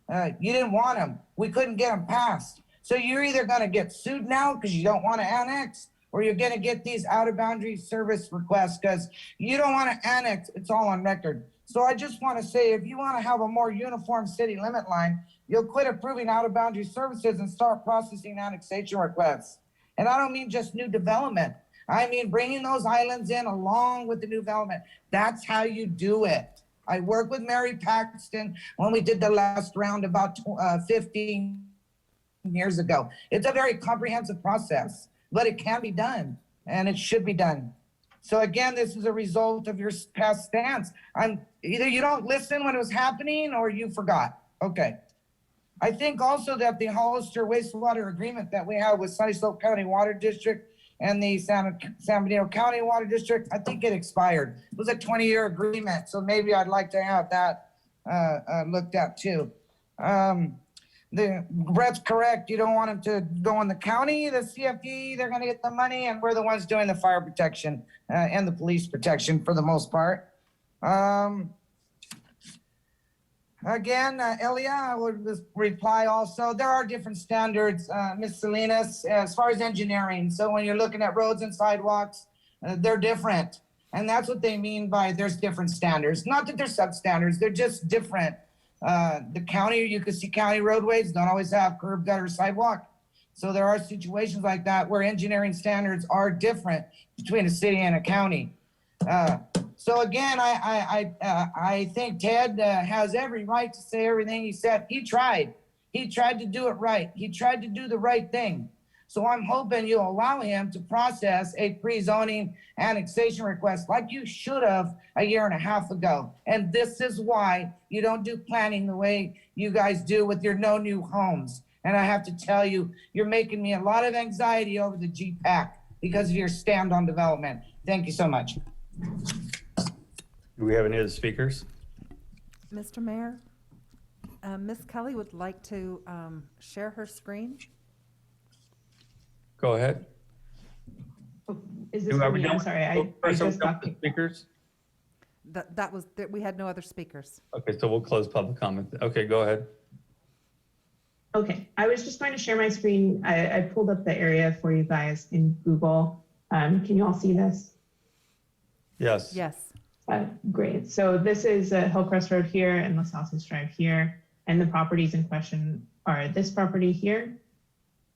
You didn't want them. We couldn't get them passed. So you're either going to get sued now because you don't want to annex, or you're going to get these out-of-boundary service requests because you don't want to annex. It's all on record. So I just want to say, if you want to have a more uniform city limit line, you'll quit approving out-of-boundary services and start processing annexation requests. And I don't mean just new development. I mean bringing those islands in along with the new development. That's how you do it. I worked with Mary Paxton when we did the last round about 15 years ago. It's a very comprehensive process, but it can be done, and it should be done. So again, this is a result of your past stance. Either you don't listen when it was happening or you forgot. Okay. I think also that the Hollister wastewater agreement that we have with Sunny Slope County Water District and the San Bernardino County Water District, I think it expired. It was a 20-year agreement, so maybe I'd like to have that looked at too. Brett's correct. You don't want them to go in the county, the CFD, they're gonna get the money, and we're the ones doing the fire protection and the police protection for the most part. Again, Elia, I would just reply also, there are different standards, Ms. Salinas, as far as engineering. So when you're looking at roads and sidewalks, they're different. And that's what they mean by there's different standards. Not that they're substandards, they're just different. The county, you can see county roadways don't always have curb, gutter, sidewalk. So there are situations like that where engineering standards are different between a city and a county. So again, I think Ted has every right to say everything he said. He tried to do it right. He tried to do the right thing. So I'm hoping you'll allow him to process a pre-zoning annexation request like you should have a year and a half ago. And this is why you don't do planning the way you guys do with your no new homes. And I have to tell you, you're making me a lot of anxiety over the GPAC because of your stand on development. Thank you so much. Do we have any other speakers? Mr. Mayor, Ms. Kelly would like to share her screen. Go ahead. Is this for me? I'm sorry, I just got the speakers. We had no other speakers. Okay, so we'll close public comment. Okay, go ahead. Okay, I was just going to share my screen. I pulled up the area for you guys in Google. Can you all see this? Yes. Yes. Great. So this is Hillcrest Road here and Los Altos Drive here. And the properties in question are this property here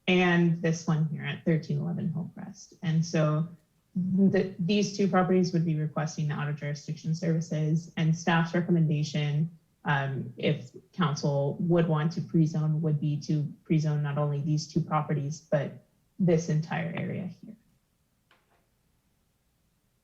and this one here at 1311 Hillcrest. And so these two properties would be requesting out of jurisdiction services, and staff's recommendation, if council would want to pre-zone, would be to pre-zone not only these two properties, but this entire area here.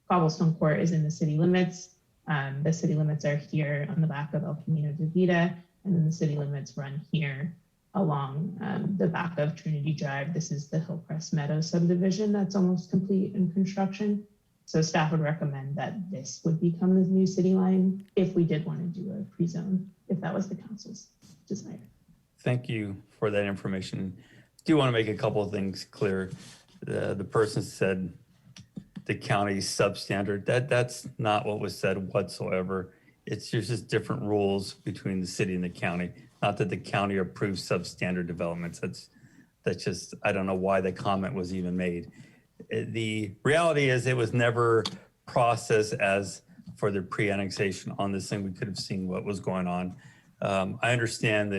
Cobblestone Court is in the city limits. The city limits are here on the back of El Camino de Vida, and then the city limits run here along the back of Trinity Drive. This is the Hillcrest Meadow subdivision that's almost complete in construction. So staff would recommend that this would become the new city line if we did want to do a pre-zone, if that was the council's desire. Thank you for that information. Do want to make a couple of things clear. The person said the county's substandard. That's not what was said whatsoever. It's just different rules between the city and the county. Not that the county approves substandard developments. That's just, I don't know why the comment was even made. The reality is it was never processed as for the pre-annexation on this thing. We could have seen what was going on. I understand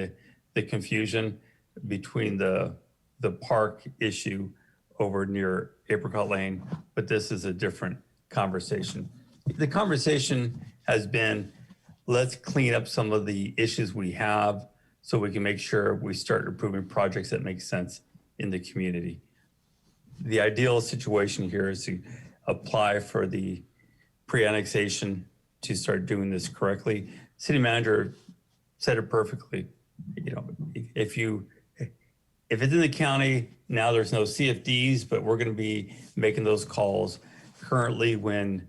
the confusion between the park issue over near Apricot Lane, but this is a different conversation. The conversation has been, let's clean up some of the issues we have so we can make sure we start approving projects that make sense in the community. The ideal situation here is to apply for the pre-annexation to start doing this correctly. City manager said it perfectly. You know, if it's in the county, now there's no CFDs, but we're going to be making those calls currently when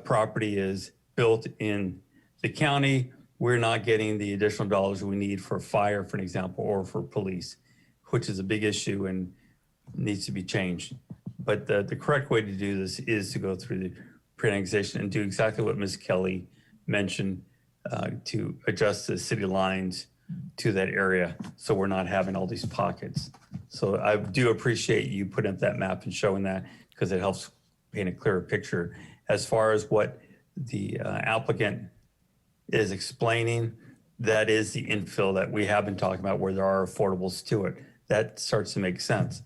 property is built in the county. We're not getting the additional dollars we need for fire, for an example, or for police, which is a big issue and needs to be changed. But the correct way to do this is to go through the pre-annexation and do exactly what Ms. Kelly mentioned, to adjust the city lines to that area so we're not having all these pockets. So I do appreciate you putting up that map and showing that, because it helps paint a clearer picture. As far as what the applicant is explaining, that is the infill that we have been talking about, where there are affordables to it. That starts to make sense.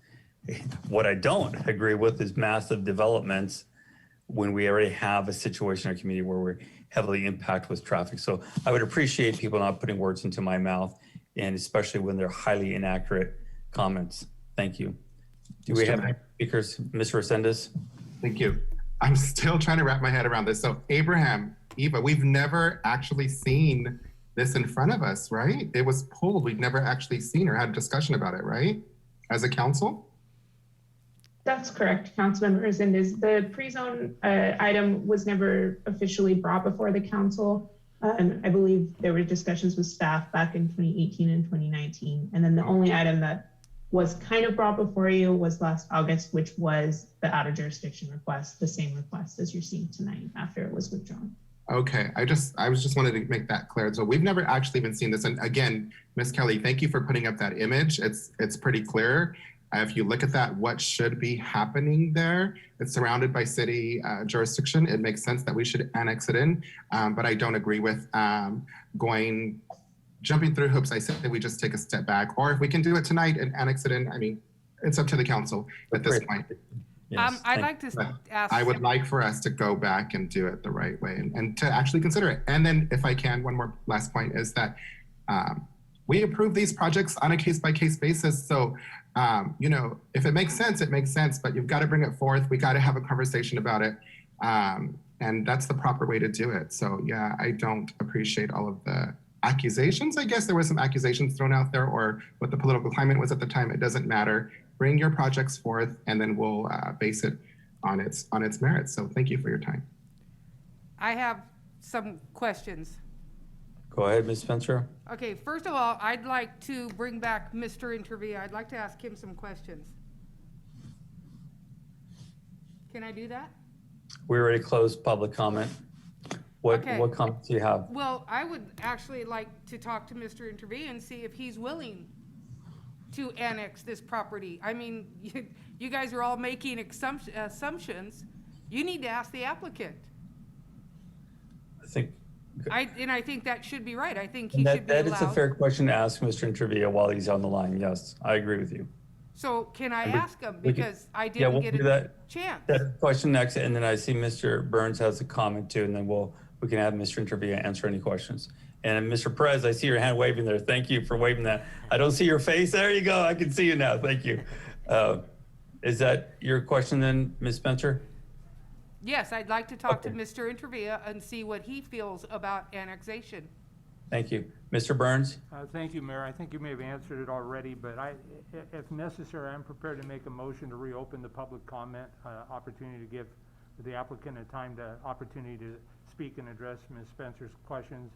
What I don't agree with is massive developments when we already have a situation in our community where we're heavily impacted with traffic. So I would appreciate people not putting words into my mouth, and especially when they're highly inaccurate comments. Thank you. Do we have any speakers? Mr. Resendez? Thank you. I'm still trying to wrap my head around this. So Abraham, Eva, we've never actually seen this in front of us, right? It was pulled. We've never actually seen or had a discussion about it, right? As a council? That's correct, Councilmember Resendez. The pre-zone item was never officially brought before the council. I believe there were discussions with staff back in 2018 and 2019. And then the only item that was kind of brought before you was last August, which was the out of jurisdiction request, the same request as you're seeing tonight after it was withdrawn. Okay, I was just wanted to make that clear. So we've never actually been seeing this. And again, Ms. Kelly, thank you for putting up that image. It's pretty clear. If you look at that, what should be happening there, it's surrounded by city jurisdiction. It makes sense that we should annex it in, but I don't agree with jumping through hoops. I said that we just take a step back, or if we can do it tonight and annex it in, I mean, it's up to the council at this point. I'd like to ask. I would like for us to go back and do it the right way and to actually consider it. And then if I can, one more last point is that we approve these projects on a case-by-case basis. So, you know, if it makes sense, it makes sense, but you've got to bring it forth. We got to have a conversation about it. And that's the proper way to do it. So yeah, I don't appreciate all of the accusations. I guess there were some accusations thrown out there, or what the political climate was at the time. It doesn't matter. Bring your projects forth, and then we'll base it on its merits. So thank you for your time. I have some questions. Go ahead, Ms. Spencer. Okay, first of all, I'd like to bring back Mr. Intervia. I'd like to ask him some questions. Can I do that? We already closed public comment. What comments do you have? Well, I would actually like to talk to Mr. Intervia and see if he's willing to annex this property. I mean, you guys are all making assumptions. You need to ask the applicant. I think that should be right. I think he should be allowed. That is a fair question to ask Mr. Intervia while he's on the line. Yes, I agree with you. So can I ask him, because I didn't get a chance? That question next, and then I see Mr. Burns has a comment too, and then we can have Mr. Intervia answer any questions. And Mr. Perez, I see your hand waving there. Thank you for waving that. I don't see your face. There you go. I can see you now. Thank you. Is that your question then, Ms. Spencer? Yes, I'd like to talk to Mr. Intervia and see what he feels about annexation. Thank you. Mr. Burns? Thank you, Mayor. I think you may have answered it already, but if necessary, I'm prepared to make a motion to reopen the public comment opportunity to give the applicant a opportunity to speak and address Ms. Spencer's questions,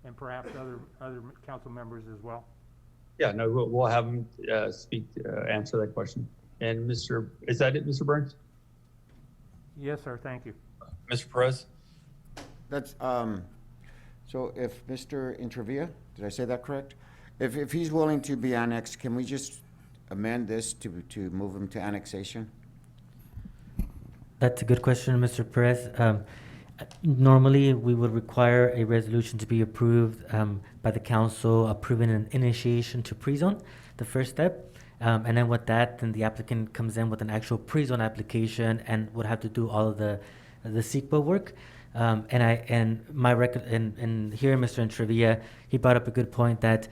and perhaps other council members as well. Yeah, no, we'll have him answer that question. And is that it, Mr. Burns? Yes, sir. Thank you. Mr. Perez? That's, so if Mr. Intervia, did I say that correct? If he's willing to be annexed, can we just amend this to move him to annexation? That's a good question, Mr. Perez. Normally, we would require a resolution to be approved by the council, approving an initiation to pre-zone, the first step. And then with that, then the applicant comes in with an actual pre-zone application and would have to do all of the CEQA work. And here, Mr. Intervia, he brought up a good point that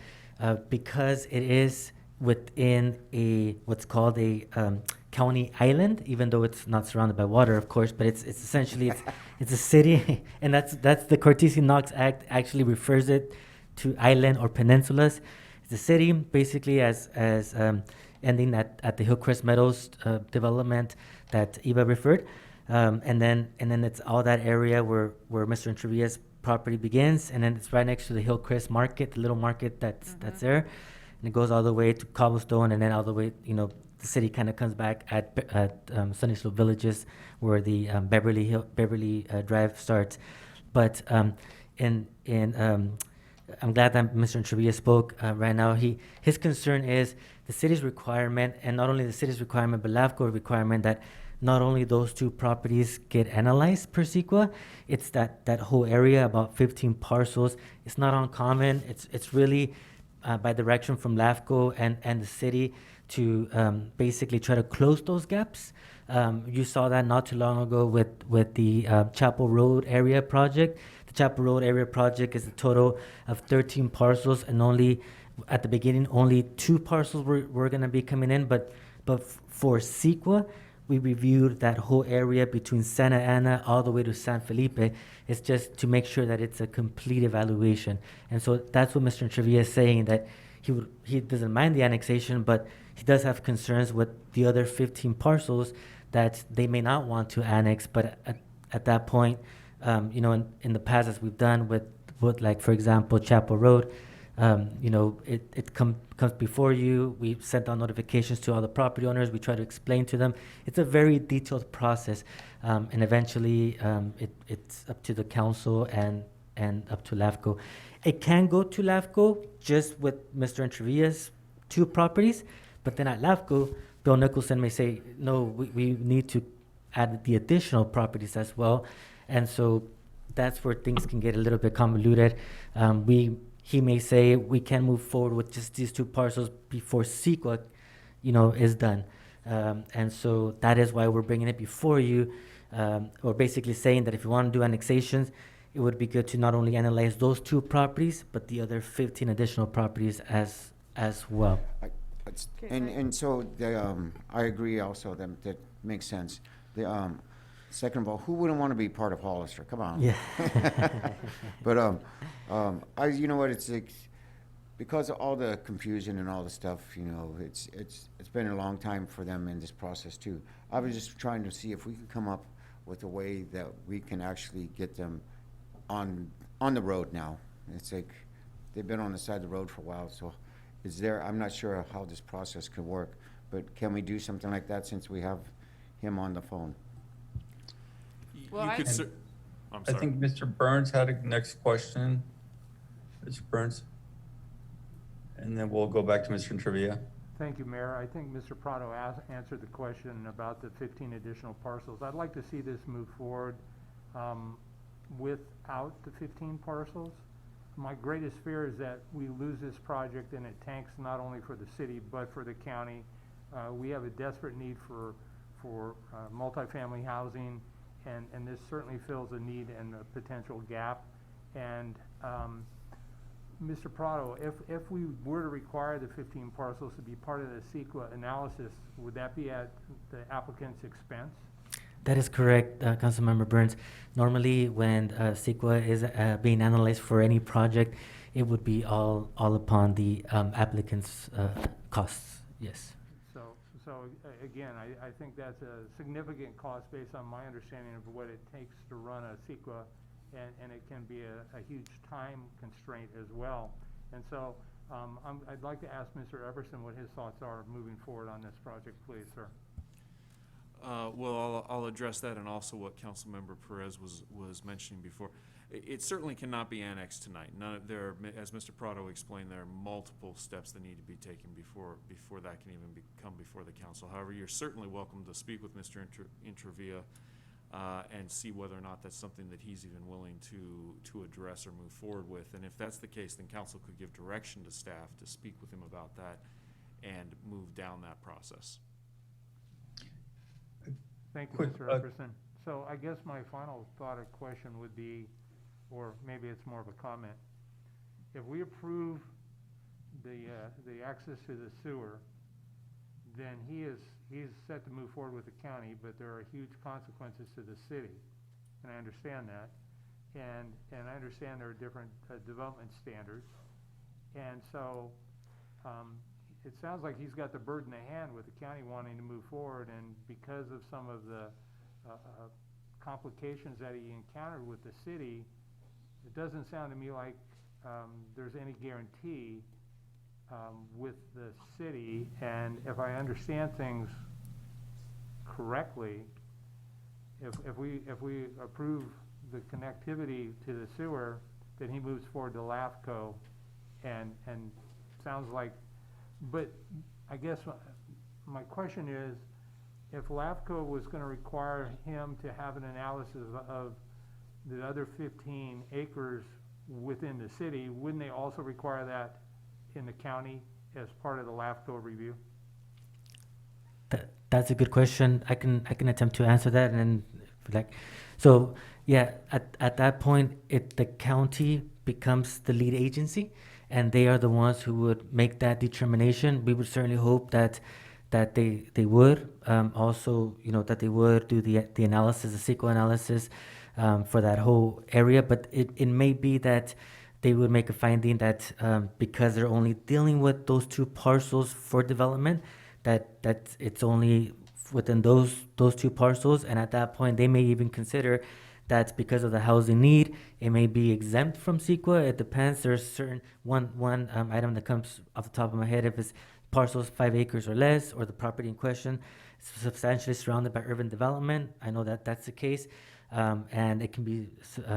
because it is within what's called a county island, even though it's not surrounded by water, of course, but it's essentially it's a city, and that's the Cortese-Knox Act actually refers it to island or peninsulas. It's a city, basically, as ending at the Hillcrest Meadows development that Eva referred, and then it's all that area where Mr. Intervia's property begins, and then it's right next to the Hillcrest Market, the little market that's there, and it goes all the way to Cobblestone, and then all the way, the city kind of comes back at Sunny Slope Villages, where the Beverly Drive starts. But I'm glad that Mr. Intervia spoke right now. His concern is the city's requirement, and not only the city's requirement, but LAFCO requirement, that not only those two properties get analyzed per CEQA, it's that whole area, about 15 parcels. It's not uncommon. It's really by direction from LAFCO and the city to basically try to close those gaps. You saw that not too long ago with the Chapel Road area project. The Chapel Road area project is a total of 13 parcels, and at the beginning, only 2 parcels were going to be coming in. But for CEQA, we reviewed that whole area between Santa Ana all the way to San Felipe. It's just to make sure that it's a complete evaluation. And so that's what Mr. Intervia is saying, that he doesn't mind the annexation, but he does have concerns with the other 15 parcels that they may not want to annex. But at that point, in the past, as we've done with like, for example, Chapel Road, it comes before you. We sent out notifications to all the property owners. We try to explain to them. It's a very detailed process, and eventually it's up to the council and up to LAFCO. It can go to LAFCO just with Mr. Intervia's 2 properties, but then at LAFCO, Bill Nicholson may say, no, we need to add the additional properties as well. And so that's where things can get a little bit convoluted. He may say we can move forward with just these two parcels before CEQA, is done. And so that is why we're bringing it before you. We're basically saying that if you want to do annexations, it would be good to not only analyze those two properties, but the other 15 additional properties as well. And so I agree also that makes sense. Second of all, who wouldn't want to be part of Hollister? Come on. Yeah. But you know what? It's like, because of all the confusion and all the stuff, it's been a long time for them in this process too. I was just trying to see if we can come up with a way that we can actually get them on the road now. It's like they've been on the side of the road for a while. So I'm not sure how this process could work, but can we do something like that since we have him on the phone? Well, I'm sorry. I think Mr. Burns had a next question. Mr. Burns? And then we'll go back to Mr. Trivia. Thank you, Mayor. I think Mr. Prado answered the question about the 15 additional parcels. I'd like to see this move forward without the 15 parcels. My greatest fear is that we lose this project and it tanks not only for the city, but for the county. We have a desperate need for multifamily housing, and this certainly fills a need and a potential gap. And Mr. Prado, if we were to require the 15 parcels to be part of the CEQA analysis, would that be at the applicant's expense? That is correct, Councilmember Burns. Normally, when CEQA is being analyzed for any project, it would be all upon the applicant's costs. Yes. So again, I think that's a significant cost based on my understanding of what it takes to run a CEQA, and it can be a huge time constraint as well. And so I'd like to ask Mr. Everson what his thoughts are moving forward on this project, please, sir. Well, I'll address that, and also what Councilmember Perez was mentioning before. It certainly cannot be annexed tonight. As Mr. Prado explained, there are multiple steps that need to be taken before that can even come before the council. However, you're certainly welcome to speak with Mr. Intravia and see whether or not that's something that he's even willing to address or move forward with. And if that's the case, then council could give direction to staff to speak with him about that and move down that process. Thank you, Mr. Everson. So I guess my final thought or question would be, or maybe it's more of a comment, if we approve the access to the sewer, then he's set to move forward with the county, but there are huge consequences to the city, and I understand that, and I understand there are different development standards, and so it sounds like he's got the bird in the hand with the county wanting to move forward, and because of some of the complications that he encountered with the city, it doesn't sound to me like there's any guarantee with the city. And if I understand things correctly, if we approve the connectivity to the sewer, then he moves forward to LAFCO, and sounds like. But I guess my question is, if LAFCO was going to require him to have an analysis of the other 15 acres within the city, wouldn't they also require that in the county as part of the LAFCO review? That's a good question. I can attempt to answer that, and so yeah, at that point, the county becomes the lead agency, and they are the ones who would make that determination. We would certainly hope that they would also, that they would do the analysis, the CEQA analysis for that whole area. But it may be that they would make a finding that because they're only dealing with those two parcels for development, that it's only within those two parcels, and at that point they may even consider that because of the housing need, it may be exempt from CEQA. It depends. There's certain one item that comes off the top of my head, if it's parcels 5 acres or less, or the property in question is substantially surrounded by urban development. I know that that's the case, and it can be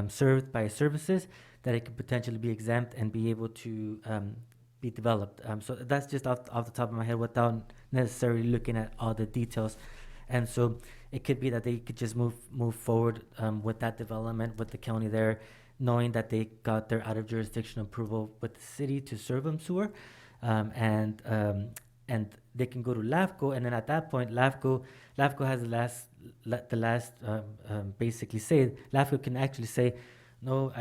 served by services, that it could potentially be exempt and be able to be developed. So that's just off the top of my head without necessarily looking at all the details. And so it could be that they could just move forward with that development with the county there, knowing that they got their out of jurisdiction approval with the city to serve them sewer, and they can go to LAFCO, and then at that point, LAFCO has the last basically say. LAFCO can actually say, no,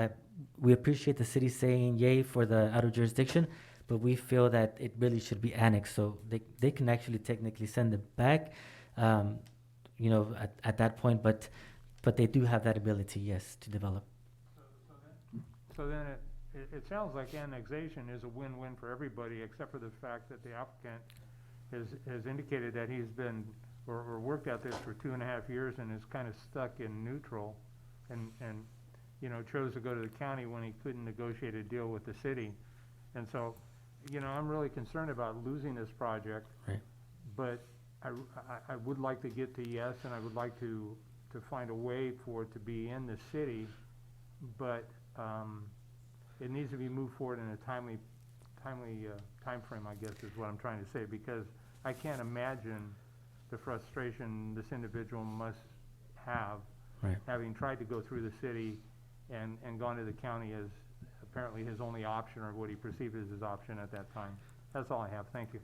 we appreciate the city saying yay for the out of jurisdiction, but we feel that it really should be annexed. So they can actually technically send it back, at that point, but they do have that ability, yes, to develop. So then it sounds like annexation is a win-win for everybody, except for the fact that the applicant has indicated that he's been, or worked at this for 2.5 years and is kind of stuck in neutral, and chose to go to the county when he couldn't negotiate a deal with the city. And so, I'm really concerned about losing this project. Right. But I would like to get to yes, and I would like to find a way for it to be in the city, but it needs to be moved forward in a timely time frame, I guess is what I'm trying to say, because I can't imagine the frustration this individual must have, right, having tried to go through the city and gone to the county as apparently his only option, or what he perceived as his option at that time. That's all I have. Thank you.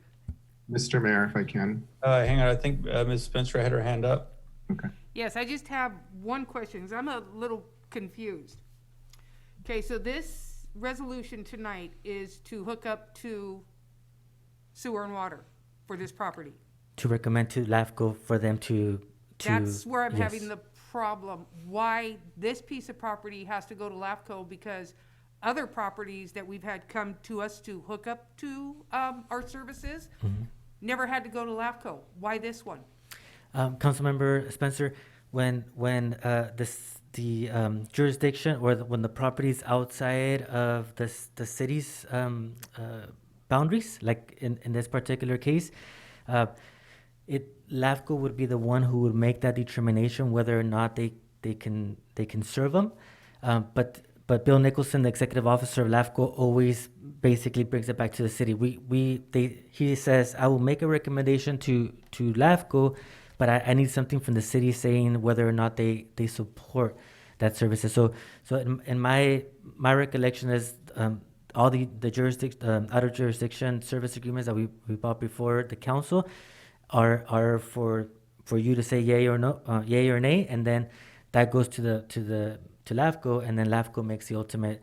Mr. Mayor, if I can. Hang on, I think Ms. Spencer had her hand up. Okay. Yes, I just have one question, 'cause I'm a little confused. Okay, so this resolution tonight is to hook up to sewer and water for this property. To recommend to LAFCO for them to That's where I'm yes. having the problem. Why this piece of property has to go to LAFCO, because other properties that we've had come to us to hook up to our services never had to go to LAFCO. Why this one? Councilmember Spencer, when the jurisdiction or when the property's outside of the city's boundaries, like in this particular case, LAFCO would be the one who would make that determination whether or not they can serve them. But Bill Nicholson, the executive officer of LAFCO, always basically brings it back to the city. He says, I will make a recommendation to LAFCO, but I need something from the city saying whether or not they support that services. So in my recollection is all the jurisdiction out of jurisdiction service agreements that we brought before the council are for you to say yay or no, yay or nay, and then that goes to LAFCO, and then LAFCO makes the ultimate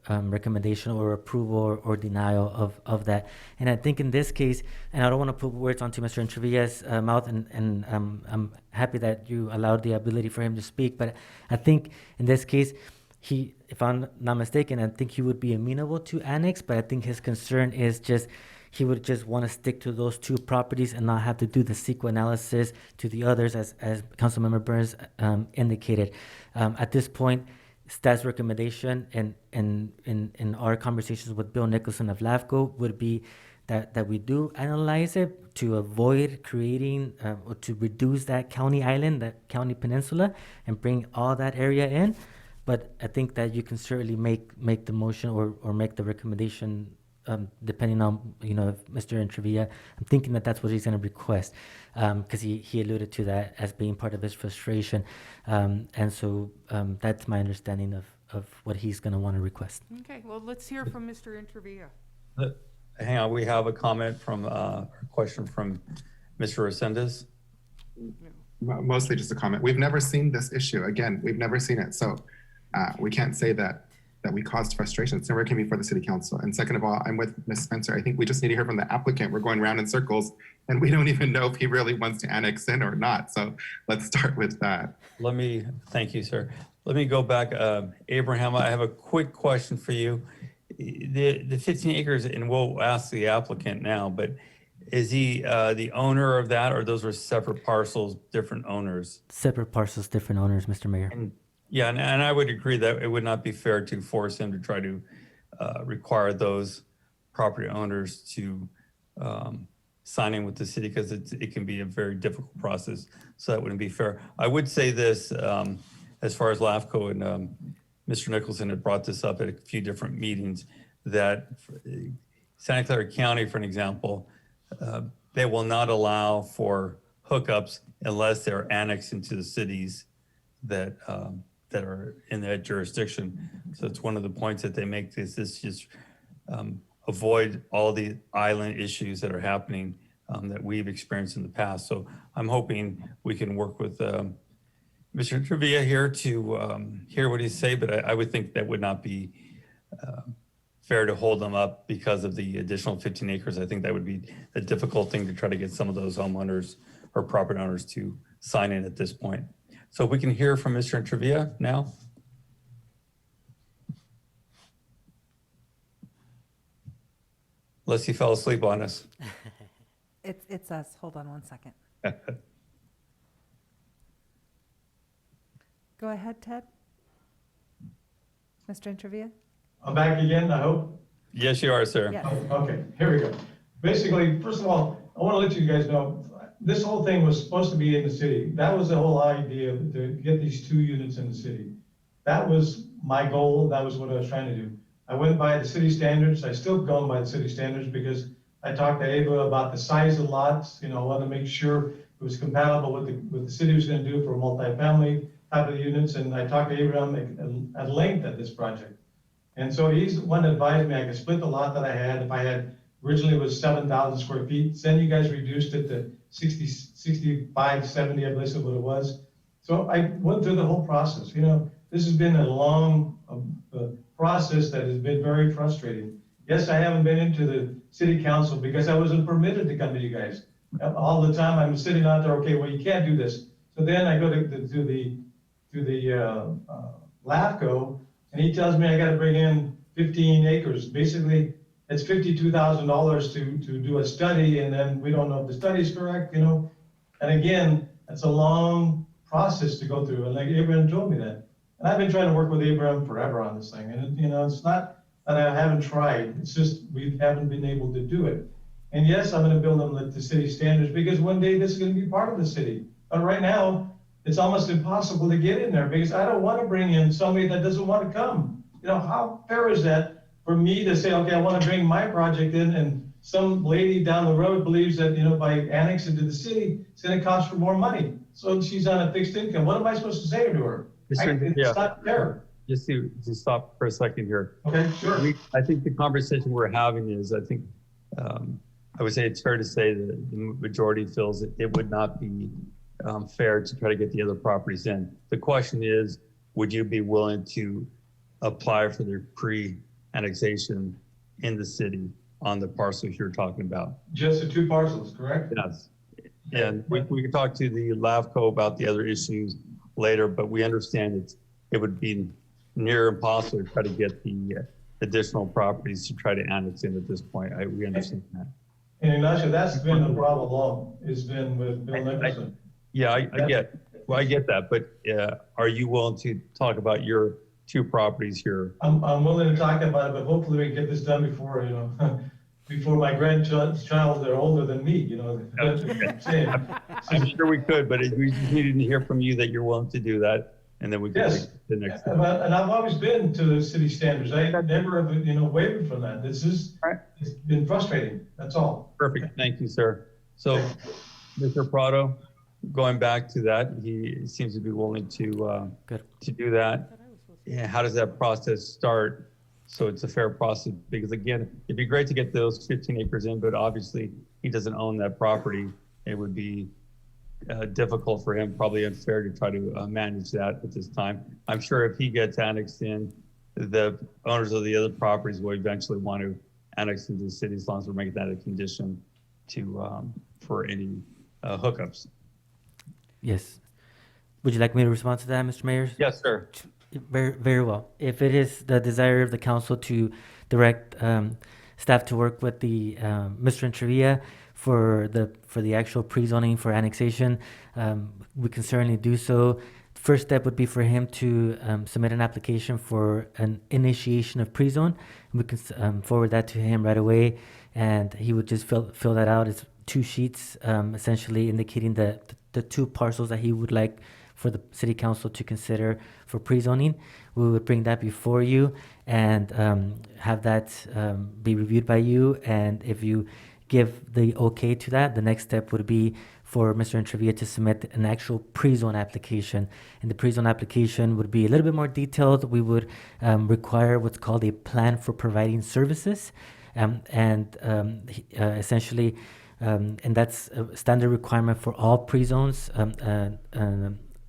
recommendation or approval or denial of that. And I think in this case, and I don't want to put words onto Mr. Entrevilla's mouth, and I'm happy that you allowed the ability for him to speak, but I think in this case, if I'm not mistaken, I think he would be amenable to annex, but I think his concern is just he would just want to stick to those two properties and not have to do the CEQA analysis to the others, as Councilmember Burns indicated. At this point, staff's recommendation and in our conversations with Bill Nicholson of LAFCO would be that we do analyze it to avoid creating or to reduce that county island, that county peninsula, and bring all that area in. But I think that you can certainly make the motion or make the recommendation depending on, if Mr. Entrevilla, I'm thinking that that's what he's going to request, because he alluded to that as being part of his frustration. And so that's my understanding of what he's going to want to request. Okay, well, let's hear from Mr. Entrevilla. Hang on, we have a comment a question from Mr. Resendez. Mostly just a comment. We've never seen this issue. Again, we've never seen it. So we can't say that we caused frustration. It's never came before the city council. And second of all, I'm with Ms. Spencer. I think we just need to hear from the applicant. We're going round in circles and we don't even know if he really wants to annex in or not. So let's start with that. Thank you, sir. Let me go back. Abraham, I have a quick question for you. The 15 acres, and we'll ask the applicant now, but is he the owner of that, or those were separate parcels, different owners? Separate parcels, different owners, Mr. Mayor. Yeah, and I would agree that it would not be fair to force him to try to require those property owners to sign in with the city, because it can be a very difficult process. So that wouldn't be fair. I would say this, as far as LAFCO and Mr. Nicholson had brought this up at a few different meetings, that Santa Clara County, for an example, they will not allow for hookups unless they're annexed into the cities that that are in that jurisdiction. So it's one of the points that they make is this just avoid all the island issues that are happening that we've experienced in the past. So I'm hoping we can work with Mr. Trevilla here to hear what he say, but I would think that would not be fair to hold them up because of the additional 15 acres. I think that would be a difficult thing to try to get some of those homeowners or property owners to sign in at this point. So we can hear from Mr. Trevilla now. Unless he fell asleep on us. It's us. Hold on one second. Go ahead, Ted. Mr. Intervia? I'm back again, I hope. Yes, you are, sir. Yes. Oh, okay, here we go. Basically, first of all, I want to let you guys know, this whole thing was supposed to be in the city. That was the whole idea, to get these 2 units in the city. That was my goal. That was what I was trying to do. I went by the city standards. I still go by the city standards because I talked to Ava about the size of lots. You know, I wanted to make sure it was compatible with the city was going to do for multifamily type of units. And I talked to Abraham at length at this project. And so he's the one that advised me I could split the lot that I had. If I had, originally it was 7,000 square feet. Then you guys reduced it to 60, 65, 70, I believe is what it was. So I went through the whole process. You know, this has been a long process that has been very frustrating. Yes, I haven't been into the city council because I wasn't permitted to come to you guys. All the time I'm sitting out there, okay, well, you can't do this. So then I go to the LAFCO, and he tells me I got to bring in 15 acres. Basically, it's $52,000 to do a study, and then we don't know if the study is correct, you know. And again, it's a long process to go through, and like Abraham told me that. And I've been trying to work with Abraham forever on this thing, and you know, it's not that I haven't tried. It's just we haven't been able to do it. And yes, I'm going to build them to city standards because one day this is going to be part of the city. But right now, it's almost impossible to get in there because I don't want to bring in somebody that doesn't want to come. You know, how fair is that for me to say, okay, I want to bring my project in, and some lady down the road believes that, you know, by annexing to the city, it's going to cost her more money. So she's on a fixed income. What am I supposed to say to her? It's not fair. Just to stop for a second here. Okay, sure. I think the conversation we're having is, I think, I would say it's fair to say that the majority feels that it would not be fair to try to get the other properties in. The question is, would you be willing to apply for their pre-annexation in the city on the parcels you're talking about? Just the 2 parcels, correct? Yes. And we can talk to the LAFCO about the other issues later, but we understand it would be near impossible to try to get the additional properties to try to annex in at this point. We understand that. And Ignacio, that's been the problem along, has been with Bill Nicholson. I get that, but are you willing to talk about your 2 properties here? I'm willing to talk about it, but hopefully we can get this done before, you know, before my grandchild, they're older than me, you know. That's what I'm saying. I'm sure we could, but we just needed to hear from you that you're willing to do that, and then we can take the next step. And I've always been to the city standards. I never have, you know, wavered from that. It's been frustrating. That's all. Perfect. Thank you, sir. So, Mr. Prado, going back to that, he seems to be willing to do that. Yeah, how does that process start? So it's a fair process, because again, it'd be great to get those 15 acres in, but obviously he doesn't own that property. It would be difficult for him, probably unfair to try to manage that at this time. I'm sure if he gets annexed in, the owners of the other properties will eventually want to annex into the city, as long as we're making that a condition to for any hookups. Yes. Would you like me to respond to that, Mr. Mayor? Yes, sir. Very, very well. If it is the desire of the council to direct staff to work with the Mr. Entrevilla for the actual pre-zoning for annexation, we can certainly do so. First step would be for him to submit an application for an initiation of pre-zone. We can forward that to him right away, and he would just fill that out. It's 2 sheets, essentially indicating the 2 parcels that he would like for the city council to consider for pre-zoning. We would bring that before you and have that be reviewed by you. And if you give the okay to that, the next step would be for Mr. Intrevia to submit an actual pre-zone application. And the pre-zone application would be a little bit more detailed. We would require what's called a plan for providing services. Essentially, and that's a standard requirement for all pre-zones.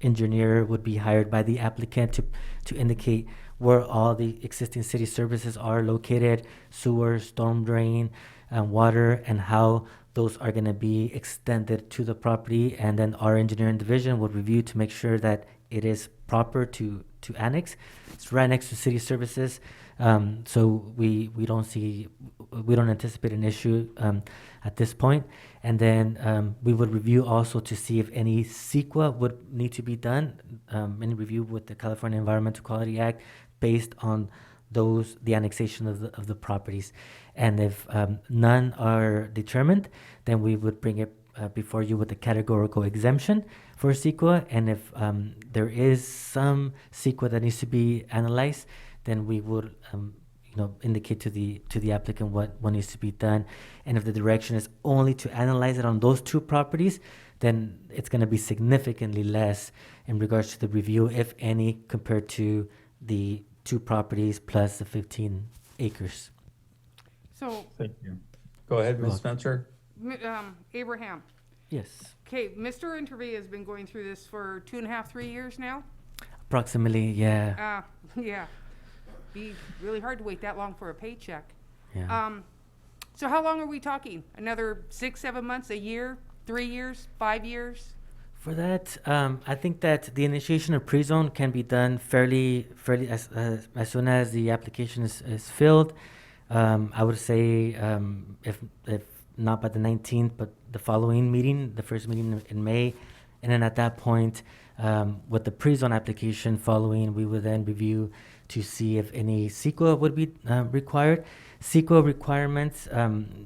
Engineer would be hired by the applicant to indicate where all the existing city services are located, sewer, storm drain, water, and how those are going to be extended to the property. And then our engineering division would review to make sure that it is proper to annex. It's right next to city services. So we don't anticipate an issue at this point. And then we would review also to see if any CEQA would need to be done, any review with the California Environmental Quality Act based on the annexation of the properties. And if none are determined, then we would bring it before you with a categorical exemption for CEQA. And if there is some CEQA that needs to be analyzed, then we would indicate to the applicant what needs to be done. And if the direction is only to analyze it on those two properties, then it's going to be significantly less in regards to the review, if any, compared to the two properties plus the 15 acres. So, Thank you. Go ahead, Ms. Spencer. Abraham. Yes. Okay, Mr. Interview has been going through this for 2.5, 3 years now? Approximately, yeah. Yeah. Be really hard to wait that long for a paycheck. Yeah. So how long are we talking? Another 6, 7 months, a year, 3 years, 5 years? For that, I think that the initiation of pre-zone can be done fairly as soon as the application is filled. I would say if not by the 19th, but the following meeting, the first meeting in May. And then at that point, with the pre-zone application following, we would then review to see if any CEQA would be required. CEQA requirements,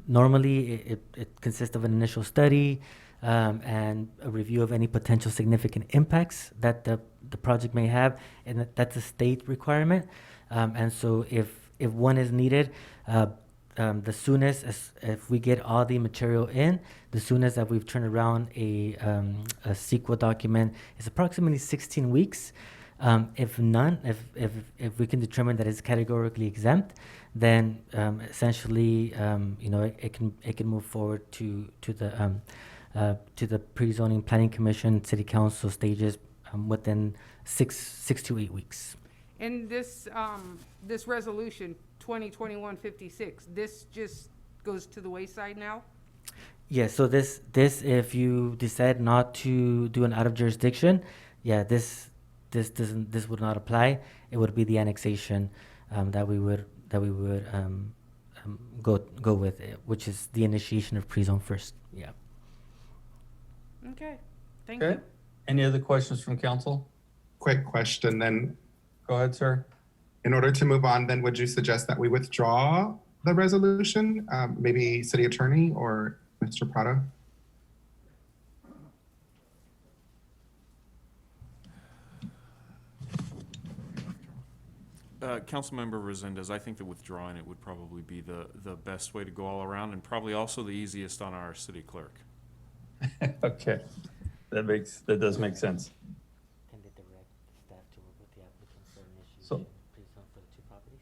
normally it consists of an initial study and a review of any potential significant impacts that the project may have, and that's a state requirement. And so if one is needed, the soonest, if we get all the material in, the soonest that we've turned around a CEQA document is approximately 16 weeks. If we can determine that it's categorically exempt, then essentially, it can move forward to the pre-zoning planning commission, city council stages within 6 to 8 weeks. And this resolution, 2021-56, this just goes to the wayside now? Yeah, so this if you decide not to do an out of jurisdiction, yeah, this would not apply. It would be the annexation that we would go with, which is the initiation of pre-zone first. Yeah. Okay, thank you. Any other questions from council? Quick question then. Go ahead, sir. In order to move on, then would you suggest that we withdraw the resolution? Maybe city attorney or Mr. Prado? Councilmember Resendez, I think that withdrawing it would probably be the best way to go all around, and probably also the easiest on our city clerk. Okay, that does make sense. Can they direct staff to work with the applicant for initiation So- pre-zone for the two properties?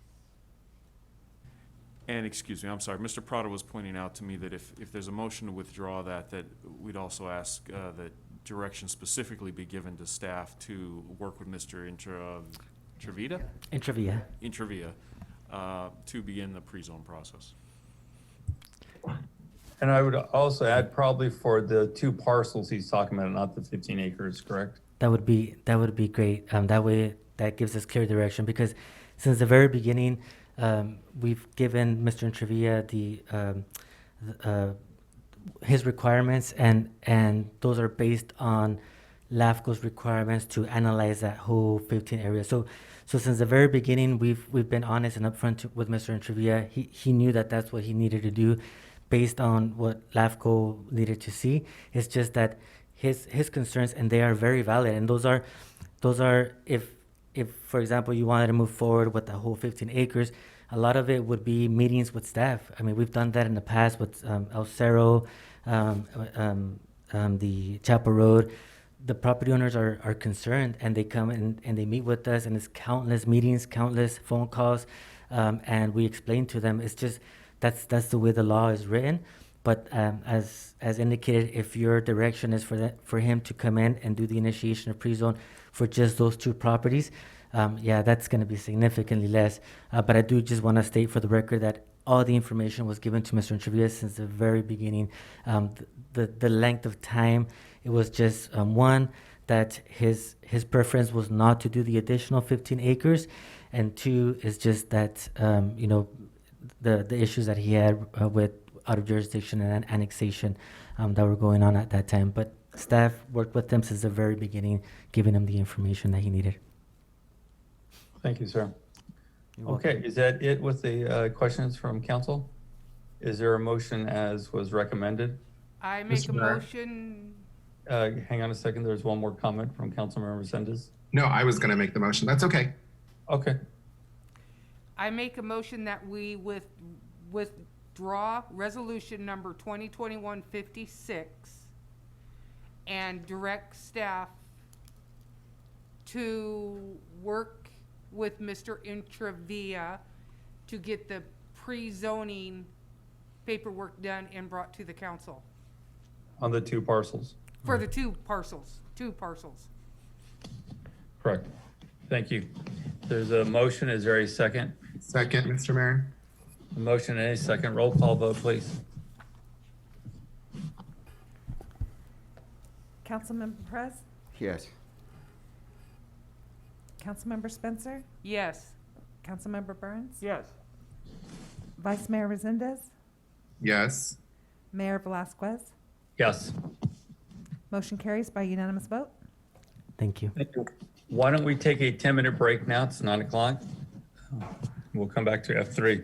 And excuse me, I'm sorry, Mr. Prado was pointing out to me that if there's a motion to withdraw that we'd also ask that direction specifically be given to staff to work with Mr. Intrevia to begin the pre-zone process. And I would also add probably for the two parcels he's talking about, not the 15 acres, correct? That would be great. That way, that gives us clear direction, because since the very beginning, we've given Mr. Intrevia his requirements, and those are based on LAFCO's requirements to analyze that whole 15 area. So since the very beginning, we've been honest and upfront with Mr. Intrevia. He knew that that's what he needed to do, based on what LAFCO needed to see. It's just that his concerns, and they are very valid, and those are if for example you wanted to move forward with the whole 15 acres, a lot of it would be meetings with staff. I mean, we've done that in the past with El Cerro, the Chapel Road. The property owners are concerned, and they come and they meet with us, and it's countless meetings, countless phone calls, and we explain to them. It's just that's the way the law is written. But as indicated, if your direction is for him to come in and do the initiation of pre-zone for just those two properties, yeah, that's going to be significantly less. But I do just want to state for the record that all the information was given to Mr. Entrevilla since the very beginning. The length of time, it was just one, that his preference was not to do the additional 15 acres, and two is just that the issues that he had with out of jurisdiction and annexation that were going on at that time. But staff worked with him since the very beginning, giving him the information that he needed. Thank you, sir. You're welcome. Okay, is that it with the questions from council? Is there a motion as was recommended? I make Mr. a Mayor? motion, Hang on a second, there's one more comment from Councilmember Resendez. No, I was going to make the motion. That's okay. Okay, I make a motion that we withdraw resolution number 2021-56 and direct staff to work with Mr. Intravia to get the pre-zoning paperwork done and brought to the council on the two parcels. for the two parcels. Correct. Thank you. There's a motion, is there a second? Second, Mr. Mayor. A motion and a second, roll call vote, please. Councilmember Perez? Yes. Councilmember Spencer? Yes. Councilmember Burns? Yes. Vice Mayor Resendez? Yes. Mayor Velasquez? Yes. Motion carries by unanimous vote. Thank you. Why don't we take a 10-minute break now? It's 9 o'clock. We'll come back to F3.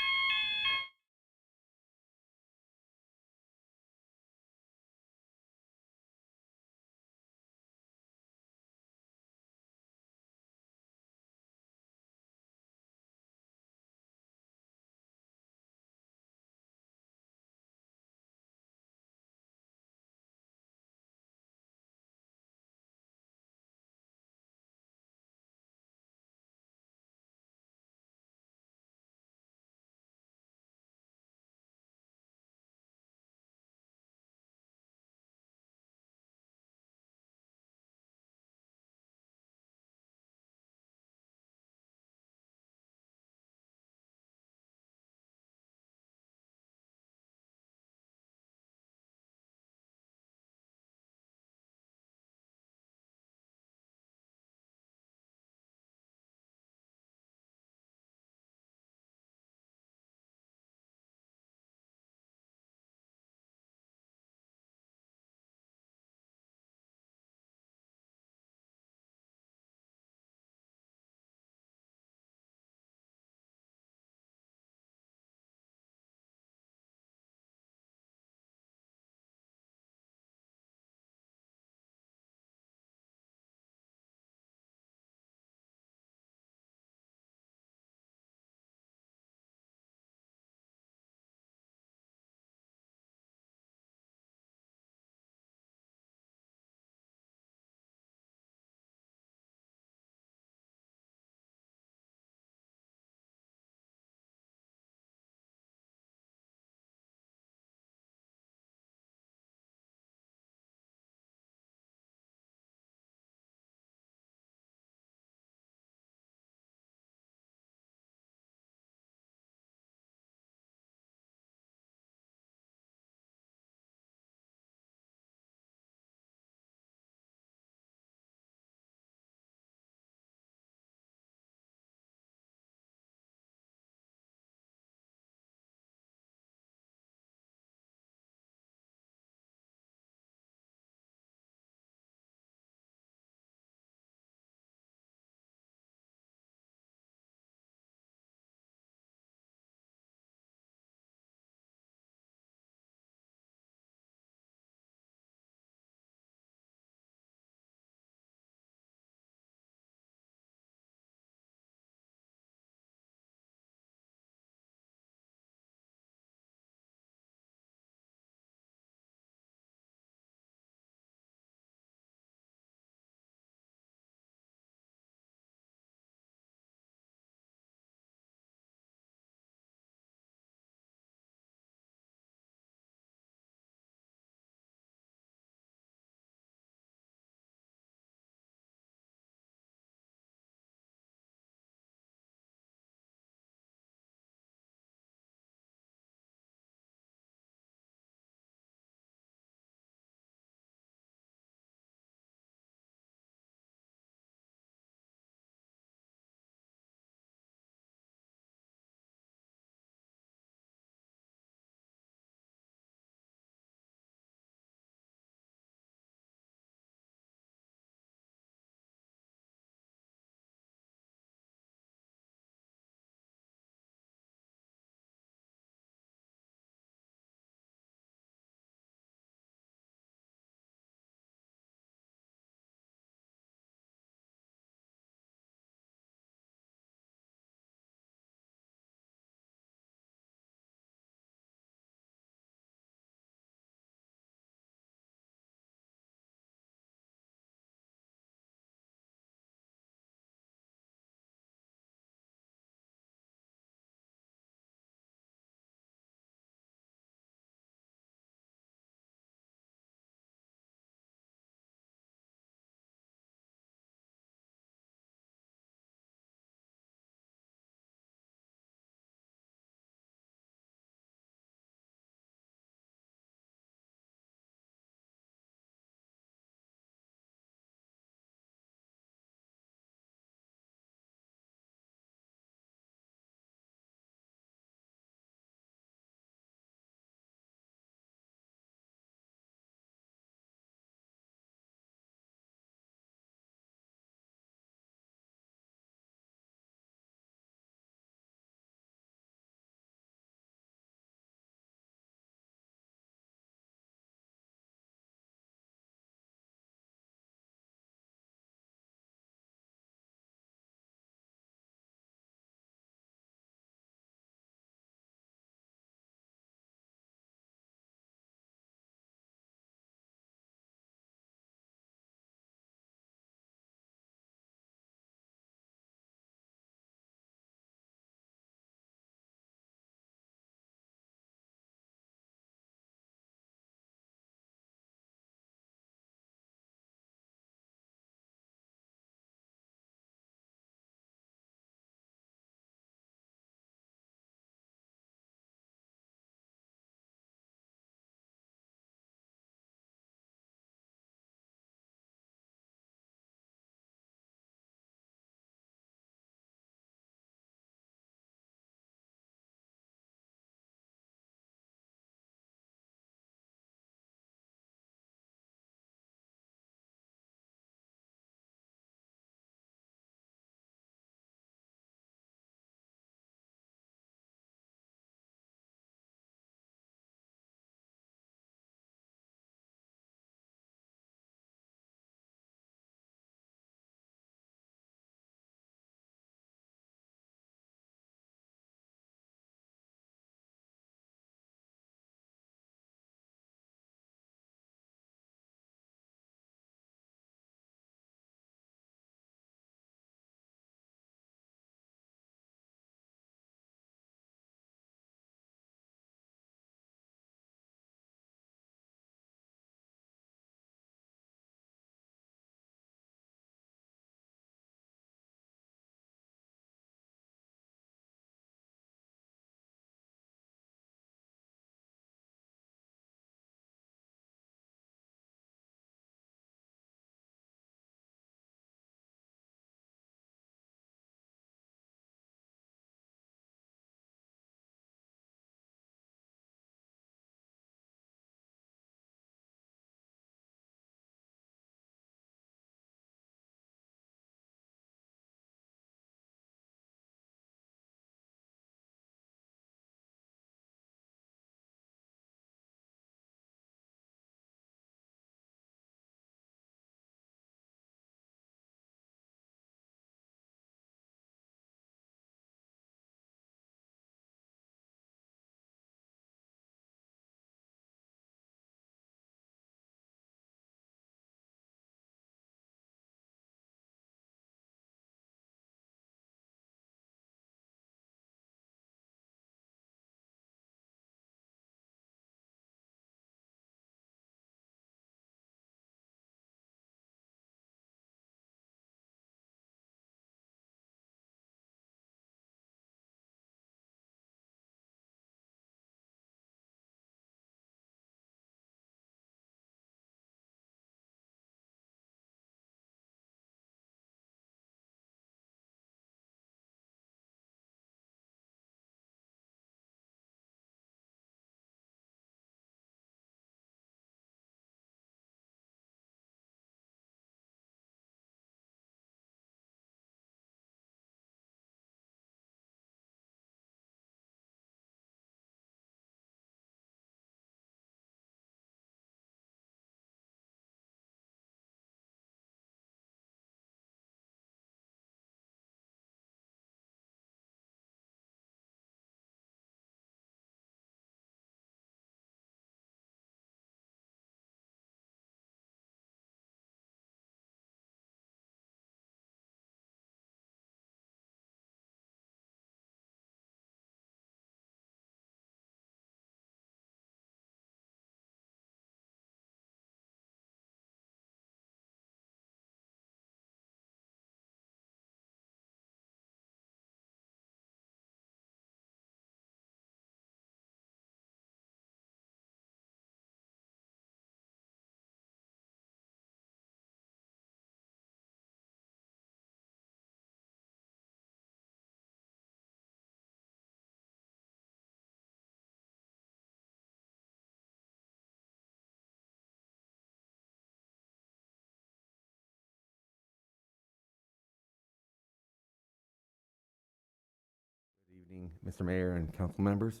Mr. Mayor and council members.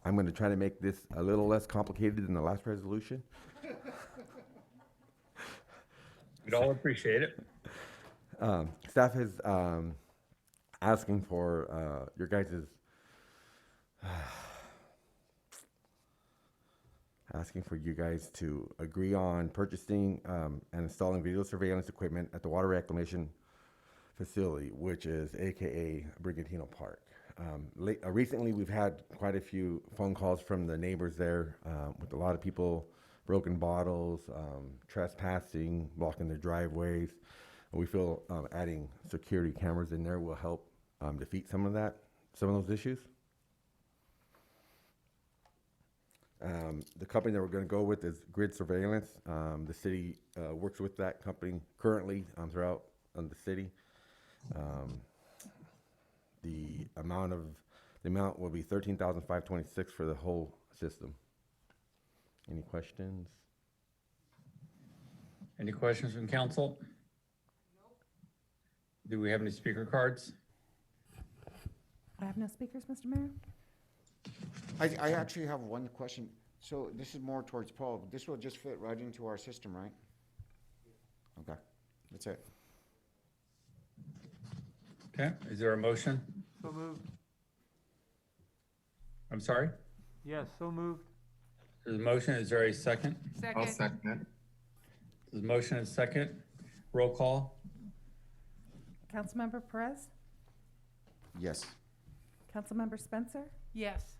I'm going to try to make this a little less complicated than the last resolution. We'd all appreciate it. Staff is asking for your guys' asking for you guys to agree on purchasing and installing video surveillance equipment at the water reclamation facility, which is AKA Brigantino Park. Recently, we've had quite a few phone calls from the neighbors there with a lot of people, broken bottles, trespassing, blocking their driveways. We feel adding security cameras in there will help defeat some of those issues. The company that we're going to go with is Grid Surveillance. The city works with that company currently throughout the city. The amount will be $13,526 for the whole system. Any questions? Any questions from council? Do we have any speaker cards? I have no speakers, Mr. Mayor. I actually have one question. So this is more towards Paul. This will just fit right into our system, right? Okay, that's it. Okay, is there a motion? So moved. I'm sorry? Yes, so moved. There's a motion, is there a second? I'll second it. There's a motion and second. Roll call? Councilmember Perez? Yes. Councilmember Spencer? Yes.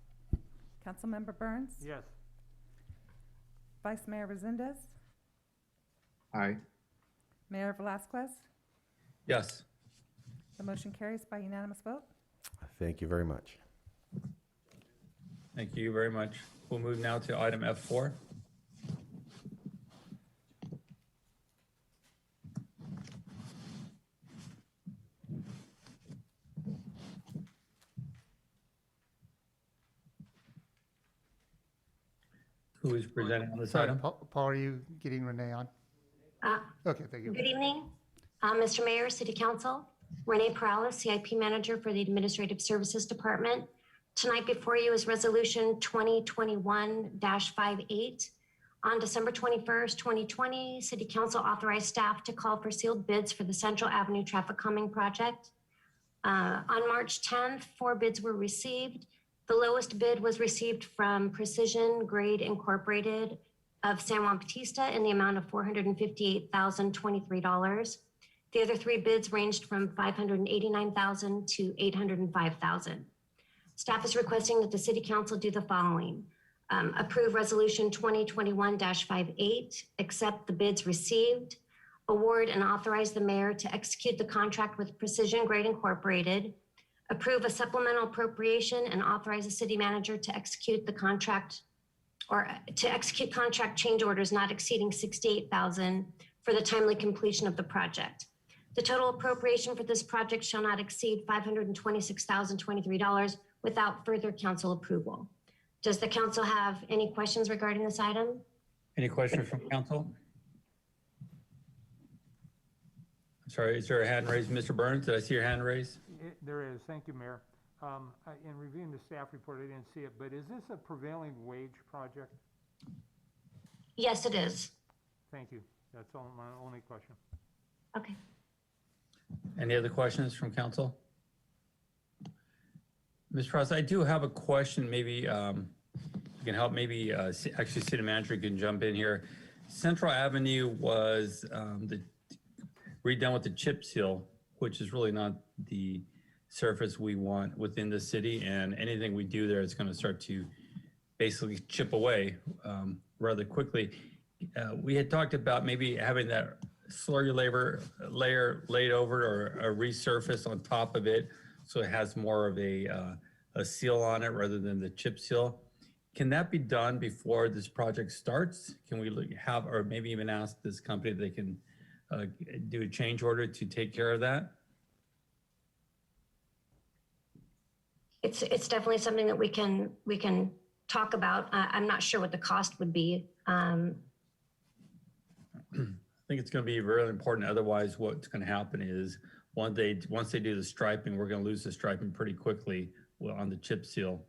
Councilmember Burns? Yes. Vice Mayor Resendez? Aye. Mayor Velazquez? Yes. The motion carries by unanimous vote. Thank you very much. Thank you very much. We'll move now to item F4. Who is presenting on this Sorry, item? Paul, are you getting Renee on? Okay, thank you. Good evening, Mr. Mayor, City Council. Renee Perales, CIP Manager for the Administrative Services Department. Tonight before you is Resolution 2021-58. On December 21st, 2020, City Council authorized staff to call for sealed bids for the Central Avenue Traffic Calming Project. On March 10th, 4 bids were received. The lowest bid was received from Precision Grade Incorporated of San Juan Bautista in the amount of $458,023. The other 3 bids ranged from $589,000 to $805,000. Staff is requesting that the City Council do the following. Approve Resolution 2021-58, accept the bids received, award and authorize the mayor to execute the contract with Precision Grade Incorporated, approve a supplemental appropriation and authorize the city manager to execute the contract or to execute contract change orders not exceeding $68,000 for the timely completion of the project. The total appropriation for this project shall not exceed $526,023 without further council approval. Does the council have any questions regarding this item? Any questions from council? I'm sorry, is there a hand raised? Mr. Burns, did I see your hand raised? There is, thank you, Mayor. In reviewing the staff report, I didn't see it, but is this a prevailing wage project? Yes, it is. Thank you. That's all my only question. Okay. Any other questions from council? Ms. Ross, I do have a question. Maybe you can help. Maybe actually city manager can jump in here. Central Avenue was redone with the chip seal, which is really not the surface we want within the city. And anything we do there is going to start to basically chip away rather quickly. We had talked about maybe having that slurry layer laid over or a resurface on top of it, so it has more of a seal on it rather than the chip seal. Can that be done before this project starts? Can we have, or maybe even ask this company if they can do a change order to take care of that? It's definitely something that we can talk about. I'm not sure what the cost would be. I think it's going to be really important. Otherwise, what's going to happen is once they do the striping, we're gonna lose the striping pretty quickly on the chip seal.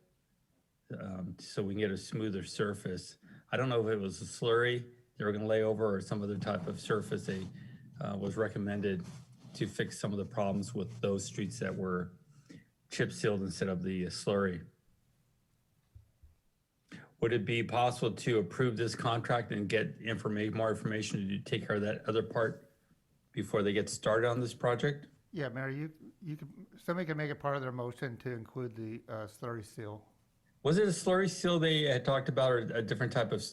So we can get a smoother surface. I don't know if it was a slurry they were gonna lay over or some other type of surface they was recommended to fix some of the problems with those streets that were chip sealed instead of the slurry. Would it be possible to approve this contract and get more information to take care of that other part before they get started on this project? Yeah, Mayor, you could, somebody can make it part of their motion to include the slurry seal. Was it a slurry seal they had talked about, or a different type of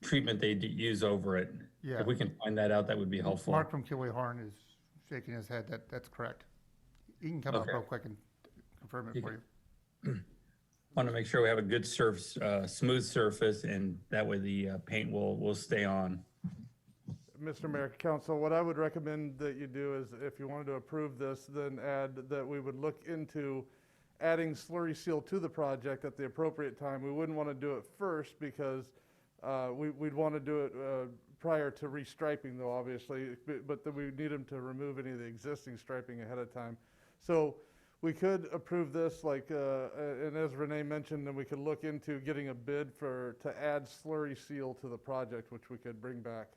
treatment they'd use over it? Yeah. If we can find that out, that would be helpful. Mark from Kilway Horn is shaking his head. That's correct. He can come up real quick and confirm it for you. Want to make sure we have a good surface, smooth surface, and that way the paint will stay on. Mr. Mayor, Council, what I would recommend that you do is, if you wanted to approve this, then add that we would look into adding slurry seal to the project at the appropriate time. We wouldn't want to do it first because we'd want to do it prior to restriping, though, obviously, but then we need them to remove any of the existing striping ahead of time. So we could approve this, like, and as Renee mentioned, then we could look into getting a bid to add slurry seal to the project, which we could bring back.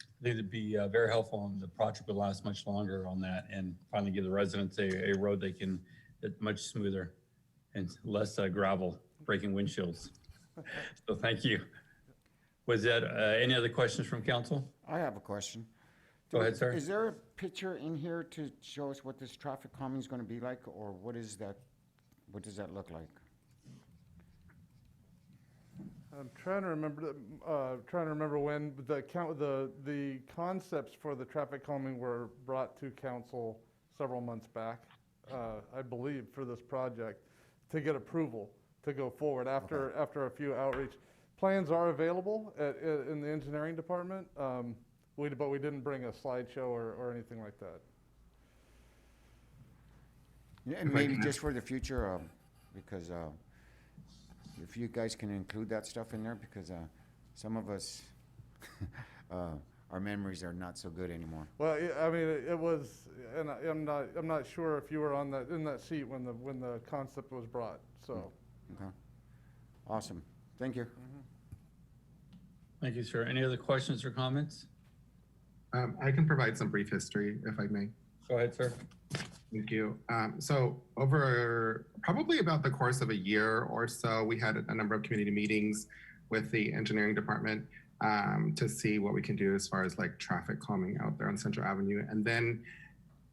I think it'd be very helpful, and the project would last much longer on that, and finally give the residents a road they can, much smoother and less gravel breaking windshields. So thank you. Was that any other questions from council? I have a question. Go ahead, sir. Is there a picture in here to show us what this traffic calming is going to be like, or what is that? What does that look like? I'm trying to remember when the concepts for the traffic calming were brought to council several months back, I believe, for this project, to get approval to go forward after a few outreach. Plans are available in the engineering department, but we didn't bring a slideshow or anything like that. Yeah, and maybe just for the future, because if you guys can include that stuff in there, because some of us, our memories are not so good anymore. Well, I mean, it was, and I'm not sure if you were in that seat when the concept was brought. So. Okay. Awesome. Thank you. Thank you, sir. Any other questions or comments? I can provide some brief history, if I may. Go ahead, sir. Thank you. So over probably about the course of a year or so, we had a number of community meetings with the engineering department to see what we can do as far as like traffic calming out there on Central Avenue. And then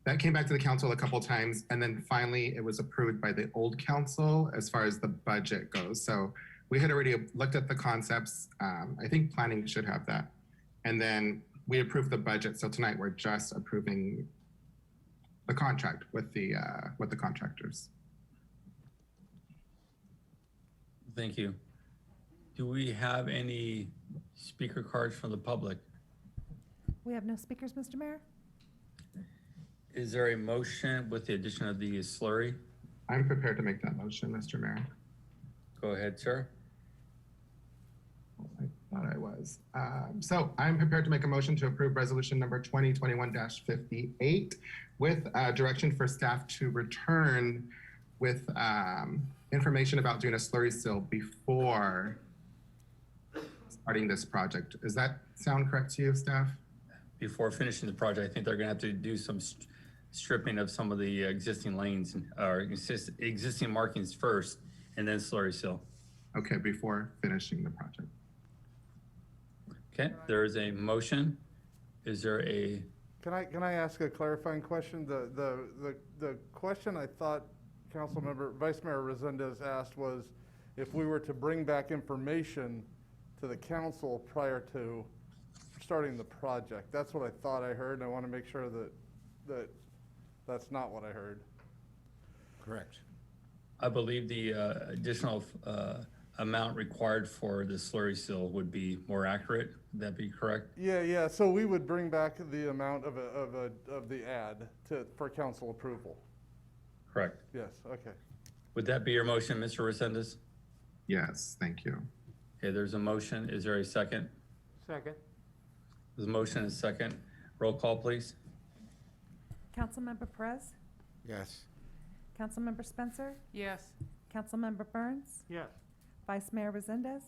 that came back to the council a couple of times. And then finally it was approved by the old council as far as the budget goes. So we had already looked at the concepts. I think planning should have that. And then we approved the budget. So tonight we're just approving the contract with the contractors. Thank you. Do we have any speaker cards from the public? We have no speakers, Mr. Mayor. Is there a motion with the addition of the slurry? I'm prepared to make that motion, Mr. Mayor. Go ahead, sir. I thought I was. So I'm prepared to make a motion to approve resolution number 2021-58 with direction for staff to return with information about doing a slurry seal before starting this project. Does that sound correct to you, staff? Before finishing the project, I think they're gonna have to do some stripping of some of the existing lanes or existing markings first, and then slurry seal. Okay, before finishing the project. Okay, there is a motion. Is there a? Can I ask a clarifying question? The question I thought Vice Mayor Resendez asked was if we were to bring back information to the council prior to starting the project. That's what I thought I heard, and I want to make sure that that's not what I heard. Correct. I believe the additional amount required for the slurry seal would be more accurate. Would that be correct? Yeah. So we would bring back the amount of the ad for council approval. Correct. Yes. Okay. Would that be your motion, Mr. Resendez? Yes, thank you. Okay, there's a motion. Is there a second? Second. There's a motion and a second. Roll call, please. Councilmember Perez, Yes. Councilmember Spencer, Yes. Councilmember Burns, Yes. Vice Mayor Resendez,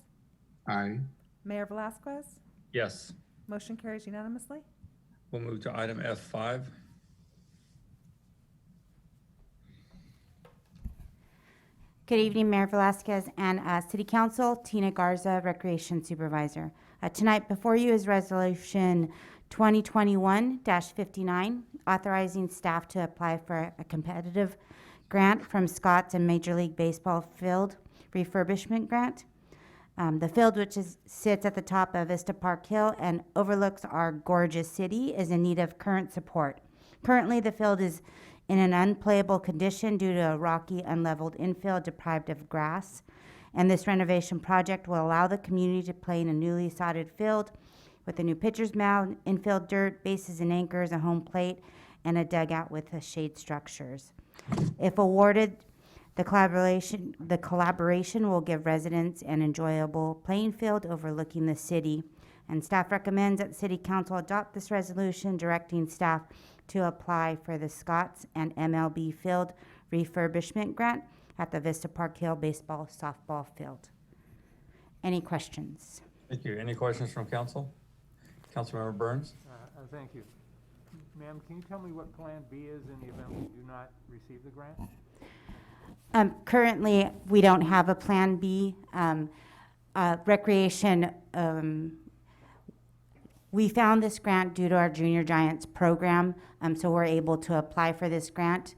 Aye. Mayor Velazquez. Yes. Motion carries unanimously. We'll move to item F5. Good evening, Mayor Velazquez and City Council. Tina Garza, Recreation Supervisor. Tonight before you is Resolution 2021-59, authorizing staff to apply for a competitive grant from Scott's and Major League Baseball field refurbishment grant. The field, which sits at the top of Vista Park Hill and overlooks our gorgeous city, is in need of current support. Currently, the field is in an unplayable condition due to a rocky, unleveled infield deprived of grass. And this renovation project will allow the community to play in a newly sodded field with a new pitcher's mound, infield dirt, bases and anchors, a home plate, and a dugout with the shade structures. If awarded, the collaboration will give residents an enjoyable playing field overlooking the city. And staff recommends that the City Council adopt this resolution directing staff to apply for the Scotts and MLB field refurbishment grant at the Vista Park Hill baseball softball field. Any questions? Thank you. Any questions from council? Councilmember Burns? Thank you. Ma'am, can you tell me what Plan B is in the event we do not receive the grant? Currently, we don't have a Plan B. Recreation, we found this grant due to our Junior Giants program, so we're able to apply for this grant.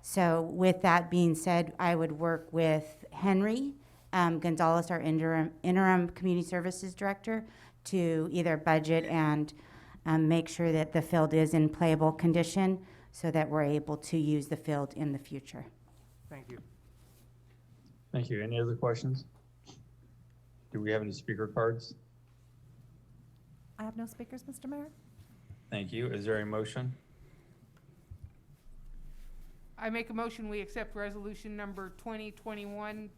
So with that being said, I would work with Henry Gonzalez, our interim community services director, to either budget and make sure that the field is in playable condition so that we're able to use the field in the future. Thank you. Thank you. Any other questions? Do we have any speaker cards? I have no speakers, Mr. Mayor. Thank you. Is there a motion? I make a motion, we accept resolution number 2021-59.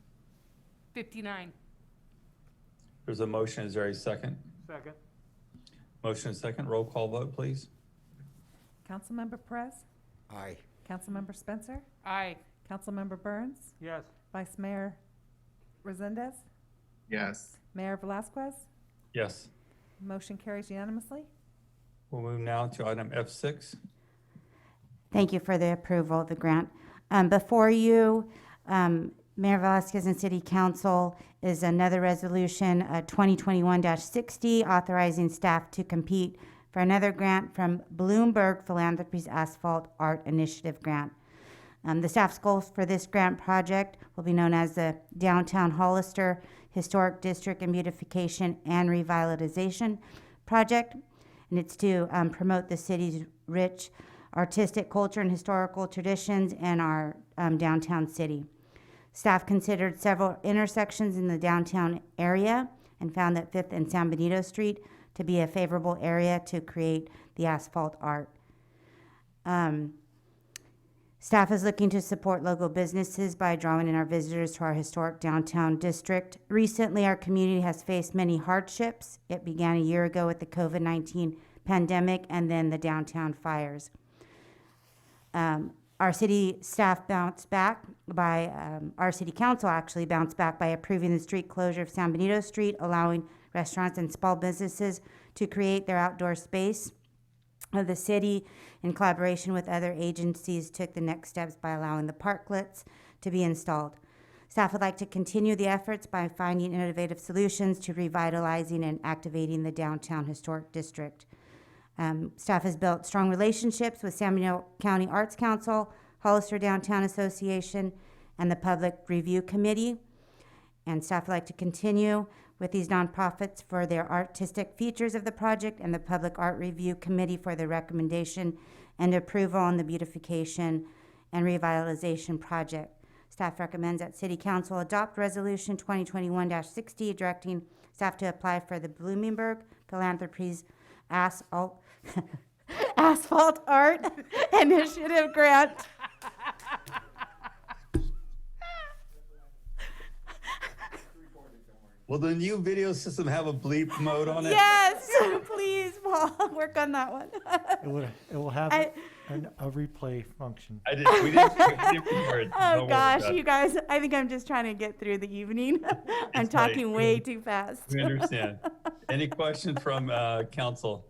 There's a motion. Is there a second? Second. Motion and second. Roll call vote, please. Councilmember Perez, Aye. Councilmember Spencer, Aye. Councilmember Burns, Yes. Vice Mayor Resendez, Yes. Mayor Velazquez. Yes. Motion carries unanimously. We'll move now to item F6. Thank you for the approval of the grant. Before you, Mayor Velazquez and City Council, is another resolution, 2021-60, authorizing staff to compete for another grant from Bloomberg Philanthropies Asphalt Art Initiative Grant. The staff's goals for this grant project will be known as the Downtown Hollister Historic District and Beautification and Revitalization Project, and it's to promote the city's rich artistic culture and historical traditions in our downtown city. Staff considered several intersections in the downtown area and found that 5th and San Benito Street to be a favorable area to create the asphalt art. Staff is looking to support local businesses by drawing in our visitors to our historic downtown district. Recently, our community has faced many hardships. It began a year ago with the COVID-19 pandemic and then the downtown fires. Our city staff bounced back by, our city council actually bounced back by approving the street closure of San Benito Street, allowing restaurants and small businesses to create their outdoor space. The city, in collaboration with other agencies, took the next steps by allowing the parklets to be installed. Staff would like to continue the efforts by finding innovative solutions to revitalizing and activating the downtown historic district. Staff has built strong relationships with San Benito County Arts Council, Hollister Downtown Association, and the Public Review Committee. And staff would like to continue with these nonprofits for their artistic features of the project and the Public Art Review Committee for their recommendation and approval on the beautification and revitalization project. Staff recommends that City Council adopt Resolution 2021-60, directing staff to apply for the Bloomberg Philanthropies Asphalt Art Initiative Grant. Will the new video system have a bleep mode on it? Yes, please, Paul, work on that one. It will have, a replay function. We didn't hear it. Oh Don't worry gosh, about you it. guys, I think I'm just trying to get through the evening. I'm It's late. talking way too fast. We understand. Any question from council?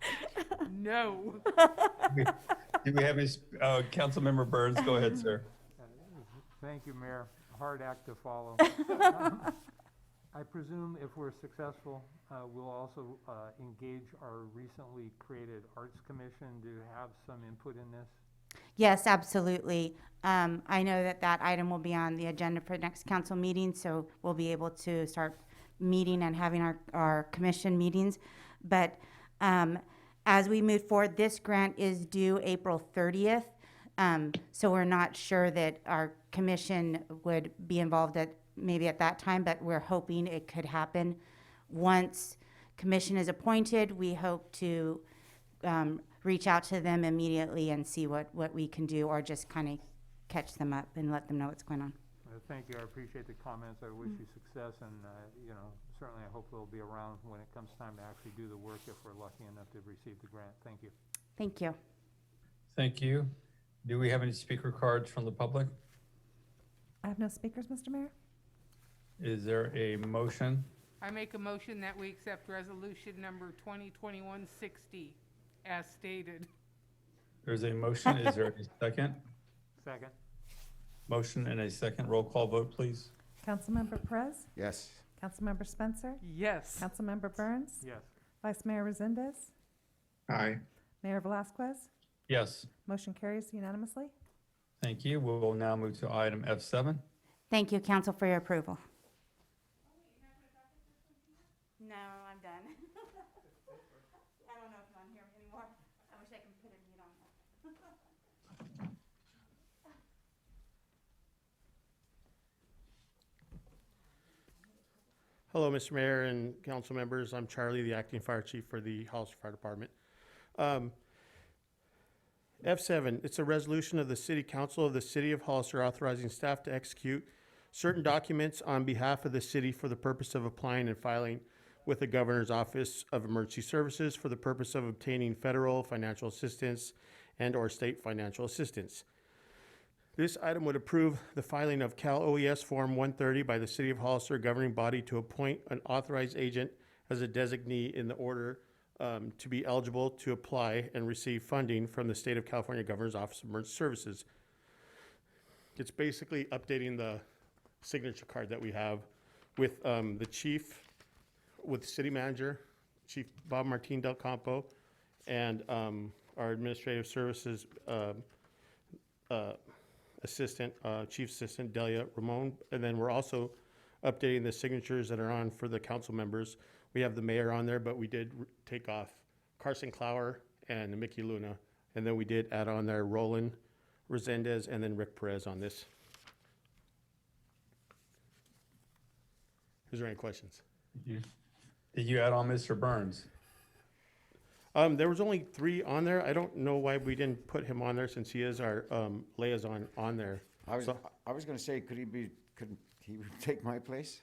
No. Do we have any, Councilmember Burns, go ahead, sir. Thank you, Mayor. Hard act to follow. I presume if we're successful, we'll also engage our recently created Arts Commission to have some input in this. Yes, absolutely. I know that that item will be on the agenda for next council meeting, so we'll be able to start meeting and having our commission meetings. But as we move forward, this grant is due April 30th. So we're not sure that our commission would be involved maybe at that time, but we're hoping it could happen. Once commission is appointed, we hope to reach out to them immediately and see what we can do, or just kind of catch them up and let them know what's going on. Thank you. I appreciate the comments. I wish you success, and certainly I hope they'll be around when it comes time to actually do the work if we're lucky enough to receive the grant. Thank you. Thank you. Thank you. Do we have any speaker cards from the public? I have no speakers, Mr. Mayor. Is there a motion? I make a motion that we accept resolution number 2021-60 as stated. There's a motion. Is there a second? Second. Motion and a second. Roll call vote, please. Councilmember Perez? Yes. Councilmember Spencer? Yes. Councilmember Burns? Yes. Vice Mayor Resendez? Aye. Mayor Velazquez? Yes. Motion carries unanimously. Thank you. We will now move to item F7. Thank you, council, for your approval. No, I'm done. I don't know if I'm on here anymore. I wish I could put a mute on that. Hello, Mr. Mayor and council members. I'm Charlie, the acting fire chief for the Hollister Fire Department. F7, it's a resolution of the City Council of the City of Hollister authorizing staff to execute certain documents on behalf of the city for the purpose of applying and filing with the Governor's Office of Emergency Services for the purpose of obtaining federal financial assistance and/or state financial assistance. This item would approve the filing of Cal OES Form 130 by the City of Hollister governing body to appoint an authorized agent as a designee in the order to be eligible to apply and receive funding from the State of California Governor's Office of Emergency Services. It's basically updating the signature card that we have with the chief, with the city manager, Chief Bob Martin Del Campo, and our administrative services assistant, chief assistant Delia Ramon. And then we're also updating the signatures that are on for the council members. We have the mayor on there, but we did take off Carson Clower and Mickey Luna. And then we did add on there Roland Resendez and then Rick Perez on this. Is there any questions? Did you add on Mr. Burns? There was only 3 on there. I don't know why we didn't put him on there since he is our liaison on there. I was going to say, could he take my place?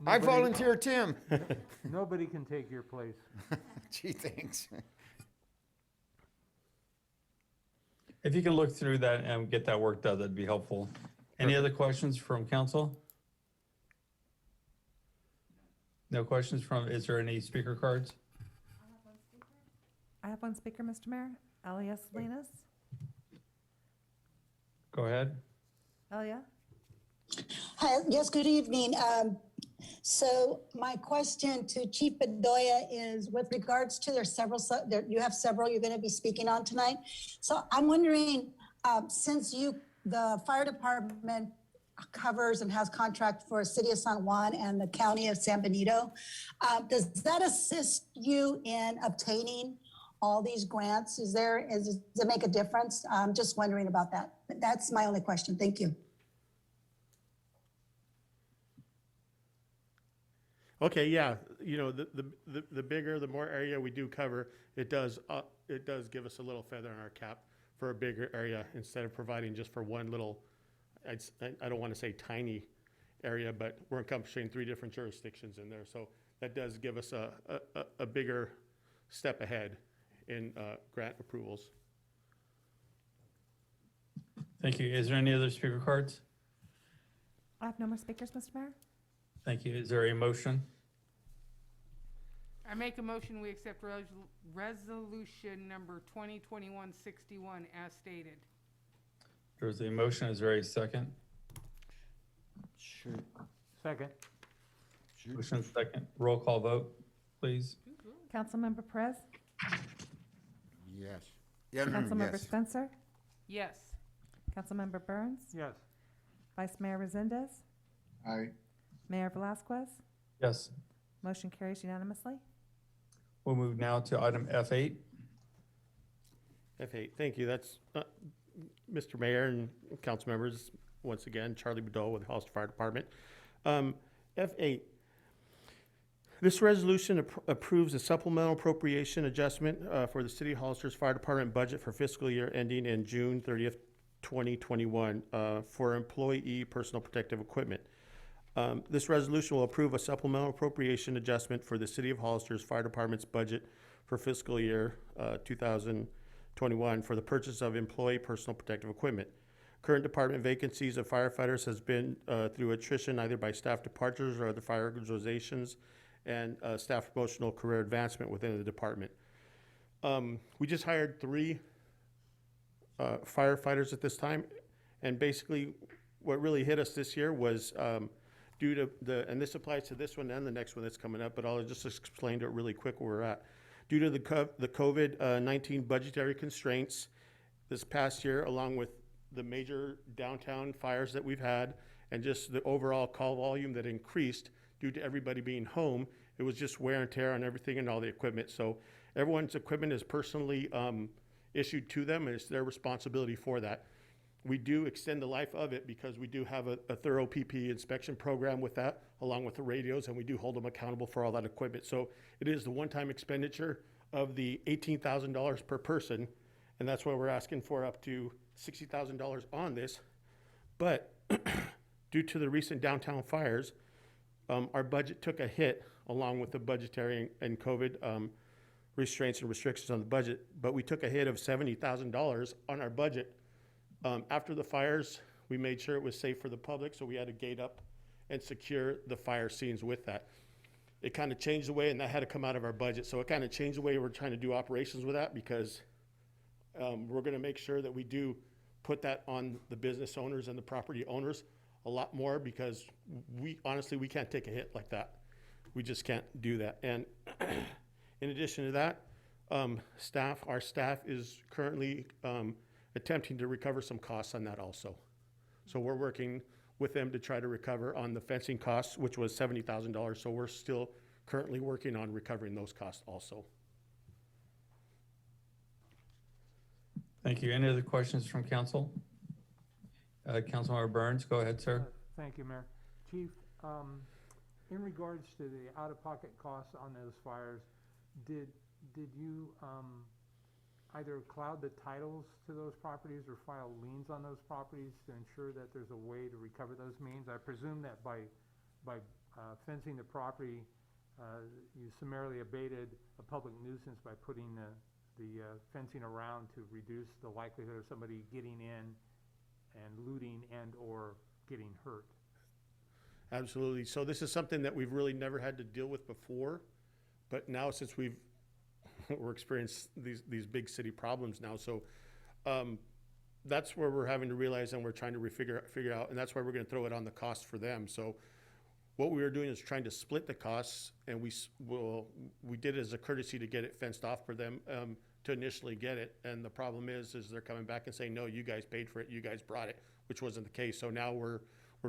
I volunteer Tim. Nobody can take your place. Gee, thanks. If you can look through that and get that worked out, that'd be helpful. Any other questions from council? No questions from, is there any speaker cards? I have one speaker, Mr. Mayor. Elia Salinas. Go ahead. Elia? Hi, yes, good evening. So my question to Chief Bedoya is with regards to you have several you're going to be speaking on tonight. So I'm wondering, since the fire department covers and has contract for City of San Juan and the County of San Benito, does that assist you in obtaining all these grants? Does it make a difference? I'm just wondering about that. That's my only question. Thank you. Okay, yeah, the bigger, the more area we do cover, it does give us a little feather in our cap for a bigger area instead of providing just for one little, I don't want to say tiny area, but we're encompassing 3 different jurisdictions in there. So that does give us a bigger step ahead in grant approvals. Thank you. Is there any other speaker cards? I have no more speakers, Mr. Mayor. Thank you. Is there a motion? I make a motion, we accept resolution number 2021-61 as stated. There's a motion. Is there a second? Sure. Second. Motion is second. Roll call vote, please. Councilmember Perez, Yes. Yeah, Councilmember yes. Spencer, Yes. Councilmember Burns, Yes. Vice Mayor Resendez, Aye. Mayor Velasquez. Yes. Motion carries unanimously. We'll move now to item F8. F8, thank you. That's, Mr. Mayor and council members, once again, Charlie Bedole with the Hollister Fire Department. F8, this resolution approves a supplemental appropriation adjustment for the City of Hollister's Fire Department budget for fiscal year ending in June 30th, 2021 for employee personal protective equipment. This resolution will approve a supplemental appropriation adjustment for the City of Hollister's Fire Department's budget for fiscal year 2021 for the purchase of employee personal protective equipment. Current department vacancies of firefighters has been through attrition either by staff departures or other fire organizations and staff promotional career advancement within the department. We just hired 3 firefighters at this time, and basically what really hit us this year was due to and this applies to this one and the next one that's coming up, but I'll just explain to it really quick where we're at. Due to the COVID-19 budgetary constraints this past year, along with the major downtown fires that we've had, and just the overall call volume that increased due to everybody being home, it was just wear and tear on everything and all the equipment. So everyone's equipment is personally issued to them, and it's their responsibility for that. We do extend the life of it because we do have a thorough PPE inspection program with that, along with the radios, and we do hold them accountable for all that equipment. So it is the one-time expenditure of the $18,000 per person, and that's why we're asking for up to $60,000 on this. But due to the recent downtown fires, our budget took a hit along with the budgetary and COVID restraints and restrictions on the budget, but we took a hit of $70,000 on our budget. After the fires, we made sure it was safe for the public, so we had to gate up and secure the fire scenes with that. It kind of changed the way, and that had to come out of our budget, so it kind of changed the way we're trying to do operations with that, because we're going to make sure that we do put that on the business owners and the property owners a lot more, because we honestly can't take a hit like that. We just can't do that. And in addition to that, our staff is currently attempting to recover some costs on that also. So we're working with them to try to recover on the fencing costs, which was $70,000. So we're still currently working on recovering those costs also. Thank you. Any other questions from council? Councilmember Burns, go ahead, sir. Thank you, Mayor. Chief, in regards to the out-of-pocket costs on those fires, did you either cloud the titles to those properties or file liens on those properties to ensure that there's a way to recover those liens? I presume that by fencing the property, you summarily abated a public nuisance by putting the fencing around to reduce the likelihood of somebody getting in and looting and or getting hurt. Absolutely. So this is something that we've really never had to deal with before, but now since we're experiencing these big city problems now, so that's where we're having to realize, and we're trying to figure out, and that's why we're going to throw it on the cost for them. So what we are doing is trying to split the costs, and we did it as a courtesy to get it fenced off for them to initially get it. And the problem is they're coming back and saying, no, you guys paid for it, you guys brought it, which wasn't the case. So now we're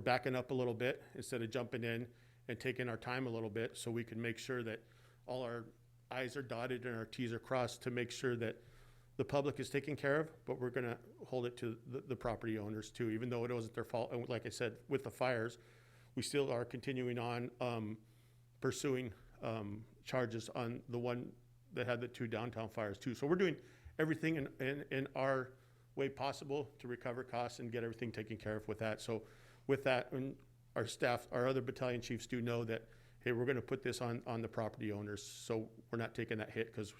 backing up a little bit instead of jumping in and taking our time a little bit, so we can make sure that all our I's are dotted and our T's are crossed to make sure that the public is taken care of, but we're going to hold it to the property owners too, even though it wasn't their fault. And like I said, with the fires, we still are continuing on pursuing charges on the one that had the 2 downtown fires too. So we're doing everything in our way possible to recover costs and get everything taken care of with that. So with that, and our staff, our other battalion chiefs do know that, hey, we're going to put this on the property owners, so we're not taking that hit, because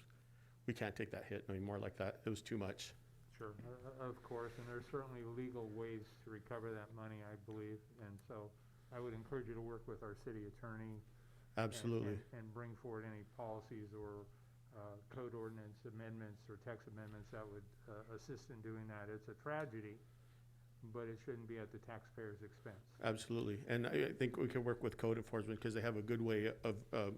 we can't take that hit anymore like that. It was too much. Sure, of course, and there's certainly legal ways to recover that money, I believe, and so I would encourage you to work with our city attorney. Absolutely. And bring forward any policies or code ordinance amendments or text amendments that would assist in doing that. It's a tragedy, but it shouldn't be at the taxpayer's expense. Absolutely. And I think we can work with code enforcement because they have a good way of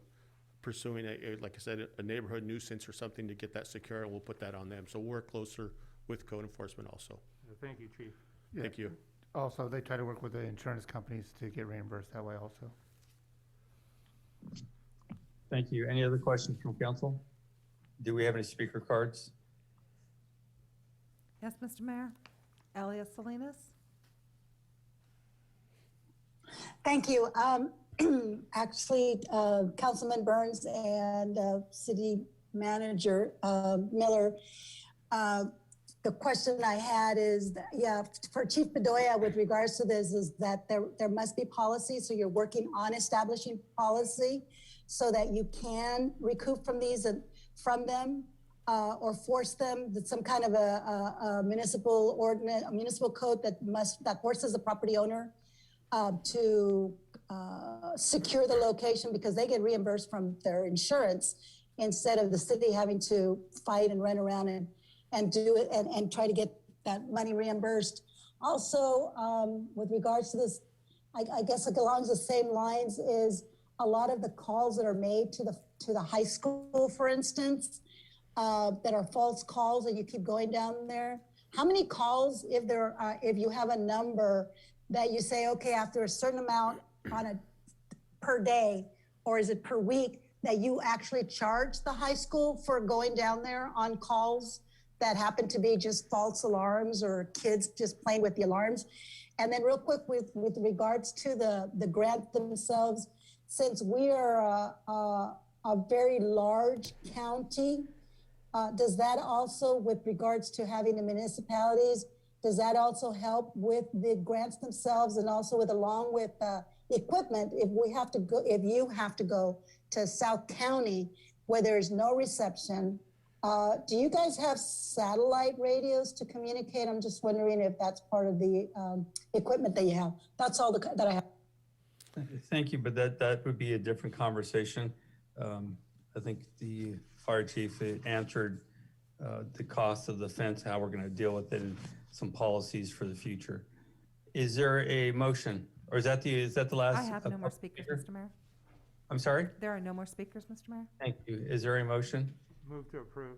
pursuing like I said, a neighborhood nuisance or something to get that secure, and we'll put that on them. So we'll work closer with code enforcement also. Thank you, Chief. Yeah. Thank you. Also, they try to work with the insurance companies to get reimbursed that way also. Thank you. Any other questions from council? Do we have any speaker cards? Yes, Mr. Mayor. Elias Salinas? Thank you. Actually, Councilman Burns and City Manager Miller, the question I had is, for Chief Bedoya with regards to this, is that there must be policy, so you're working on establishing policy so that you can recoup from these and from them or force them, that some kind of a municipal ordinance, a municipal code that forces the property owner to secure the location because they get reimbursed from their insurance instead of the city having to fight and run around and do it and try to get that money reimbursed. Also, with regards to this, I guess it along the same lines is a lot of the calls that are made to the high school, for instance, that are false calls and you keep going down there. How many calls, if you have a number that you say, okay, after a certain amount per day, or is it per week, that you actually charge the high school for going down there on calls that happen to be just false alarms or kids just playing with the alarms? And then real quick with regards to the grant themselves, since we are a very large county, does that also, with regards to having the municipalities, does that also help with the grants themselves and also along with equipment? If you have to go to South County where there's no reception, do you guys have satellite radios to communicate? I'm just wondering if that's part of the equipment that you have. That's all that I have. Thank you, but that would be a different conversation. I think the fire chief answered the cost of the fence, how we're going to deal with it, and some policies for the future. Is there a motion, or is that the last? I have no more speakers, Mr. Mayor. I'm sorry? There are no more speakers, Mr. Mayor. Thank you. Is there a motion? Move to approve.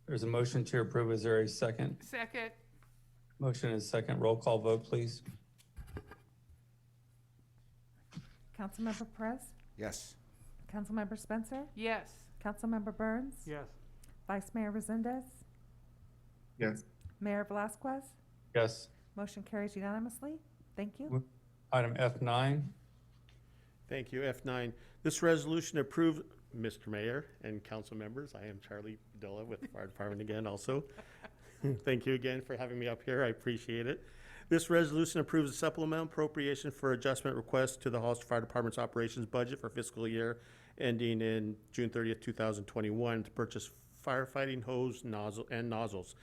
There's a motion to approve. Is there a second? Second. Motion is second. Roll call vote, please. Councilmember Perez? Yes. Councilmember Spencer? Yes. Councilmember Burns? Yes. Vice Mayor Resendez? Yes. Mayor Velasquez? Yes. Motion carries unanimously. Thank you. Item F9. Thank you. F9, this resolution approved, Mr. Mayor and council members. I am Charlie Padilla with the Fire Department again also. Thank you again for having me up here. I appreciate it. This resolution approves a supplemental appropriation for adjustment request to the Hollister Fire Department's operations budget for fiscal year ending in June 30th, 2021 to purchase firefighting hose and nozzles.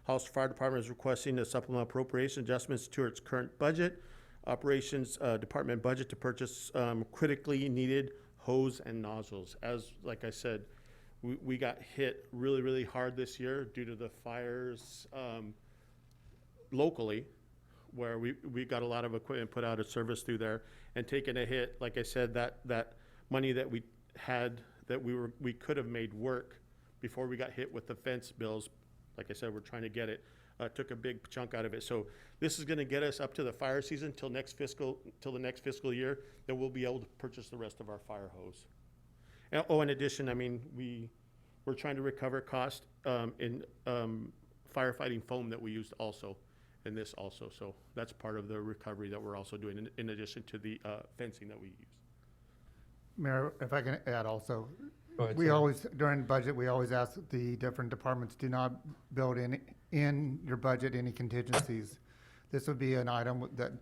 Hollister Fire Department is requesting a supplemental appropriation adjustments to its current budget, operations department budget to purchase critically needed hose and nozzles. As like I said, we got hit really, really hard this year due to the fires locally, where we got a lot of equipment put out of service through there and taking a hit. Like I said, that money that we had that we could have made work before we got hit with the fence bills. Like I said, we're trying to get it. Took a big chunk out of it. So this is going to get us up to the fire season till the next fiscal year. Then we'll be able to purchase the rest of our fire hose. And, in addition, I mean, we're trying to recover cost in firefighting foam that we used also in this also. So that's part of the recovery that we're also doing in addition to the fencing that we use. Mayor, if I can add also, Go ahead, we sir. always, during budget, we always ask the different departments, do not build in your budget any contingencies. This would be an item that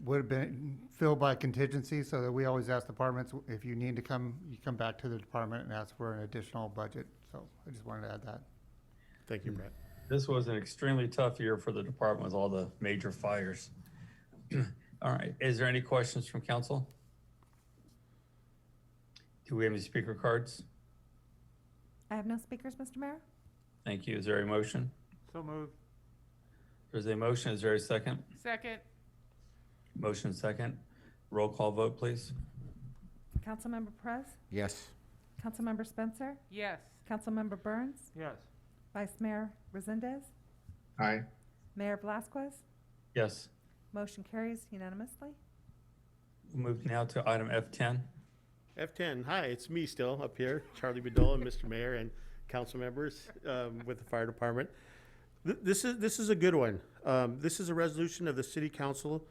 would have been filled by contingency, so that we always ask departments, if you need to come, you come back to the department and ask for an additional budget. So I just wanted to add that. Thank you, Brett. This was an extremely tough year for the department with all the major fires. All right, is there any questions from council? Do we have any speaker cards? I have no speakers, Mr. Mayor. Thank you. Is there a motion? So moved. There's a motion. Is there a second? Second. Motion second. Roll call vote, please. Councilmember Perez, Yes. Councilmember Spencer, Yes. Councilmember Burns, Yes. Vice Mayor Resendez, Aye. Mayor Blasquez. Yes. Motion carries unanimously. We'll move now to item F10. F10, hi, it's me still up here, Charlie Bedolla, Mr. Mayor, and council members with the fire department. This is a good one. This is a resolution of the City Council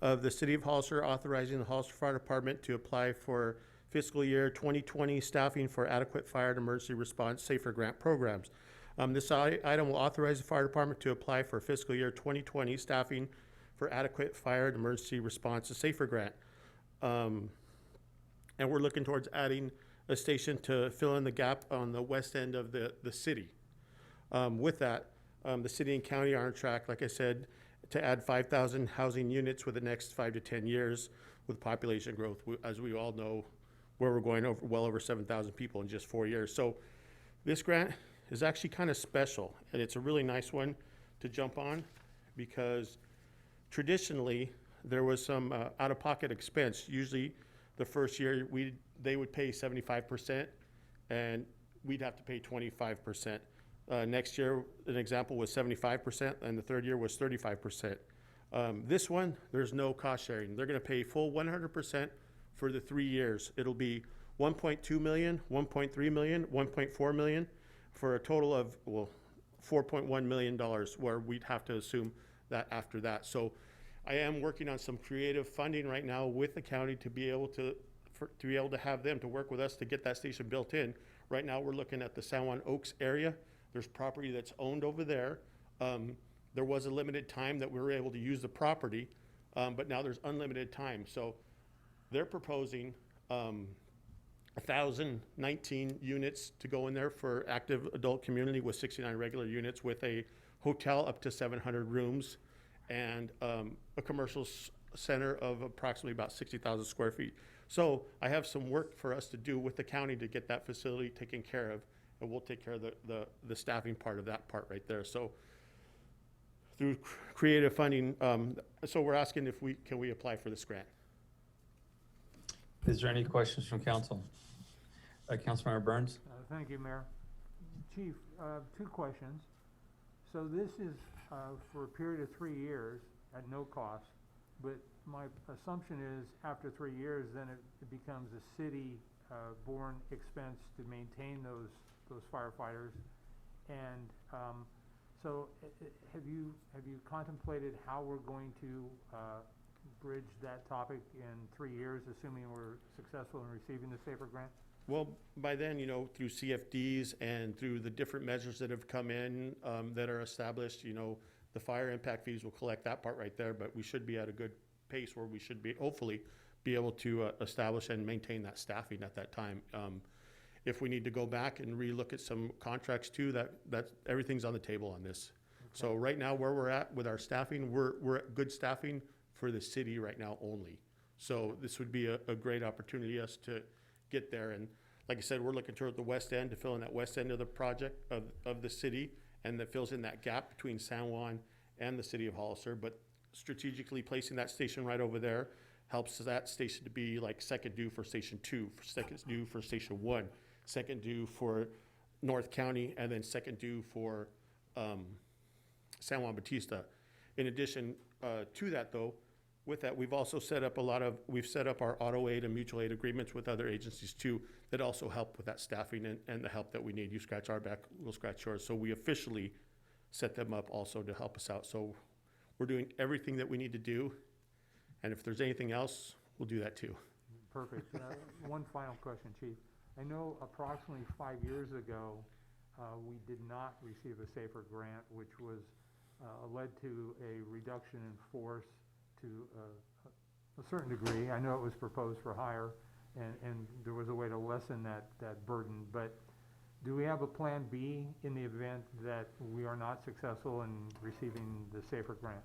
of the City of Hollister authorizing the Hollister Fire Department to apply for fiscal year 2020 staffing for adequate fire and emergency response safer grant programs. This item will authorize the fire department to apply for fiscal year 2020 staffing for adequate fire and emergency response to safer grant. And we're looking towards adding a station to fill in the gap on the west end of the city. With that, the city and county are on track, like I said, to add 5,000 housing units within the next 5 to 10 years with population growth. As we all know, where we're going over well over 7,000 people in just 4 years. So this grant is actually kind of special, and it's a really nice one to jump on because traditionally there was some out-of-pocket expense. Usually the first year they would pay 75% and we'd have to pay 25%. Next year, an example was 75%, and the third year was 35%. This one, there's no cost sharing. They're gonna pay full 100% for the 3 years. It'll be 1.2 million, 1.3 million, 1.4 million, for a total of, well, $4.1 million, where we'd have to assume that after that. So I am working on some creative funding right now with the county to be able to have them to work with us to get that station built in. Right now, we're looking at the San Juan Oaks area. There's property that's owned over there. There was a limited time that we were able to use the property, but now there's unlimited time. So they're proposing 1,019 units to go in there for active adult community with 69 regular units with a hotel up to 700 rooms and a commercial center of approximately about 60,000 square feet. So I have some work for us to do with the county to get that facility taken care of, and we'll take care of the staffing part of that part right there. So through creative funding, so we're asking if can we apply for this grant? Is there any questions from council? Councilmember Burns? Thank you, Mayor. Chief, 2 questions. So this is for a period of 3 years at no cost, but my assumption is after 3 years, then it becomes a city borne expense to maintain those firefighters. And so have you contemplated how we're going to bridge that topic in 3 years, assuming we're successful in receiving the SAFER grant? Well, by then, through CFDs and through the different measures that have come in that are established, the fire impact fees will collect that part right there, but we should be at a good pace where we should be, hopefully, be able to establish and maintain that staffing at that time. If we need to go back and relook at some contracts too, that everything's on the table on this. Okay. So right now, where we're at with our staffing, we're at good staffing for the city right now only. So this would be a great opportunity us to get there. And like I said, we're looking toward the west end to fill in that west end of the project of the city, and that fills in that gap between San Juan and the city of Hollister. But strategically placing that station right over there helps that station to be like second due for Station 2, second due for Station 1, second due for North County, and then second due for San Juan Bautista. In addition to that, though, with that, we've also set up we've set up our auto aid and mutual aid agreements with other agencies too that also help with that staffing and the help that we need. You scratch our back, we'll scratch yours. So we officially set them up also to help us out. So we're doing everything that we need to do. And if there's anything else, we'll do that too. Perfect. One final question, Chief. I know approximately 5 years ago, we did not receive a SAFER grant, which was led to a reduction in force to a certain degree. I know it was proposed for higher, and there was a way to lessen that burden. But do we have a plan B in the event that we are not successful in receiving the SAFER grant?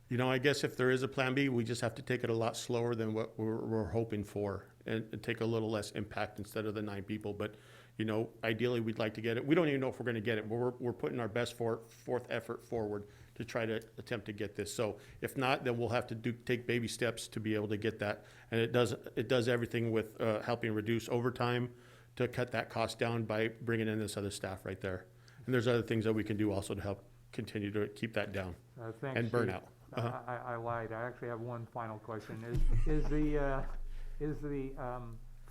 You know, I guess if there is a plan B, we just have to take it a lot slower than what we're hoping for and take a little less impact instead of the 9 people. But, you know, ideally, we'd like to get it. We don't even know if we're going to get it, but we're putting our best fourth effort forward to try to attempt to get this. So if not, then we'll have to take baby steps to be able to get that. And it does everything with helping reduce overtime to cut that cost down by bringing in this other staff right there. And there's other things that we can do also to help continue to keep that down Thanks, and Chief. burnout. I lied. I actually have one final question. Is the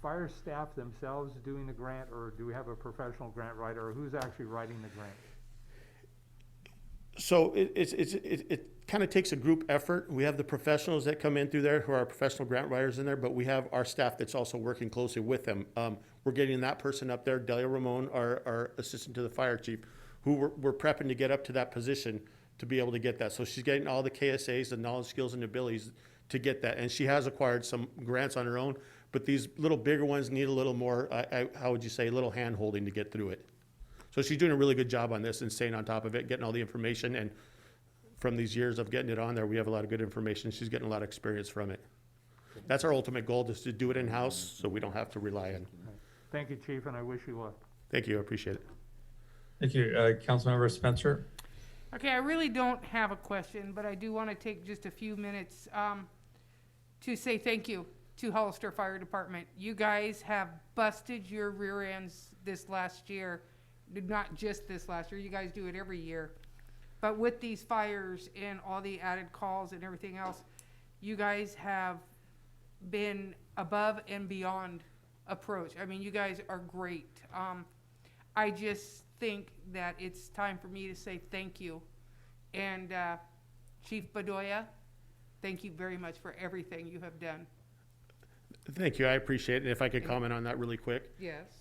fire staff themselves doing the grant, or do we have a professional grant writer, or who's actually writing the grant? So it kind of takes a group effort. We have the professionals that come in through there who are professional grant writers in there, but we have our staff that's also working closely with them. We're getting that person up there, Delia Ramon, our assistant to the fire chief, who we're prepping to get up to that position to be able to get that. So she's getting all the KSAs, the knowledge, skills, and abilities to get that. And she has acquired some grants on her own, but these little bigger ones need a little more, how would you say, a little hand holding to get through it. So she's doing a really good job on this and staying on top of it, getting all the information. And from these years of getting it on there, we have a lot of good information. She's getting a lot of experience from it. That's our ultimate goal, is to do it in-house so we don't have to rely on. Thank you, Chief, and I wish you luck. Thank you, I appreciate it. Thank you. Councilmember Spencer? Okay, I really don't have a question, but I do want to take just a few minutes to say thank you to Hollister Fire Department. You guys have busted your rear ends this last year. Not just this last year, you guys do it every year. But with these fires and all the added calls and everything else, you guys have been above and beyond approach. I mean, you guys are great. I just think that it's time for me to say thank you. And Chief Bedoya, thank you very much for everything you have done. Thank you, I appreciate it. And if I could comment on that really quick. Yes.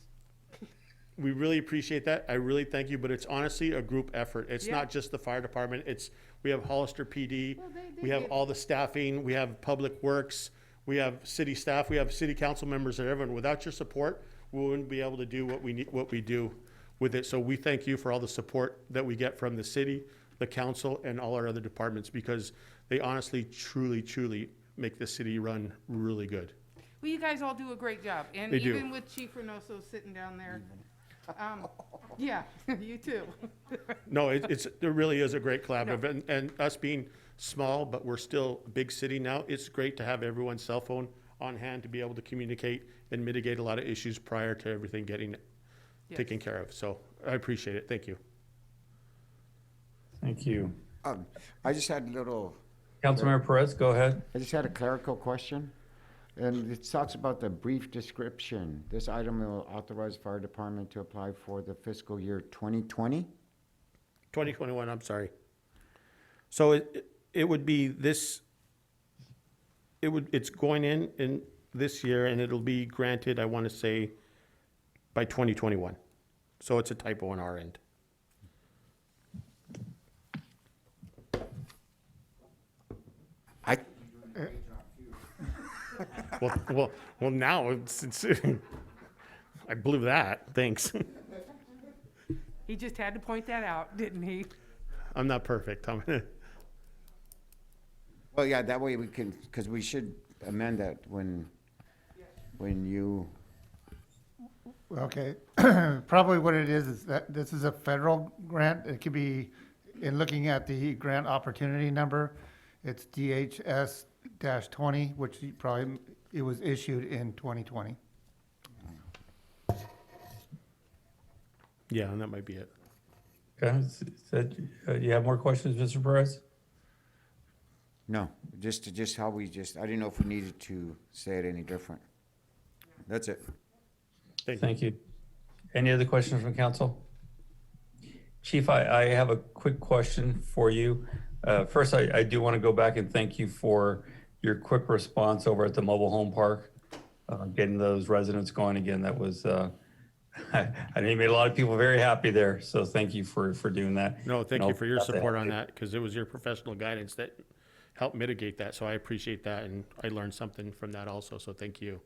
We really appreciate that. I really thank you, but it's honestly a group effort. It's Yeah. not just the fire department. We have Hollister PD, Well, they we have did. all the staffing, we have public works, we have city staff, we have city council members and everyone. Without your support, we wouldn't be able to do what we do with it. So we thank you for all the support that we get from the city, the council, and all our other departments, because they honestly, truly make the city run really good. Well, you guys all do a great job. And They do. even with Chief Reynoso sitting down there. Yeah, you too. No, it really is a great collaborative, and us being small, but we're still a big city now, it's great to have everyone's cell phone on hand to be able to communicate and mitigate a lot of issues prior to everything getting taken care of. So I appreciate it. Thank you. Thank you. I just had a little. Councilmember Perez, go ahead. I just had a clerical question. And it talks about the brief description. This item will authorize fire department to apply for the fiscal year 2020? 2021, I'm sorry. So it would be this, it's going in this year, and it'll be granted, I want to say, by 2021. So it's a typo on our end. Well, now it's I blew that. Thanks. He just had to point that out, didn't he? I'm not perfect. Well, yeah, that way we can, because we should amend that when you. Okay, probably what it is that this is a federal grant. It could be, in looking at the grant opportunity number, it's DHS-20, which it was issued in 2020. Yeah, and that might be it. Okay, you have more questions, Mr. Perez? No, just how I didn't know if we needed to say it any different. That's it. Thank you. Any other questions from council? Chief, I have a quick question for you. First, I do want to go back and thank you for your quick response over at the mobile home park, getting those residents going again. That was, I know you made a lot of people very happy there. So thank you for doing that. No, thank you for your support on that, because it was your professional guidance that helped mitigate that. So I appreciate that, and I learned something from that also. So thank you.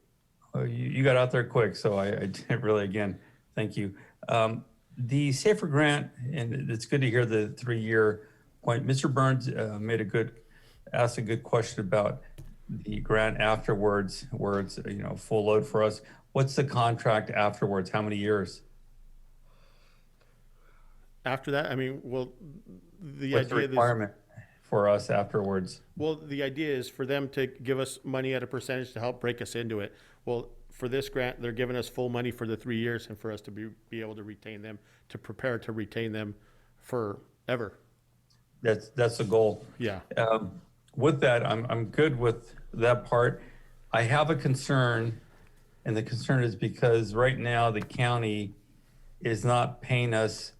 You got out there quick, so I really, again, thank you. The Safer Grant, and it's good to hear the 3-year point. Mr. Burns asked a good question about the grant afterwards, where it's, full load for us. What's the contract afterwards? How many years? After that, I mean, well, What's the requirement for us afterwards? Well, the idea is for them to give us money at a percentage to help break us into it. Well, for this grant, they're giving us full money for the 3 years and for us to be able to retain them, to prepare to retain them forever. That's the goal. Yeah. With that, I'm good with that part. I have a concern, and the concern is because right now the county is not paying us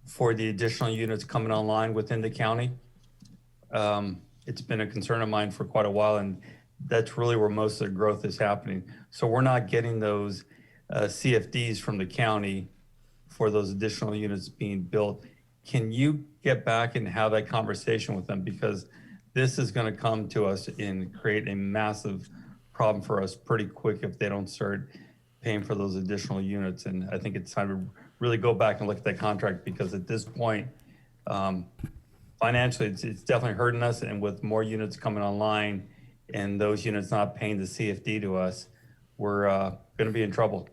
for the additional units coming online within the county. It's been a concern of mine for quite a while, and that's really where most of the growth is happening. So we're not getting those CFDs from the county for those additional units being built. Can you get back and have that conversation with them? Because this is going to come to us and create a massive problem for us pretty quick if they don't start paying for those additional units. And I think it's time to really go back and look at that contract, because at this point, financially, it's definitely hurting us. And with more units coming online and those units not paying the CFD to us, we're going to be in trouble.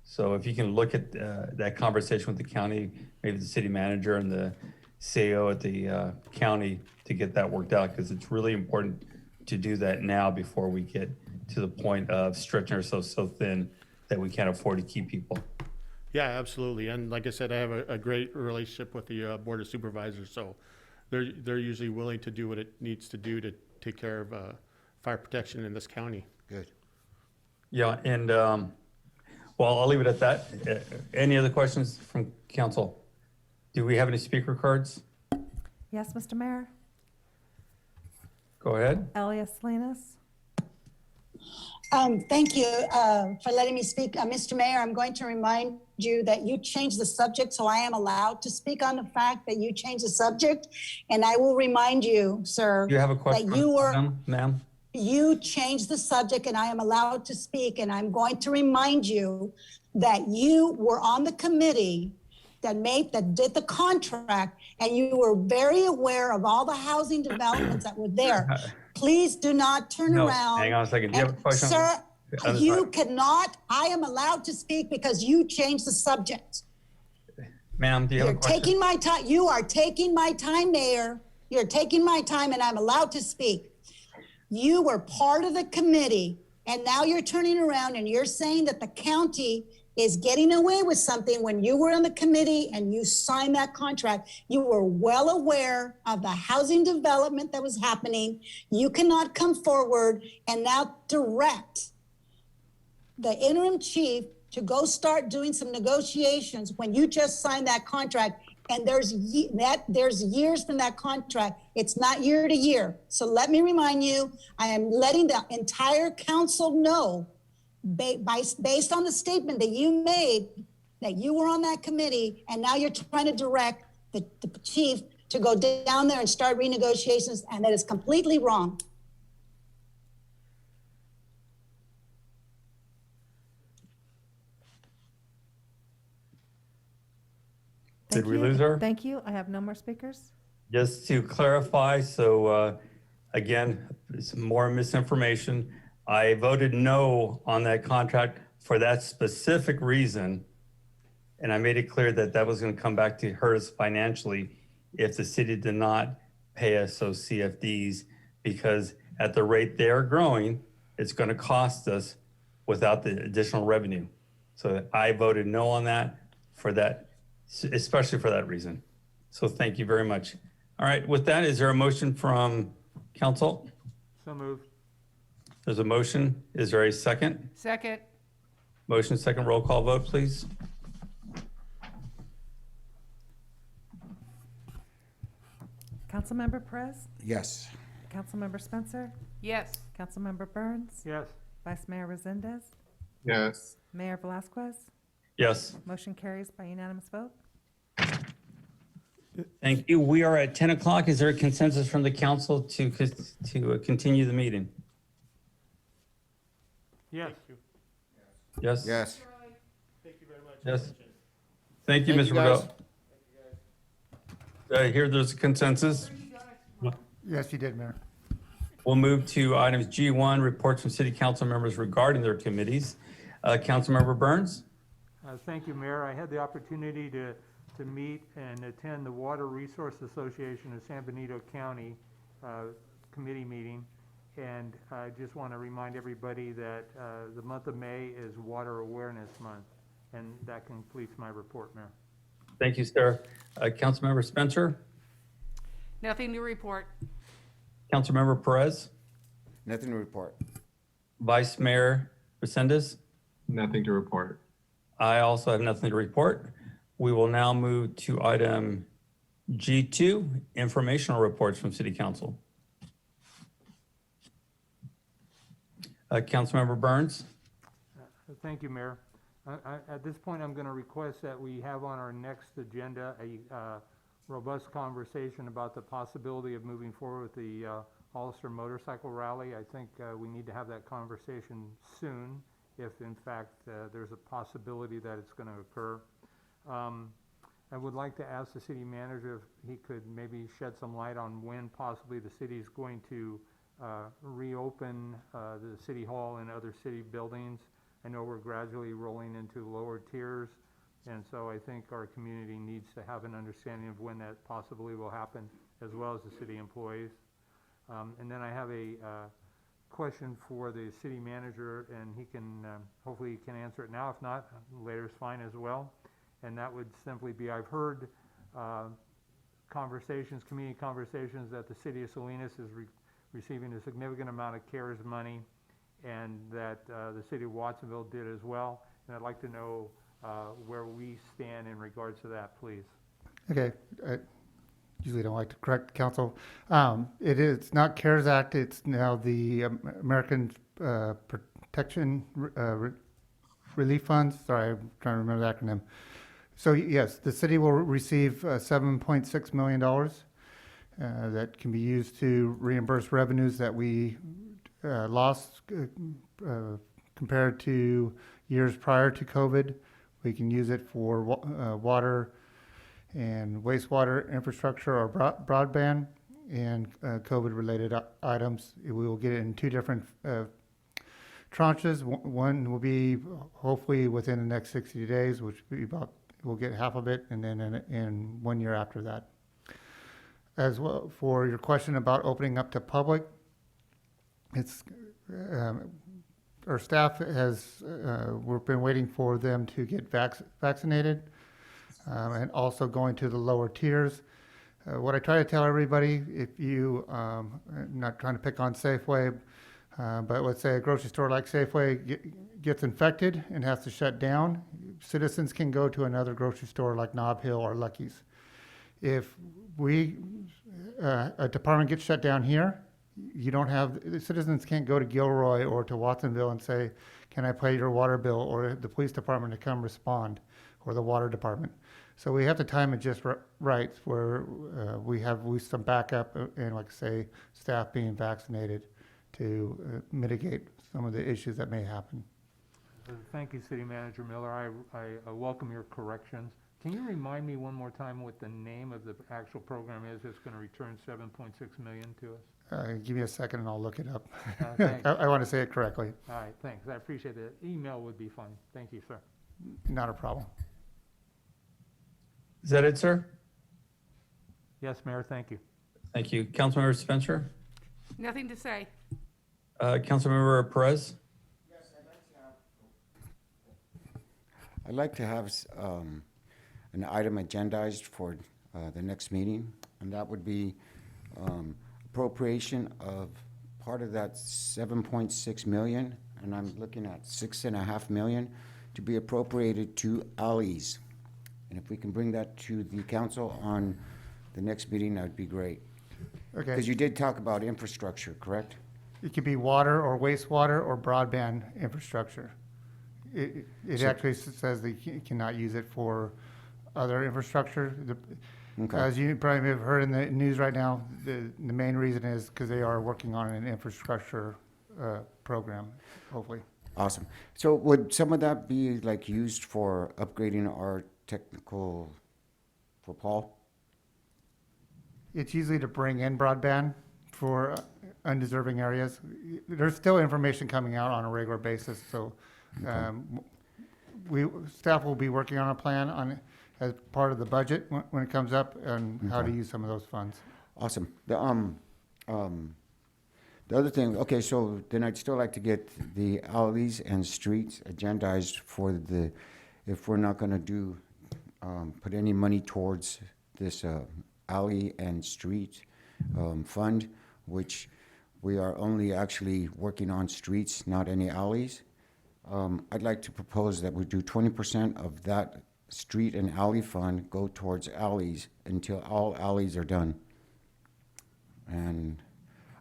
So if you can look at that conversation with the county, maybe the city manager and the CEO at the county to get that worked out, because it's really important to do that now before we get to the point of stretching ourselves so thin that we can't afford to keep people. Yeah, absolutely. And like I said, I have a great relationship with the Board of Supervisors, so they're usually willing to do what it needs to do to take care of fire protection in this county. Good. Yeah, and well, I'll leave it at that. Any other questions from council? Do we have any speaker cards? Yes, Mr. Mayor. Go ahead. Elias Salinas. Thank you for letting me speak. Mr. Mayor, I'm going to remind you that you changed the subject, so I am allowed to speak on the fact that you changed the subject. And I will remind you, sir, Do you have a question, that you were, ma'am? you changed the subject and I am allowed to speak. And I'm going to remind you that you were on the committee that did the contract, and you were very aware of all the housing developments that were there. Please do not turn around. Hang on a second. Do you have a question? Sir, you cannot, I am allowed to speak because you changed the subject. Ma'am, do you have a You're question? taking my time. You are taking my time, Mayor. You're taking my time and I'm allowed to speak. You were part of the committee and now you're turning around and you're saying that the county is getting away with something when you were on the committee and you signed that contract. You were well aware of the housing development that was happening. You cannot come forward and now direct the interim chief to go start doing some negotiations when you just signed that contract. And there's years from that contract. It's not year to year. So let me remind you, I am letting the entire council know based on the statement that you made, that you were on that committee, and now you're trying to direct the chief to go down there and start renegotiations, and that is completely wrong. Did we lose her? Thank you. I have no more speakers. Just to clarify, so again, some more misinformation. I voted no on that contract for that specific reason. And I made it clear that that was going to come back to hurt us financially if the city did not pay us those CFDs, because at the rate they are growing, it's going to cost us without the additional revenue. So I voted no on that for that, especially for that reason. So thank you very much. All right, with that, is there a motion from council? So moved. There's a motion. Is there a second? Second. Motion, second, roll call vote, please. Councilmember Perez? Yes. Councilmember Spencer? Yes. Councilmember Burns? Yes. Vice Mayor Resendez? Yes. Mayor Velazquez? Yes. Motion carries by unanimous vote. Thank you. We are at 10 o'clock. Is there a consensus from the council to continue the meeting? Yes. Yes? Yes. Thank you very much. Yes. Thank you, Thank Mr. you, guys. Ravel. I hear there's a consensus. Yes, you did, Mayor. We'll move to items G1, reports from city council members regarding their committees. Councilmember Burns? Thank you, Mayor. I had the opportunity to meet and attend the Water Resource Association of San Benito County committee meeting. And I just want to remind everybody that the month of May is Water Awareness Month. And that completes my report, Mayor. Thank you, sir. Councilmember Spencer? Nothing to report. Councilmember Perez? Nothing to report. Vice Mayor Resendez? Nothing to report. I also have nothing to report. We will now move to item G2, informational reports from City Council. Councilmember Burns? Thank you, Mayor. At this point, I'm going to request that we have on our next agenda a robust conversation about the possibility of moving forward with the Hollister Motorcycle Rally. I think we need to have that conversation soon, if in fact there's a possibility that it's going to occur. I would like to ask the city manager if he could maybe shed some light on when possibly the city is going to reopen the city hall and other city buildings. I know we're gradually rolling into lower tiers, and so I think our community needs to have an understanding of when that possibly will happen, as well as the city employees. And then I have a question for the city manager, and he can, hopefully he can answer it now. If not, later is fine as well. And that would simply be, I've heard conversations, community conversations, that the city of Salinas is receiving a significant amount of CARES money, and that the city of Watsonville did as well. And I'd like to know where we stand in regards to that, please. Okay. I usually don't like to correct council. It's not CARES Act. It's now the American Protection Relief Funds. Sorry, I'm trying to remember the acronym. So yes, the city will receive $7.6 million that can be used to reimburse revenues that we lost compared to years prior to COVID. We can use it for water and wastewater infrastructure or broadband and COVID-related items. We will get it in two different tranches. One will be hopefully within the next 60 days, which will be about, we'll get half of it, and then in 1 year after that. As well, for your question about opening up to public, it's our staff has we've been waiting for them to get vaccinated, and also going to the lower tiers. What I try to tell everybody, if you I'm not trying to pick on Safeway, but let's say a grocery store like Safeway gets infected and has to shut down, citizens can go to another grocery store like Nob Hill or Lucky's. If a department gets shut down here, you don't have, the citizens can't go to Gilroy or to Watsonville and say, can I pay your water bill, or the police department to come respond, or the water department. So we have to time it just right, where we have some backup and, like I say, staff being vaccinated to mitigate some of the issues that may happen. Thank you, City Manager Miller. I welcome your corrections. Can you remind me one more time what the name of the actual program is that's going to return $7.6 million to us? Give me a second and I'll look it up. Thanks. I want to say it correctly. All right, thanks. I appreciate it. Email would be fine. Thank you, sir. Not a problem. Is that it, sir? Yes, Mayor, thank you. Thank you. Councilmember Spencer? Nothing to say. Councilmember Perez? I'd like to have an item agendized for the next meeting, and that would be appropriation of part of that 7.6 million, and I'm looking at 6.5 million to be appropriated to alleys. And if we can bring that to the council on the next meeting, that would be great. Okay. Because you did talk about infrastructure, correct? It could be water or wastewater or broadband infrastructure. It actually says that you cannot use it for other infrastructure. Okay. As you probably have heard in the news right now, the main reason is because they are working on an infrastructure program, hopefully. Awesome. So would some of that be like used for upgrading our technical for Paul? It's usually to bring in broadband for undeserving areas. There's still information coming out on a regular basis, so staff will be working on a plan on as part of the budget when it comes up and how to use some of those funds. Awesome. The other thing, okay, so then I'd still like to get the alleys and streets agendized for if we're not gonna do, put any money towards this alley and street fund, which we are only actually working on streets, not any alleys. I'd like to propose that we do 20% of that street and alley fund go towards alleys until all alleys are done. And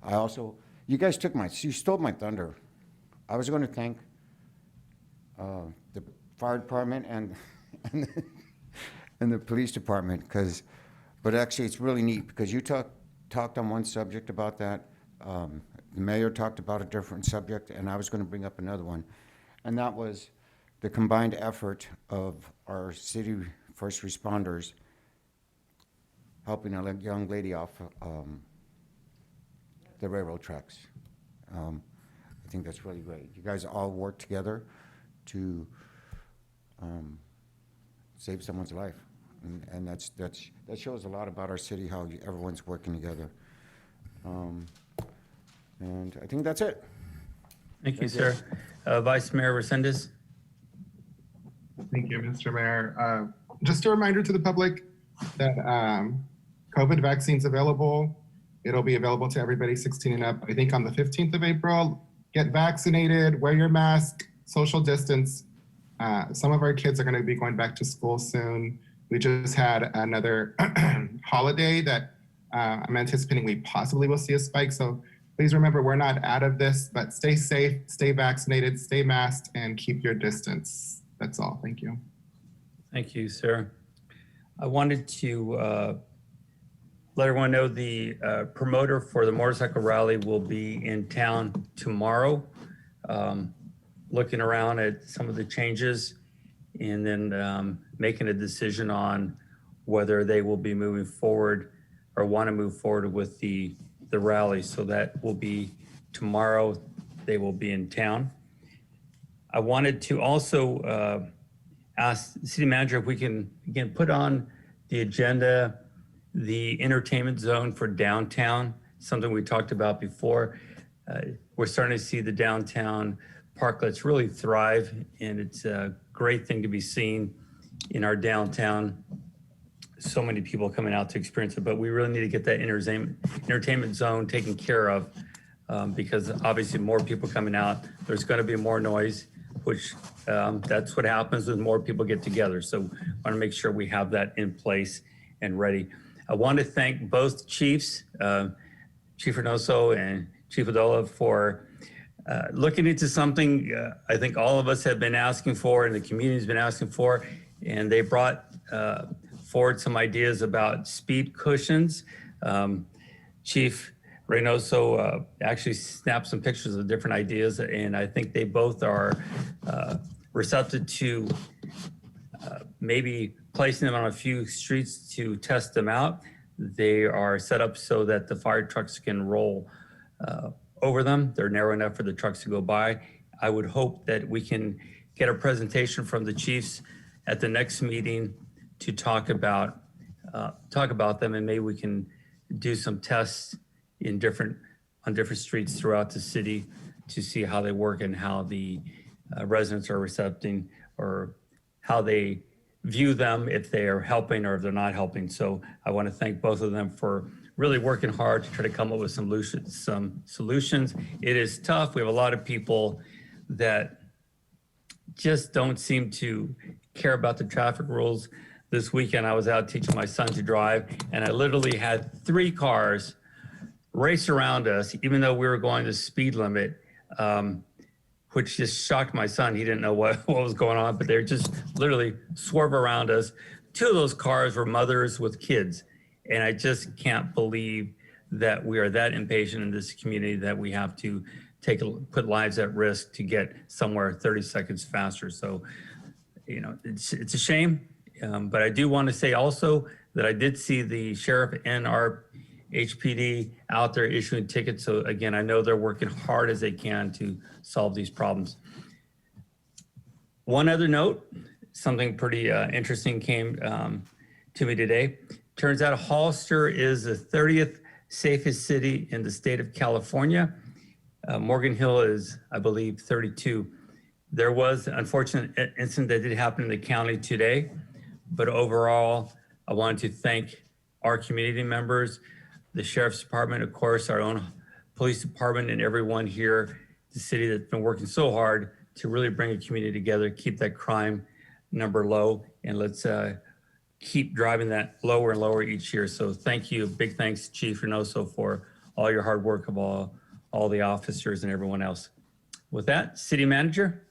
I also, you guys you stole my thunder. I was going to thank the fire department and the police department, but actually it's really neat because you talked on one subject about that. The mayor talked about a different subject, and I was going to bring up another one, and that was the combined effort of our city first responders helping a young lady off the railroad tracks. I think that's really great. You guys all work together to save someone's life, and that shows a lot about our city, how everyone's working together. And I think that's it. Thank you, sir. Vice Mayor Resendez. Thank you, Mr. Mayor. Just a reminder to the public that COVID vaccine's available. It'll be available to everybody 16 and up, I think on the 15th of April. Get vaccinated, wear your mask, social distance. Some of our kids are gonna be going back to school soon. We just had another holiday that I'm anticipating we possibly will see a spike. So please remember, we're not out of this, but stay safe, stay vaccinated, stay masked, and keep your distance. That's all, thank you. Thank you, sir. I wanted to let everyone know the promoter for the motorcycle rally will be in town tomorrow, looking around at some of the changes and then making a decision on whether they will be moving forward or want to move forward with the rally. So that will be tomorrow. They will be in town. I wanted to also ask the city manager if we can, again, put on the agenda the entertainment zone for downtown, something we talked about before. We're starting to see the downtown parklets really thrive, and it's a great thing to be seen in our downtown. So many people coming out to experience it, but we really need to get that entertainment zone taken care of because obviously more people coming out, there's going to be more noise, which that's what happens when more people get together. So I want to make sure we have that in place and ready. I want to thank both chiefs, Chief Reynoso and Chief Adola, for looking into something I think all of us have been asking for and the community's been asking for, and they brought forward some ideas about speed cushions. Chief Reynoso actually snapped some pictures of different ideas, and I think they both are receptive to maybe placing them on a few streets to test them out. They are set up so that the fire trucks can roll over them. They're narrow enough for the trucks to go by. I would hope that we can get a presentation from the chiefs at the next meeting to talk about them, and maybe we can do some tests on different streets throughout the city to see how they work and how the residents are recepting or how they view them, if they are helping or if they're not helping. So I want to thank both of them for really working hard to try to come up with some solutions. It is tough. We have a lot of people that just don't seem to care about the traffic rules. This weekend, I was out teaching my son to drive, and I literally had 3 cars race around us, even though we were going the speed limit, which just shocked my son. He didn't know what was going on, but they're just literally swerve around us. 2 of those cars were mothers with kids. And I just can't believe that we are that impatient in this community that we have to put lives at risk to get somewhere 30 seconds faster. So, you know, it's a shame. But I do want to say also that I did see the sheriff and our HPD out there issuing tickets. So again, I know they're working hard as they can to solve these problems. One other note, something pretty interesting came to me today. Turns out Hollister is the 30th safest city in the state of California. Morgan Hill is, I believe, 32. There was an unfortunate incident that did happen in the county today, but overall, I wanted to thank our community members, the Sheriff's Department, of course, our own police department, and everyone here, the city that's been working so hard to really bring a community together, keep that crime number low, and let's keep driving that lower and lower each year. So thank you. Big thanks, Chief Reynoso, for all your hard work of all the officers and everyone else. With that, City Manager.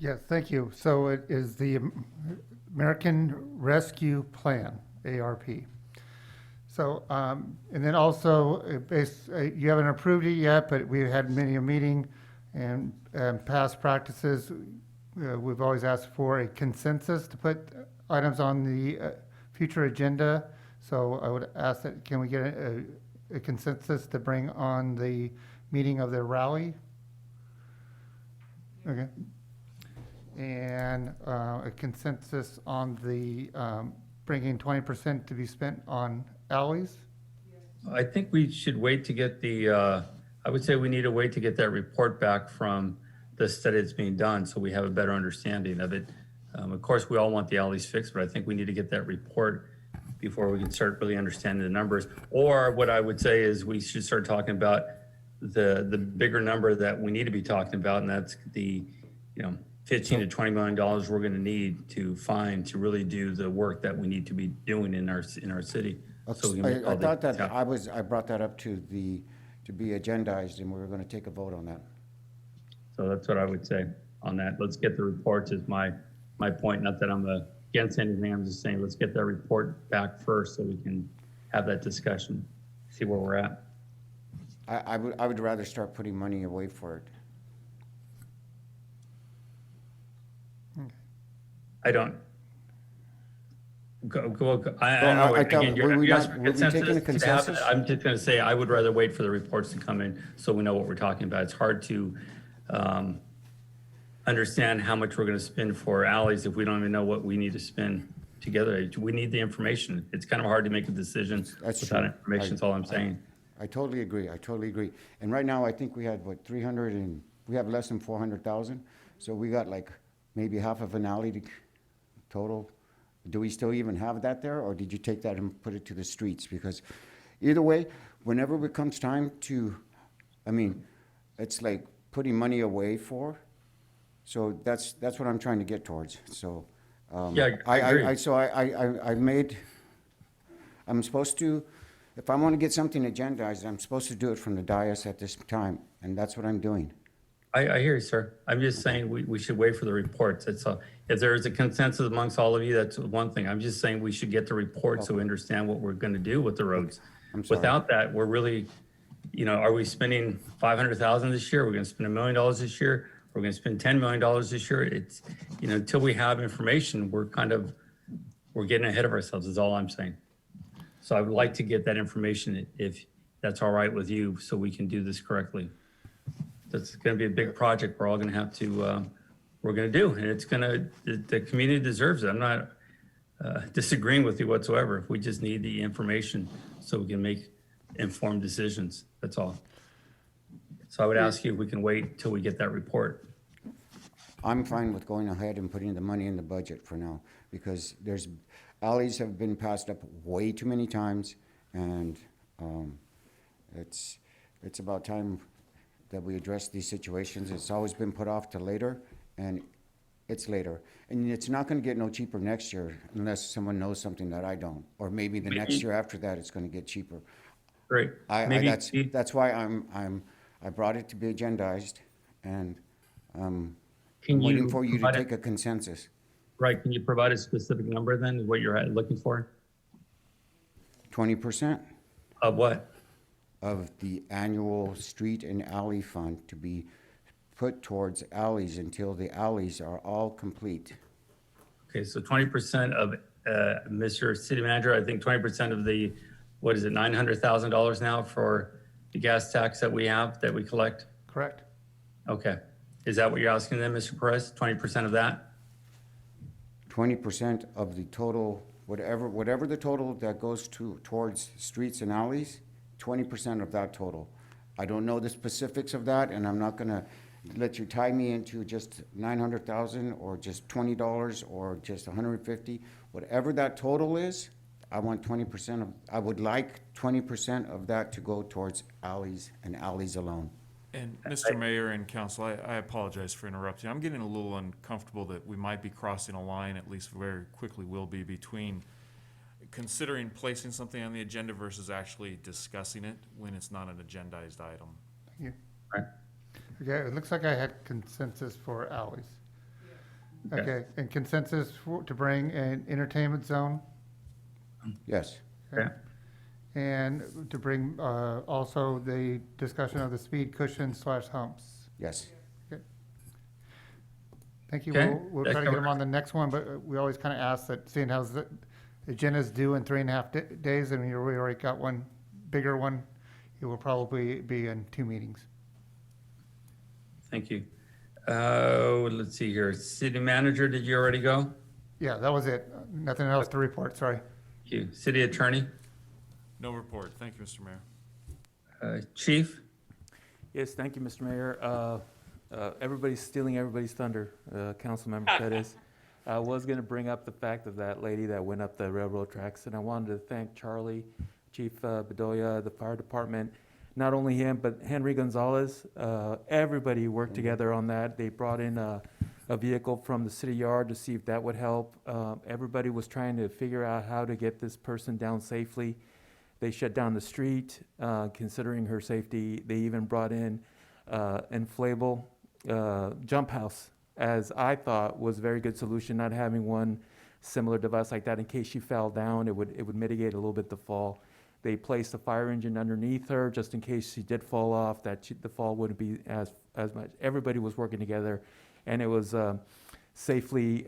Yes, thank you. So it is the American Rescue Plan, ARP. So, and then also, you haven't approved it yet, but we had many a meeting and past practices. We've always asked for a consensus to put items on the future agenda. So I would ask that, can we get a consensus to bring on the meeting of the rally? Okay. And a consensus on the bringing 20% to be spent on alleys? I think we should wait to get the, I would say we need to wait to get that report back from the study that's being done so we have a better understanding of it. Of course, we all want the alleys fixed, but I think we need to get that report before we can start really understanding the numbers. Or what I would say is we should start talking about the bigger number that we need to be talking about, and that's the, $15 to $20 million we're going to need to find to really do the work that we need to be doing in our city. So we can make all I thought that the, I brought that up to be agendized, and we were gonna take a vote on that. So that's what I would say on that. Let's get the reports is my point. Not that I'm against anything. I'm just saying, let's get that report back first so we can have that discussion, see where we're at. I would rather start putting money away for it. I don't. I thought, again, were we asking not- were we taking a consensus? I'm just going to say I would rather wait for the reports to come in so we know what we're talking about. It's hard to understand how much we're going to spend for alleys if we don't even know what we need to spend together. We need the information. It's kind of hard to make a decision without information. That's all I'm saying. I totally agree. I totally agree. And right now, I think we had, what, 300 and, we have less than 400,000. So we got like maybe half of an alley total. Do we still even have that there, or did you take that and put it to the streets? Because either way, whenever it comes time to, I mean, it's like putting money away for. So that's what I'm trying to get towards. So Yeah, I agree. I'm supposed to, if I want to get something agendized, I'm supposed to do it from the dais at this time, and that's what I'm doing. I hear you, sir. I'm just saying we should wait for the reports. That's all. If there is a consensus amongst all of you, that's one thing. I'm just saying we should get the report so we understand what we're going to do with the roads. I'm sorry. Without that, we're really, are we spending $500,000 this year? We're going to spend $1 million this year. We're going to spend $10 million this year. It's, until we have information, we're getting ahead of ourselves is all I'm saying. So I would like to get that information if that's all right with you so we can do this correctly. That's going to be a big project we're all going to have to, we're going to do. And it's going to, the community deserves it. I'm not disagreeing with you whatsoever. We just need the information so we can make informed decisions. That's all. So I would ask you if we can wait till we get that report. I'm fine with going ahead and putting the money in the budget for now, because alleys have been passed up way too many times, and it's about time that we address these situations. It's always been put off to later, and it's later. And it's not gonna get no cheaper next year unless someone knows something that I don't, or maybe the next year after that, it's gonna get cheaper. Great. That's why I brought it to be agendized, and Can waiting you for you to provide take a consensus. Right, can you provide a specific number then, what you're looking for? 20% Of what? of the annual street and alley fund to be put towards alleys until the alleys are all complete. Okay, so 20% of, Mr. City Manager, I think 20% of the, what is it, $900,000 now for the gas tax that we have, that we collect? Correct. Okay. Is that what you're asking then, Mr. Perez? 20% of that? 20% of the total, whatever the total that goes towards streets and alleys, 20% of that total. I don't know the specifics of that, and I'm not gonna let you tie me into just 900,000 or just $20 or just 150. Whatever that total is, I want 20% of, I would like 20% of that to go towards alleys and alleys alone. And Mr. Mayor and Council, I apologize for interrupting. I'm getting a little uncomfortable that we might be crossing a line, at least very quickly will be, between considering placing something on the agenda versus actually discussing it when it's not an agendized item. Thank you. Right. Okay, it looks like I had consensus for alleys. Okay, and consensus to bring an entertainment zone? Yes. Okay. And to bring also the discussion of the speed cushion / humps. Yes. Okay. Thank you. Okay. We'll try to get them on the next one, but we always kind of ask that, seeing how the agenda's due in 3.5 days, and we already got one bigger one, it will probably be in 2 meetings. Thank you. Let's see here. City Manager, did you already go? Yeah, that was it. Nothing else to report, sorry. Thank you. City Attorney? No report. Thank you, Mr. Mayor. Chief? Yes, thank you, Mr. Mayor. Everybody's stealing everybody's thunder, council member that is. I was gonna bring up the fact of that lady that went up the railroad tracks, and I wanted to thank Charlie, Chief Bedoya, the fire department, not only him, but Henry Gonzalez. Everybody worked together on that. They brought in a vehicle from the city yard to see if that would help. Everybody was trying to figure out how to get this person down safely. They shut down the street, considering her safety. They even brought in inflatable jump house, as I thought was a very good solution, not having one similar device like that in case she fell down. It would mitigate a little bit the fall. They placed a fire engine underneath her just in case she did fall off, the fall wouldn't be as much. Everybody was working together, and it was safely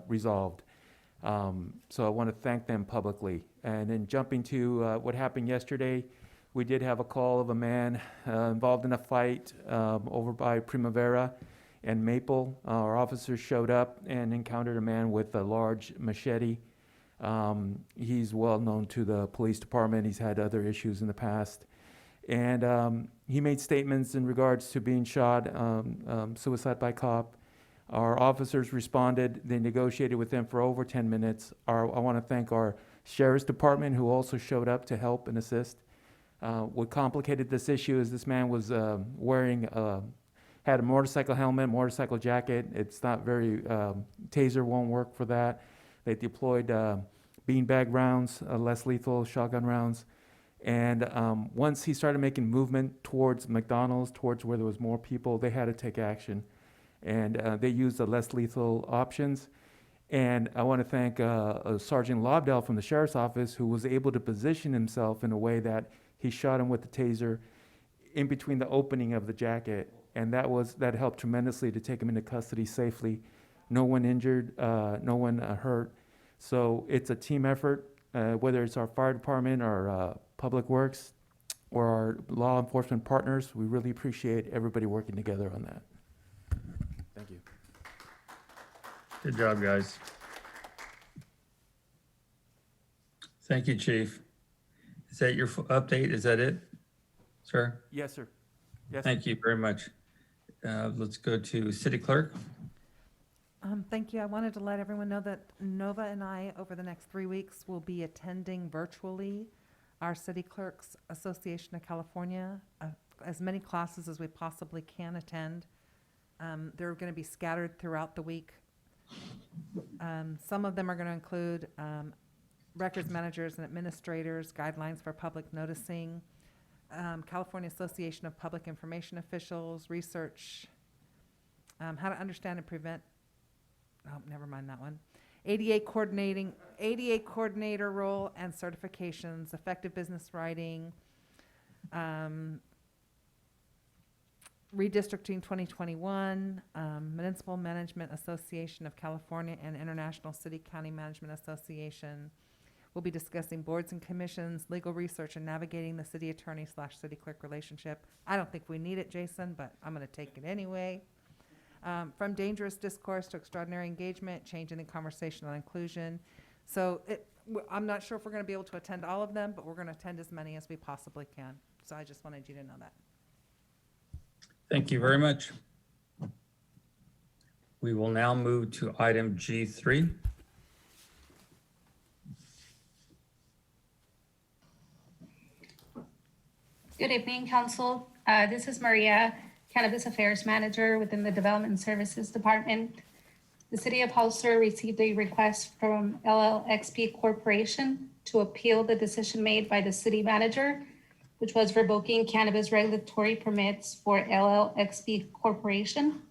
resolved. So I want to thank them publicly. And then jumping to what happened yesterday, we did have a call of a man involved in a fight over by Primavera and Maple. Our officers showed up and encountered a man with a large machete. He's well known to the police department. He's had other issues in the past. And he made statements in regards to being shot, suicide by cop. Our officers responded. They negotiated with them for over 10 minutes. I want to thank our sheriff's department, who also showed up to help and assist. What complicated this issue is this man was had a motorcycle helmet, motorcycle jacket. It's not very, taser won't work for that. They deployed beanbag rounds, less lethal shotgun rounds. And once he started making movement towards McDonald's, towards where there was more people, they had to take action. And they used the less lethal options. And I want to thank Sergeant Lobdell from the Sheriff's Office, who was able to position himself in a way that he shot him with the taser in between the opening of the jacket. And that helped tremendously to take him into custody safely. No one injured, no one hurt. So it's a team effort, whether it's our fire department or Public Works or our law enforcement partners. We really appreciate everybody working together on that. Thank you. Good job, guys. Thank you, Chief. Is that your update? Is that it, sir? Yes, sir. Yes. Thank you very much. Let's go to City Clerk. Thank you. I wanted to let everyone know that Nova and I, over the next 3 weeks, will be attending virtually our City Clerks Association of California, as many classes as we possibly can attend. They're going to be scattered throughout the week. Some of them are going to include records managers and administrators, guidelines for public noticing, California Association of Public Information Officials, research, how to understand and prevent, oh, never mind that one. ADA coordinator role and certifications, effective business writing, Redistricting 2021, Municipal Management Association of California and International City County Management Association. We'll be discussing boards and commissions, legal research, and navigating the city attorney/city clerk relationship. I don't think we need it, Jason, but I'm going to take it anyway. From dangerous discourse to extraordinary engagement, changing the conversation on inclusion. So I'm not sure if we're going to be able to attend all of them, but we're going to attend as many as we possibly can. So I just wanted you to know that. Thank you very much. We will now move to item G3. Good evening, Council. This is Maria, Cannabis Affairs Manager within the Development Services Department. The City of Hollister received a request from LLXP Corporation to appeal the decision made by the City Manager, which was revoking cannabis regulatory permits for LLXP Corporation.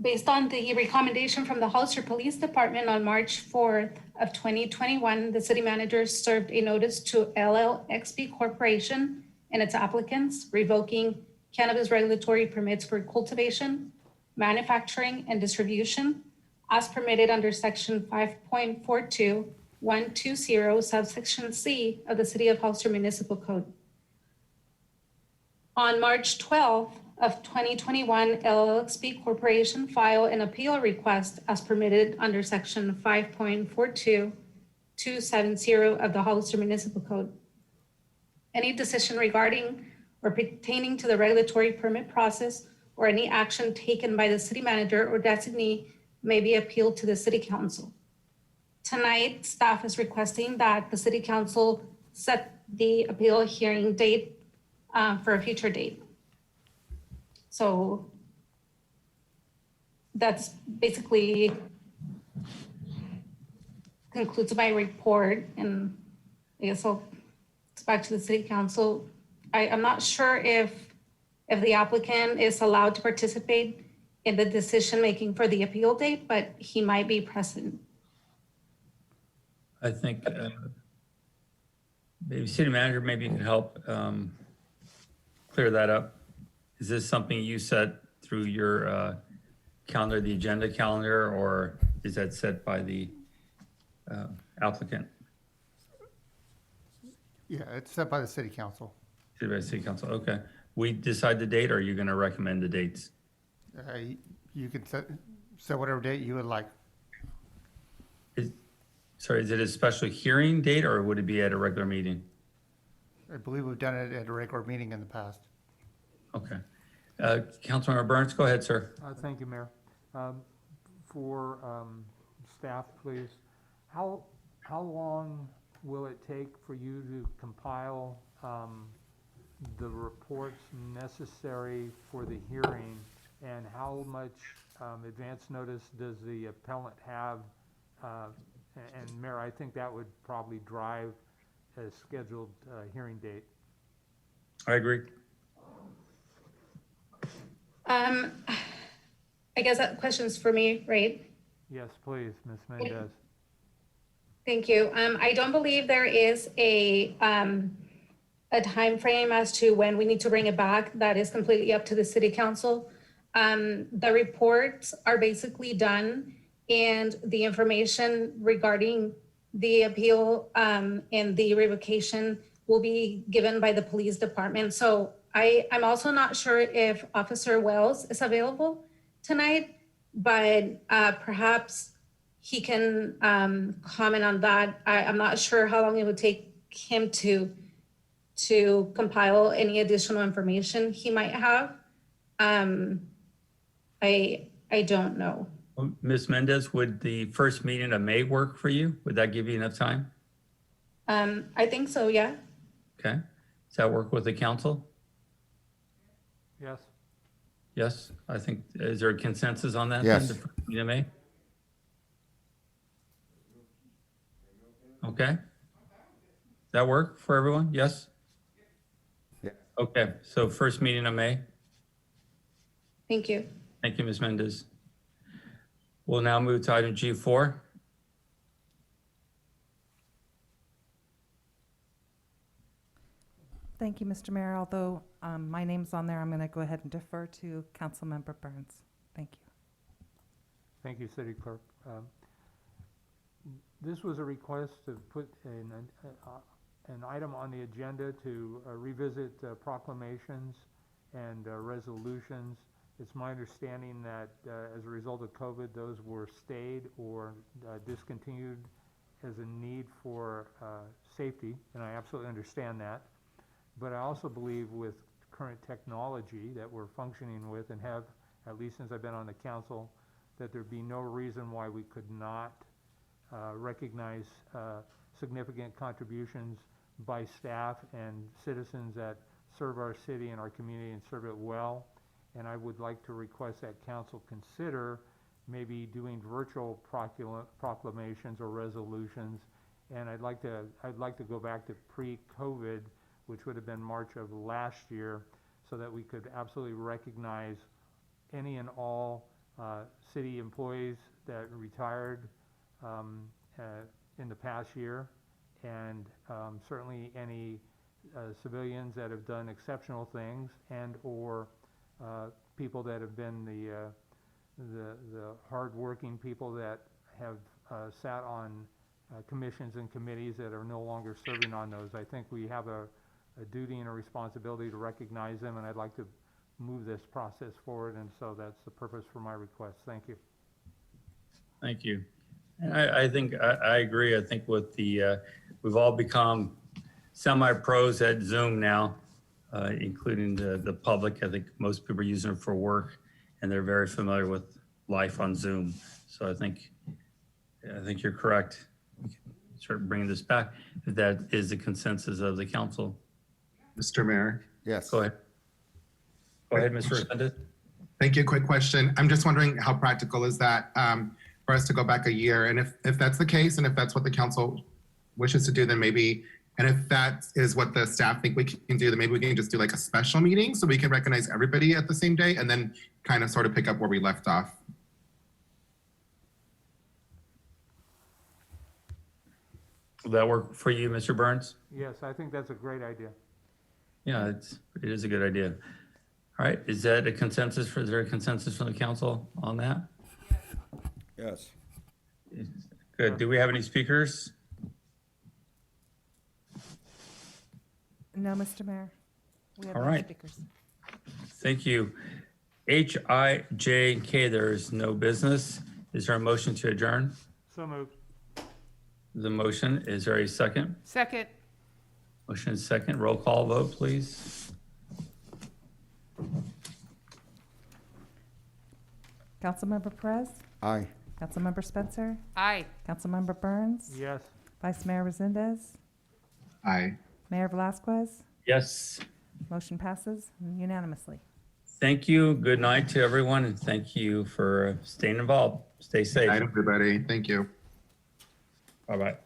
Based on the recommendation from the Hollister Police Department on March 4th of 2021, the City Manager served a notice to LLXP Corporation and its applicants revoking cannabis regulatory permits for cultivation, manufacturing, and distribution as permitted under Section 5.42120 subsection C of the City of Hollister Municipal Code. On March 12th of 2021, LLXP Corporation filed an appeal request as permitted under Section 5.42270 of the Hollister Municipal Code. Any decision regarding or pertaining to the regulatory permit process or any action taken by the city manager or designee may be appealed to the City Council. Tonight, staff is requesting that the City Council set the appeal hearing date for a future date. So that's basically concludes my report, and I guess I'll get back to the City Council. I'm not sure if the applicant is allowed to participate in the decision-making for the appeal date, but he might be present. I think maybe City Manager, maybe you can help clear that up. Is this something you set through your calendar, the agenda calendar, or is that set by the applicant? Yeah, it's set by the city council. Set by the City Council, okay. We decide the date, or are you going to recommend the dates? You can set whatever date you would like. Sorry, is it a special hearing date, or would it be at a regular meeting? I believe we've done it at a regular meeting in the past. Okay. Councilmember Burns, go ahead, sir. Thank you, Mayor. For staff, please, how long will it take for you to compile the reports necessary for the hearing, and how much advance notice does the appellant have? And Mayor, I think that would probably drive a scheduled hearing date. I agree. I guess that question's for me, right? Yes, please, Ms. Mendez. Thank you. I don't believe there is a time frame as to when we need to bring it back. That is completely up to the City Council. The reports are basically done, and the information regarding the appeal and the revocation will be given by the police department. So I'm also not sure if Officer Wells is available tonight, but perhaps he can comment on that. I'm not sure how long it would take him to compile any additional information he might have. I don't know. Ms. Mendez, would the first meeting of May work for you? Would that give you enough time? I think so, yeah. Okay. Does that work with the council? Yes. Yes, I think, is there a consensus on that? Yes. The first meeting of May? Okay. Does that work for everyone? Yes? Yeah. Okay, so first meeting of May. Thank you. Thank you, Ms. Mendez. We'll now move to item G4. Thank you, Mr. Mayor. Although my name's on there, I'm going to go ahead and defer to Councilmember Burns. Thank you. Thank you, City Clerk. This was a request to put an item on the agenda to revisit proclamations and resolutions. It's my understanding that as a result of COVID, those were stayed or discontinued as a need for safety, and I absolutely understand that. But I also believe with current technology that we're functioning with and have, at least since I've been on the council, that there'd be no reason why we could not recognize significant contributions by staff and citizens that serve our city and our community and serve it well. And I would like to request that council consider maybe doing virtual proclamations or resolutions. And I'd like to go back to pre-COVID, which would have been March of last year, so that we could absolutely recognize any and all city employees that retired in the past year, and certainly any civilians that have done exceptional things and or people that have been the hardworking people that have sat on commissions and committees that are no longer serving on those. I think we have a duty and a responsibility to recognize them, and I'd like to move this process forward, and so that's the purpose for my request. Thank you. Thank you. And I think, I agree. I think with the, we've all become semi-pros at Zoom now, including the public. I think most people are using it for work, and they're very familiar with life on Zoom. So I think you're correct. We can start bringing this back, if that is the consensus of the council. Mr. Mayor? Yes. Go ahead. Go ahead, Mr. Resendez. Thank you. Quick question. I'm just wondering how practical is that for us to go back a year? And if that's the case, and if that's what the council wishes to do, then maybe, and if that is what the staff think we can do, then maybe we can just do like a special meeting so we can recognize everybody at the same day and then kind of sort of pick up where we left off. Will that work for you, Mr. Burns? Yes, I think that's a great idea. Yeah, it is a good idea. All right, is that a consensus? Is there a consensus from the council on that? Yes. Good. Do we have any speakers? No, Mr. Mayor. We have All no right. speakers. Thank you. H, I, J, and K, there is no business. Is there a motion to adjourn? So moved. The motion, is there a second? Second. Motion is second. Roll call vote, please. Councilmember Perez? Aye. Councilmember Spencer? Aye. Councilmember Burns? Yes. Vice Mayor Resendez? Aye. Mayor Velazquez? Yes. Motion passes unanimously. Thank you. Good night to everyone, and thank you for staying involved. Stay safe. Good night, everybody. Thank you. Bye-bye.